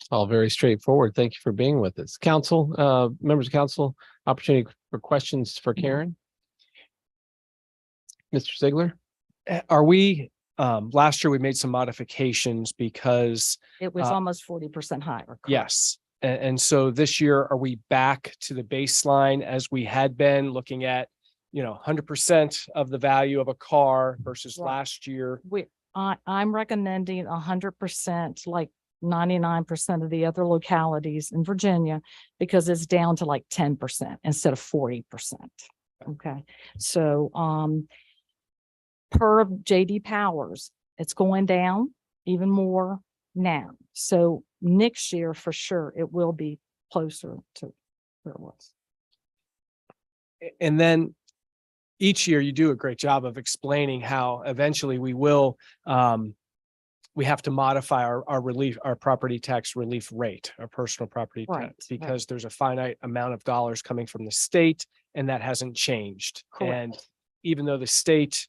[SPEAKER 2] All very straightforward. Thank you for being with us. Council, members of council, opportunity for questions for Karen. Mr. Ziegler?
[SPEAKER 10] Are we, last year we made some modifications because
[SPEAKER 19] It was almost 40% higher. Correct?
[SPEAKER 10] yes. And so this year, are we back to the baseline as we had been looking at, 100% of the value of a car versus
[SPEAKER 19] Right.
[SPEAKER 10] last year?
[SPEAKER 19] I'm recommending 100%, like 99% of the other localities in Virginia, because it's down to like 10% instead of 40%. Okay, so per JD Powers, it's going down even more now. So next year, for sure, it will be closer to where it was.
[SPEAKER 10] And then each year you do a great job of explaining how eventually we will, we have to modify our property tax relief rate, our personal property
[SPEAKER 19] Right,
[SPEAKER 10] tax, because there's a finite amount of dollars coming from the state, and that hasn't changed.
[SPEAKER 19] Correct.
[SPEAKER 10] And even though the state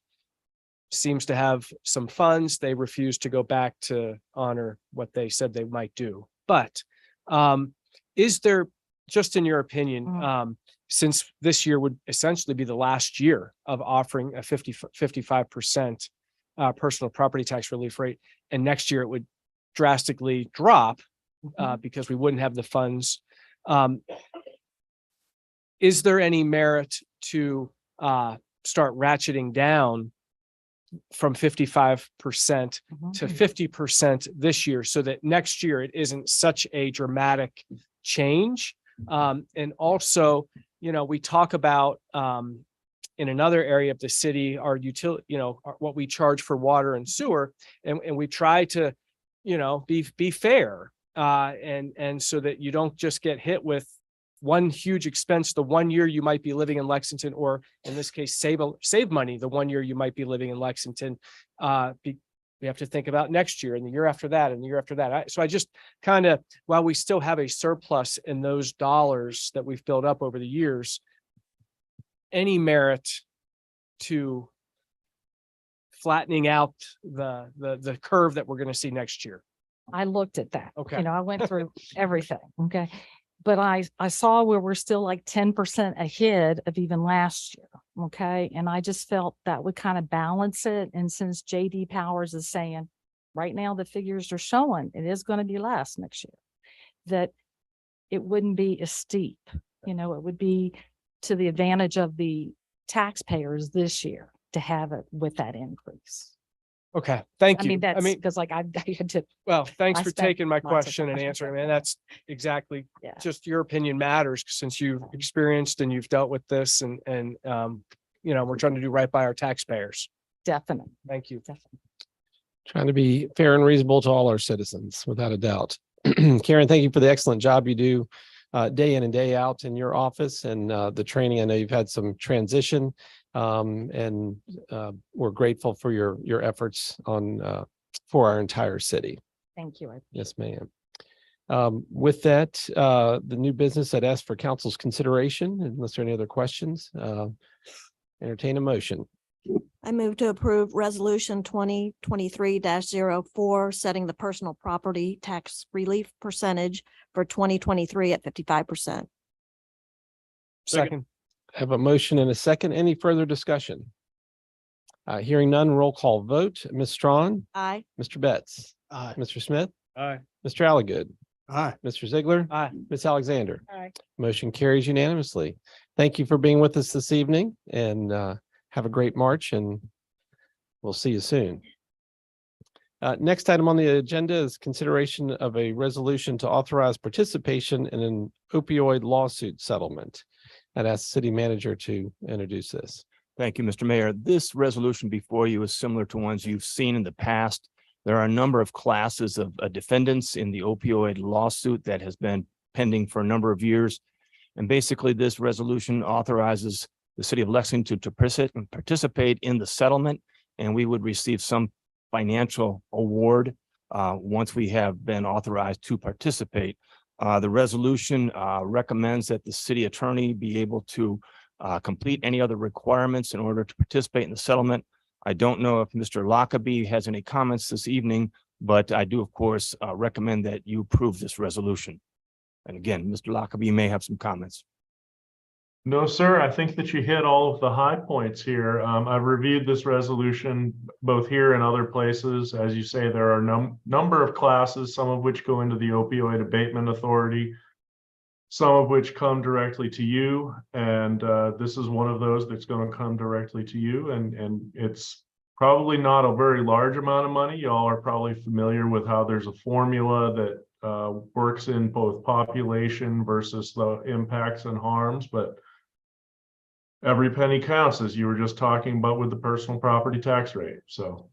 [SPEAKER 10] seems to have some funds, they refuse to go back to honor what they said they might do. But is there, just in your opinion, since this year would essentially be the last year of offering a 55% personal property tax relief rate, and next year it would drastically drop because we wouldn't have the funds. Is there any merit to start ratcheting down from 55% to 50% this year, so that next year it isn't such a dramatic change? And also, we talk about in another area of the city, our utility, what we charge for water and sewer, and we try to, be fair, and so that you don't just get hit with one huge expense the one year you might be living in Lexington, or in this case, save money the one year you might be living in Lexington, We have to think about next year and the year after that and the year after that. So I just kind of, while we still have a surplus in those dollars that we've built up over the years, any merit to flattening out the curve that we're going to see next year.
[SPEAKER 19] I looked at that.
[SPEAKER 10] Okay.
[SPEAKER 19] You know, I went through everything. Okay. But I saw where we're still like 10% ahead of even last year. Okay. And I just felt that would kind of balance it. And since JD Powers is saying right now the figures are showing it is going to be less next year, that it wouldn't be as steep. You know, it would be to the advantage of the taxpayers this year to have it with that increase.
[SPEAKER 10] Okay, thank you.
[SPEAKER 19] I mean, that's because like I had to,
[SPEAKER 10] Well, thanks
[SPEAKER 19] I
[SPEAKER 10] for
[SPEAKER 19] spent
[SPEAKER 10] taking my
[SPEAKER 19] lots of
[SPEAKER 10] question and
[SPEAKER 19] time.
[SPEAKER 10] answering, man. That's exactly,
[SPEAKER 19] Yeah.
[SPEAKER 10] just your opinion matters since you've experienced and you've dealt with this and, you know, we're trying to do right by our taxpayers.
[SPEAKER 19] definitely,
[SPEAKER 10] Thank you.
[SPEAKER 19] definitely.
[SPEAKER 2] Trying to be fair and reasonable to all our citizens, without a doubt. Karen, thank you for the excellent job you do day in and day out in your office and the training. I know you've had some transition and we're grateful for your efforts on for our entire city.
[SPEAKER 19] Thank you.
[SPEAKER 2] Yes, ma'am. With that, the new business I'd ask for council's consideration, unless there are any other questions, entertain a motion.
[SPEAKER 5] I move to approve resolution 2023-04, setting the personal property tax relief percentage for 2023 at 55%.
[SPEAKER 10] Second.
[SPEAKER 2] I have a motion and a second. Any further discussion? Hearing none, roll call vote. Ms. Strawn,
[SPEAKER 5] Aye.
[SPEAKER 2] Mr. Betts,
[SPEAKER 17] Aye.
[SPEAKER 2] Mr. Smith,
[SPEAKER 10] Aye.
[SPEAKER 2] Mr. Alligood,
[SPEAKER 6] Aye.
[SPEAKER 2] Mr. Ziegler,
[SPEAKER 10] Aye.
[SPEAKER 2] Ms. Alexander.
[SPEAKER 19] Aye.
[SPEAKER 2] Motion carries unanimously. Thank you for being with us this evening and have a great March and we'll see you soon. Next item on the agenda is consideration of a resolution to authorize participation in an opioid lawsuit settlement. I'd ask the city manager to introduce this.
[SPEAKER 12] Thank you, Mr. Mayor. This resolution before you is similar to ones you've seen in the past. There are a number of classes of defendants in the opioid lawsuit that has been pending for a number of years. And basically, this resolution authorizes the city of Lexington to participate in the settlement, and we would receive some financial award once we have been authorized to participate. The resolution recommends that the city attorney be able to complete any other requirements in order to participate in the settlement. I don't know if Mr. Lockaby has any comments this evening, but I do, of course, recommend that you approve this resolution. And again, Mr. Lockaby may have some comments.
[SPEAKER 18] No, sir. I think that you hit all of the high points here. I've reviewed this resolution both here and other places. As you say, there are a number of classes, some of which go into the Opioid Abatement Authority, some of which come directly to you. And this is one of those that's going to come directly to you. And it's probably not a very large amount of money. Y'all are probably familiar with how there's a formula that works in both population versus the impacts and harms, but every penny counts, as you were just talking about with the personal property tax rate. So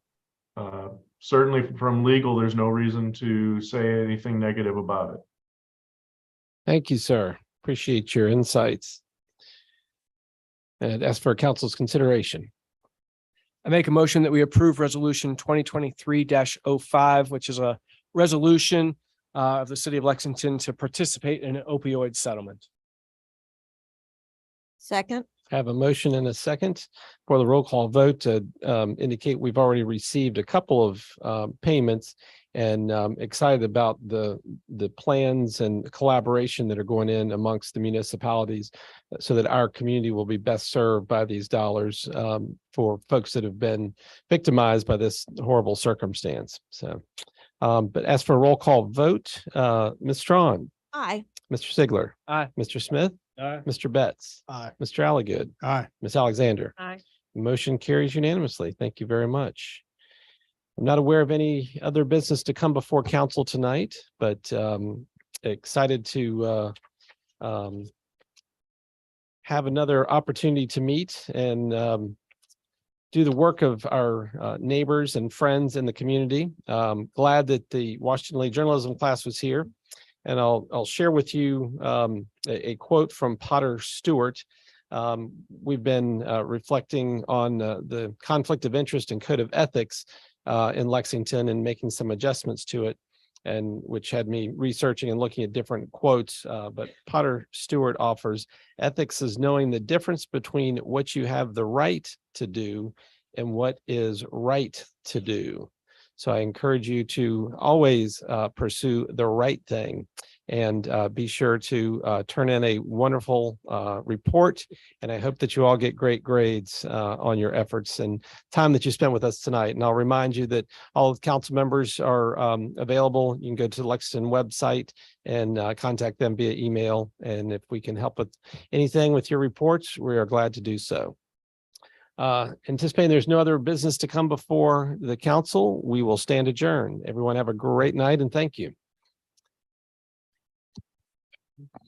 [SPEAKER 18] certainly from legal, there's no reason to say anything negative about it.
[SPEAKER 2] Thank you, sir. Appreciate your insights. And ask for council's consideration.
[SPEAKER 10] I make a motion that we approve resolution 2023-05, which is a resolution of the city of Lexington to participate in an opioid settlement.
[SPEAKER 5] Second.
[SPEAKER 2] Have a motion and a second for the roll call vote to indicate we've already received a couple of payments and excited about the plans and collaboration that are going in amongst the municipalities so that our community will be best served by these dollars for folks that have been victimized by this horrible circumstance. So, but as for a roll call vote, Ms. Strawn.
[SPEAKER 5] Aye.
[SPEAKER 2] Mr. Ziegler.
[SPEAKER 10] Aye.
[SPEAKER 2] Mr. Smith.
[SPEAKER 10] Aye.
[SPEAKER 2] Mr. Betts.
[SPEAKER 17] Aye.
[SPEAKER 2] Mr. Alligood.
[SPEAKER 6] Aye.
[SPEAKER 2] Ms. Alexander.
[SPEAKER 19] Aye.
[SPEAKER 2] Motion carries unanimously. Thank you very much. I'm not aware of any other business to come before council tonight, but excited to have another opportunity to meet and do the work of our neighbors and friends in the community. Glad that the Washington Lee journalism class was here. And I'll share with you a quote from Potter Stewart. We've been reflecting on the conflict of interest and code of ethics in Lexington and making some adjustments to it, and which had me researching and looking at different quotes. But Potter Stewart offers, ethics is knowing the difference between what you have the right to do and what is right to do. So I encourage you to always pursue the right thing, and be sure to turn in a wonderful report. And I hope that you all get great grades on your efforts and time that you spent with us tonight. And I'll remind you that all of the council members are available. You can go to the Lexington website and contact them via email. And if we can help with anything with your reports, we are glad to do so. Anticipating there's no other business to come before the council, we will stand adjourned. Everyone have a great night and thank you.